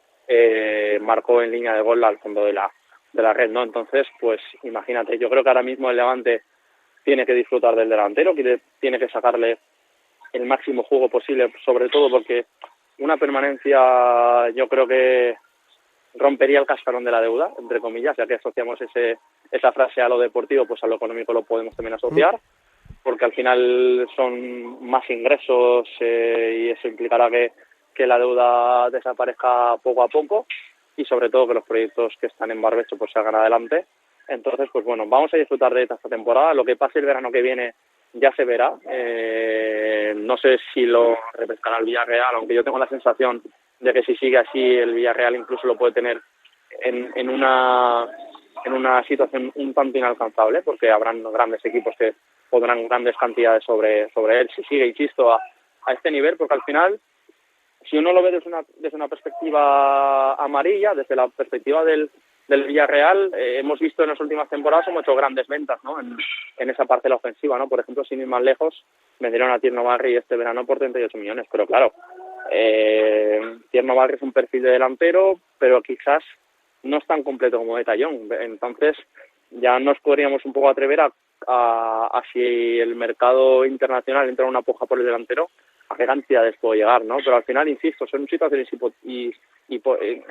marcó en línea de gol al fondo de la red, ¿no? Entonces, pues imagínate, yo creo que ahora mismo el Levante tiene que disfrutar del delantero, tiene que sacarle el máximo jugo posible, sobre todo porque una permanencia yo creo que rompería el cascarón de la deuda, entre comillas, ya que asociamos esa frase a lo deportivo, pues a lo económico lo podemos también asociar, porque al final son más ingresos y eso implicará que la deuda desaparezca poco a poco y sobre todo que los proyectos que están en barbecho pues salgan adelante. Entonces, pues bueno, vamos a disfrutar de esta temporada. Lo que pase el verano que viene ya se verá. No sé si lo repescará el Villarreal, aunque yo tengo la sensación de que si sigue así el Villarreal incluso lo puede tener en una situación un tanto inalcanzable, porque habrán grandes equipos que pondrán grandes cantidades sobre él si sigue, insisto, a este nivel, porque al final, si uno lo ve desde una perspectiva amarilla, desde la perspectiva del Villarreal, hemos visto en las últimas temporadas hemos hecho grandes ventas, ¿no? en esa parte de la ofensiva, ¿no? Por ejemplo, sin ir más lejos, vendieron a Tierno Barri este verano por 38 millones, pero claro, Tierno Barri es un perfil de delantero, pero quizás no es tan completo como de Tallón. Entonces ya nos podríamos un poco atrever a si el mercado internacional entra en una puja por el delantero, a qué cantidades puede llegar, ¿no? Pero al final, insisto, son situaciones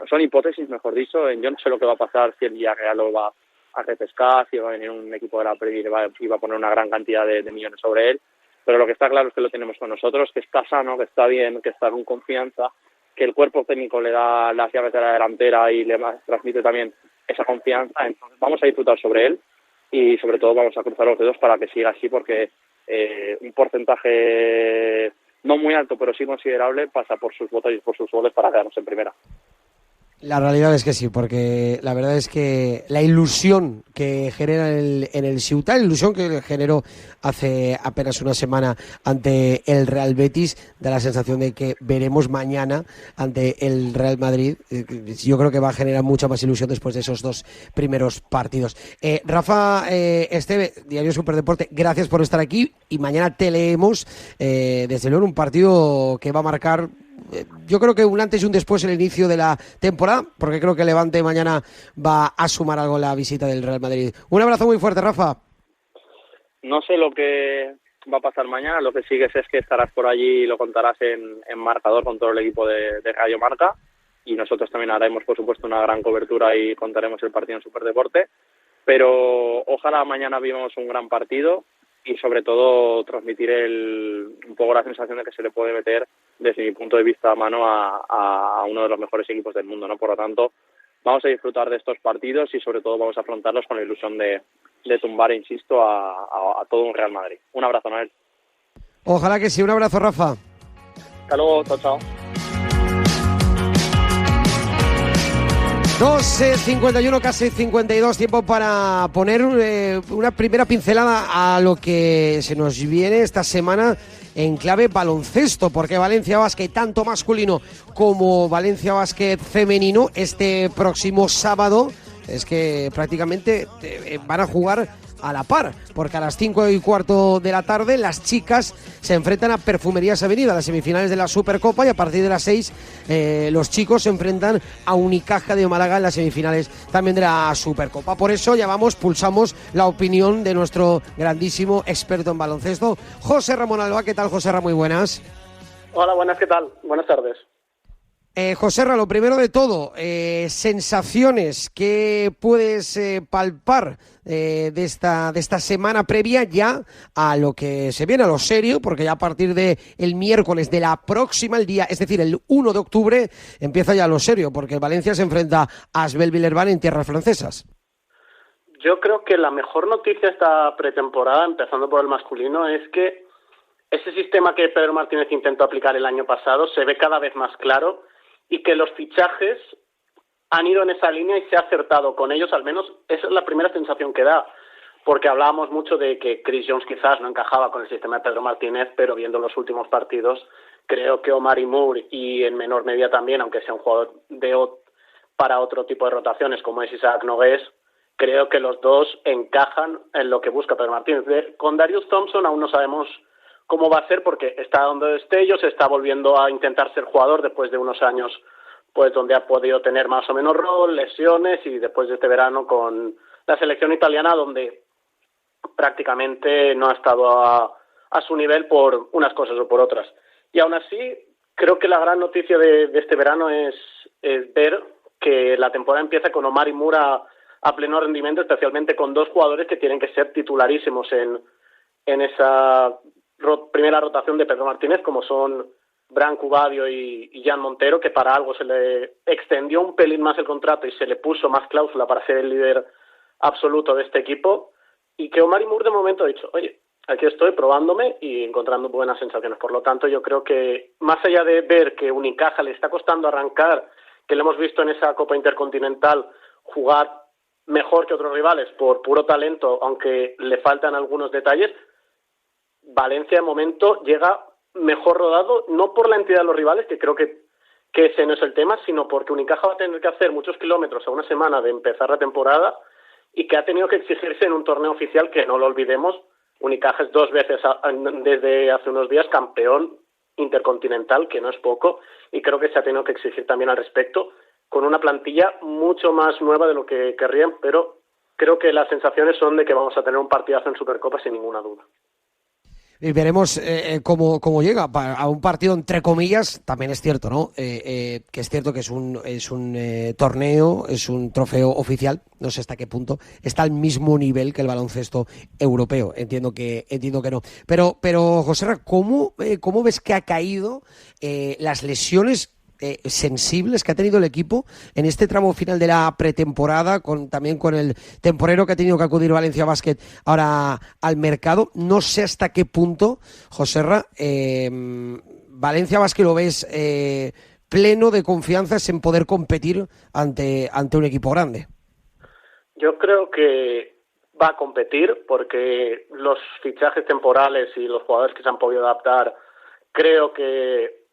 son hipótesis, mejor dicho. Yo no sé lo que va a pasar, si el Villarreal lo va a repescar, si va a venir un equipo de la Premier y va a poner una gran cantidad de millones sobre él, pero lo que está claro es que lo tenemos con nosotros, que está sano, que está bien, que está con confianza, que el cuerpo técnico le da las llaves de la delantera y le transmite también esa confianza. Entonces vamos a disfrutar sobre él y sobre todo vamos a cruzar los dedos para que siga así, porque un porcentaje no muy alto, pero sí considerable, pasa por sus votos y por sus goles para quedarnos en primera. La realidad es que sí, porque la verdad es que la ilusión que genera en el Ceuta, la ilusión que generó hace apenas una semana ante el Real Betis, da la sensación de que veremos mañana ante el Real Madrid. Yo creo que va a generar mucha más ilusión después de esos dos primeros partidos. Rafa Esteve, Diario Superdeporte, gracias por estar aquí y mañana te leemos desde luego un partido que va a marcar, yo creo que un antes y un después en el inicio de la temporada, porque creo que el Levante mañana va a sumar algo en la visita del Real Madrid. Un abrazo muy fuerte, Rafa. No sé lo que va a pasar mañana, lo que sigues es que estarás por allí y lo contarás en marcador con todo el equipo de Radio Marca, y nosotros también haremos, por supuesto, una gran cobertura y contaremos el partido en Superdeporte, pero ojalá mañana vivamos un gran partido y sobre todo transmitir un poco la sensación de que se le puede meter, desde mi punto de vista, a mano a uno de los mejores equipos del mundo, ¿no? Por lo tanto, vamos a disfrutar de estos partidos y sobre todo vamos a afrontarlos con la ilusión de tumbar, insisto, a todo un Real Madrid. Un abrazo, Noel. Ojalá que sí, un abrazo, Rafa. Hasta luego, chao. 2:51, casi 52, tiempo para poner una primera pincelada a lo que se nos viene esta semana en clave baloncesto, porque Valencia Basket, tanto masculino como Valencia Basket femenino, este próximo sábado, es que prácticamente van a jugar a la par, porque a las 5:15 de la tarde las chicas se enfrentan a Perfumerías Avenida, las semifinales de la Supercopa, y a partir de las 6 los chicos se enfrentan a Unicaja de Málaga en las semifinales también de la Supercopa. Por eso pulsamos la opinión de nuestro grandísimo experto en baloncesto, José Ramón Alba. ¿Qué tal, José Ramón? Muy buenas. Hola, buenas, ¿qué tal? Buenas tardes. José Ramón, lo primero de todo, sensaciones que puedes palpar de esta semana previa ya a lo que se viene, a lo serio, porque ya a partir de el miércoles de la próxima, el día, es decir, el 1 de octubre, empieza ya lo serio, porque Valencia se enfrenta a Asbel Villeurbanne en tierras francesas. Yo creo que la mejor noticia esta pretemporada, empezando por el masculino, es que ese sistema que Pedro Martínez intentó aplicar el año pasado se ve cada vez más claro, y que los fichajes han ido en esa línea y se ha acertado con ellos, al menos esa es la primera sensación que da, porque hablábamos mucho de que Chris Jones quizás no encajaba con el sistema de Pedro Martínez, pero viendo los últimos partidos, creo que Omari Moore, y en menor medida también, aunque sea un jugador para otro tipo de rotaciones como es Isaac Nogués, creo que los dos encajan en lo que busca Pedro Martínez. Con Darius Thompson aún no sabemos cómo va a ser, porque está dando destellos, está volviendo a intentar ser jugador después de unos años pues donde ha podido tener más o menos rol, lesiones, y después de este verano con la selección italiana, donde prácticamente no ha estado a su nivel por unas cosas o por otras. Y aún así, creo que la gran noticia de este verano es ver que la temporada empieza con Omari Moore a pleno rendimiento, especialmente con dos jugadores que tienen que ser titularísimos en esa primera rotación de Pedro Martínez, como son Branco Badio y Jan Montero, que para algo se le extendió un pelín más el contrato y se le puso más cláusula para ser el líder absoluto de este equipo, y que Omari Moore de momento ha dicho, oye, aquí estoy probándome y encontrando buenas sensaciones. Por lo tanto, yo creo que más allá de ver que Unicaja le está costando arrancar, que lo hemos visto en esa Copa Intercontinental jugar mejor que otros rivales por puro talento, aunque le faltan algunos detalles, Valencia de momento llega mejor rodado, no por la entidad de los rivales, que creo que ese no es el tema, sino porque Unicaja va a tener que hacer muchos kilómetros a una semana de empezar la temporada y que ha tenido que exigirse en un torneo oficial que, no lo olvidemos, Unicaja es 2 veces desde hace unos días campeón intercontinental, que no es poco, y creo que se ha tenido que exigir también al respecto, con una plantilla mucho más nueva de lo que querrían, pero creo que las sensaciones son de que vamos a tener un partidazo en Supercopa sin ninguna duda. Y veremos cómo llega a un partido entre comillas. También es cierto, ¿no? Que es cierto que es un torneo, es un trofeo oficial. No sé hasta qué punto está al mismo nivel que el baloncesto europeo. Entiendo que no. Pero Joserra, ¿cómo ves que ha caído las lesiones sensibles que ha tenido el equipo en este tramo final de la pretemporada, también con el temporero que ha tenido que acudir Valencia Basket ahora al mercado? No sé hasta qué punto, Joserra, Valencia Basket lo ves pleno de confianzas en poder competir ante un equipo grande. Yo creo que va a competir porque los fichajes temporales y los jugadores que se han podido adaptar, creo que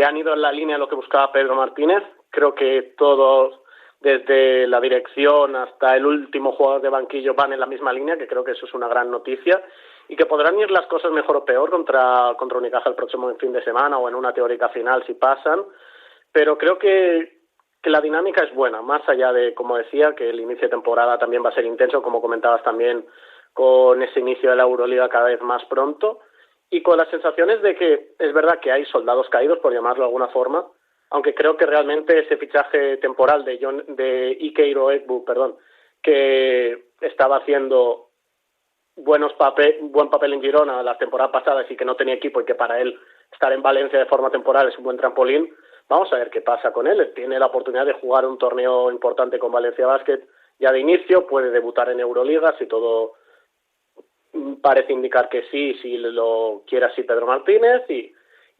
han ido en la línea de lo que buscaba Pedro Martínez. Creo que todos, desde la dirección hasta el último jugador de banquillo, van en la misma línea, que creo que eso es una gran noticia, y que podrán ir las cosas mejor o peor contra Unicaja el próximo fin de semana o en una teórica final si pasan, pero creo que la dinámica es buena, más allá de, como decía, que el inicio de temporada también va a ser intenso, como comentabas también, con ese inicio de la Euroliga cada vez más pronto, y con las sensaciones de que es verdad que hay soldados caídos, por llamarlo de alguna forma, aunque creo que realmente ese fichaje temporal de Ikeiro Egbu, que estaba haciendo buen papel en Girona las temporadas pasadas y que no tenía equipo, y que para él estar en Valencia de forma temporal es un buen trampolín. Vamos a ver qué pasa con él. Tiene la oportunidad de jugar un torneo importante con Valencia Basket ya de inicio, puede debutar en Euroliga si todo parece indicar que sí, si lo quiere así Pedro Martínez, y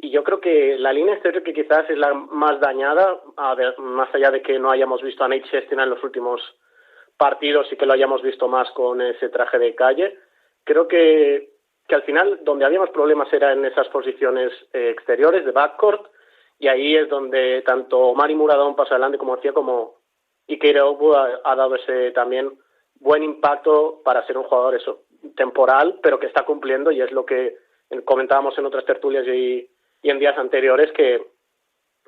yo creo que la línea exterior, que quizás es la más dañada, más allá de que no hayamos visto a Nate Sestina en los últimos partidos y que lo hayamos visto más con ese traje de calle, creo que al final donde habíamos problemas era en esas posiciones exteriores de backcourt, y ahí es donde tanto Omari Mura ha dado un paso adelante, como decía, como Ikeiro Egbu ha dado ese también buen impacto para ser un jugador temporal, pero que está cumpliendo, y es lo que comentábamos en otras tertulias y en días anteriores, que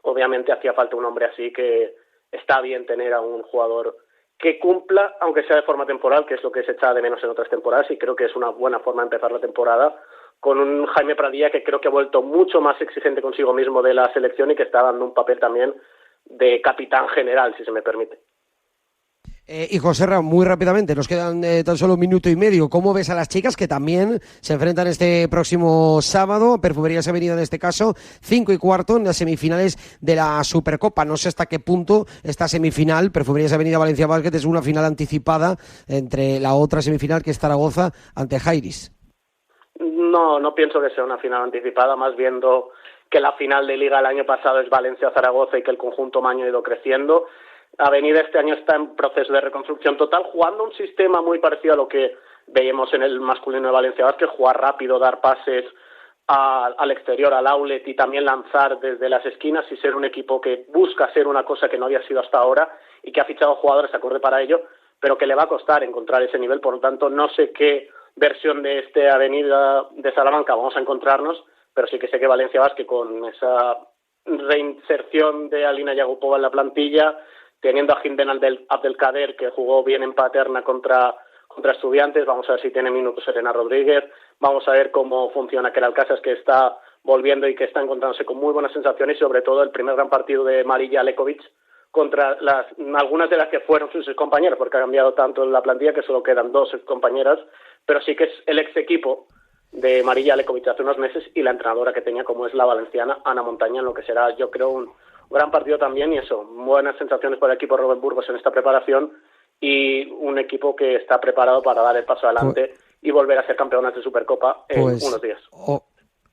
obviamente hacía falta un hombre así, que está bien tener a un jugador que cumpla, aunque sea de forma temporal, que es lo que se echa de menos en otras temporadas, y creo que es una buena forma de empezar la temporada, con un Jaime Pradilla que creo que ha vuelto mucho más exigente consigo mismo de la selección y que está dando un papel también de capitán general, si se me permite. Y Joserra, muy rápidamente, nos quedan tan solo 1 minuto y medio. ¿Cómo ves a las chicas que también se enfrentan este próximo sábado? Perfumerías Avenida, en este caso, 5:15 en las semifinales de la Supercopa. No sé hasta qué punto esta semifinal, Perfumerías Avenida Valencia Basket, es una final anticipada entre la otra semifinal, que es Zaragoza ante Jairis. No pienso que sea una final anticipada, más viendo que la final de Liga el año pasado es Valencia-Zaragoza y que el conjunto Maño ha ido creciendo. Avenida este año está en proceso de reconstrucción total, jugando un sistema muy parecido a lo que veíamos en el masculino de Valencia Basket, jugar rápido, dar pases al exterior, al outlet, y también lanzar desde las esquinas, y ser un equipo que busca ser una cosa que no había sido hasta ahora y que ha fichado jugadores acorde para ello, pero que le va a costar encontrar ese nivel. Por lo tanto, no sé qué versión de este Avenida de Salamanca vamos a encontrarnos, pero sí que sé que Valencia Basket, con esa reinserción de Alina Yagupova en la plantilla, teniendo a Jimben Abdelkader, que jugó bien en Paterna contra Estudiantes, vamos a ver si tiene minutos Serena Rodríguez, vamos a ver cómo funciona Keral Casas, que está volviendo y que está encontrándose con muy buenas sensaciones, y sobre todo el primer gran partido de Marija Lekovic contra algunas de las que fueron sus compañeras, porque ha cambiado tanto en la plantilla que solo quedan 2 compañeras, pero sí que es el ex equipo de Marija Lekovic hace unos meses y la entrenadora que tenía, como es la valenciana Ana Montaña, en lo que será, yo creo, un gran partido también, y eso, buenas sensaciones para el equipo Robert Burgos en esta preparación, y un equipo que está preparado para dar el paso adelante y volver a ser campeonas de Supercopa en unos días.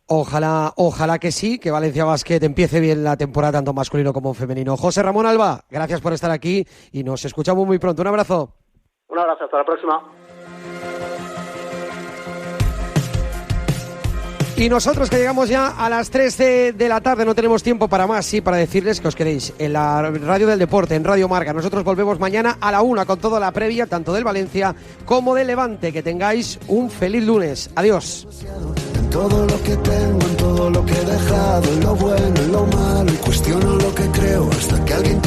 Ojalá que sí, que Valencia Basket empiece bien la temporada, tanto masculino como femenino. José Ramón Alba, gracias por estar aquí y nos escuchamos muy pronto. Un abrazo. Un abrazo, hasta la próxima. Y nosotros que llegamos ya a las 3 de la tarde, no tenemos tiempo para más, sí, para decirles que os quedéis en la radio del deporte, en Radio Marca. Nosotros volvemos mañana a la 1 con toda la previa, tanto del Valencia como del Levante. Que tengáis un feliz lunes. Adiós. En todo lo que tengo, en todo lo que he dejado, en lo bueno, en lo malo, y cuestiono lo que creo hasta que alguien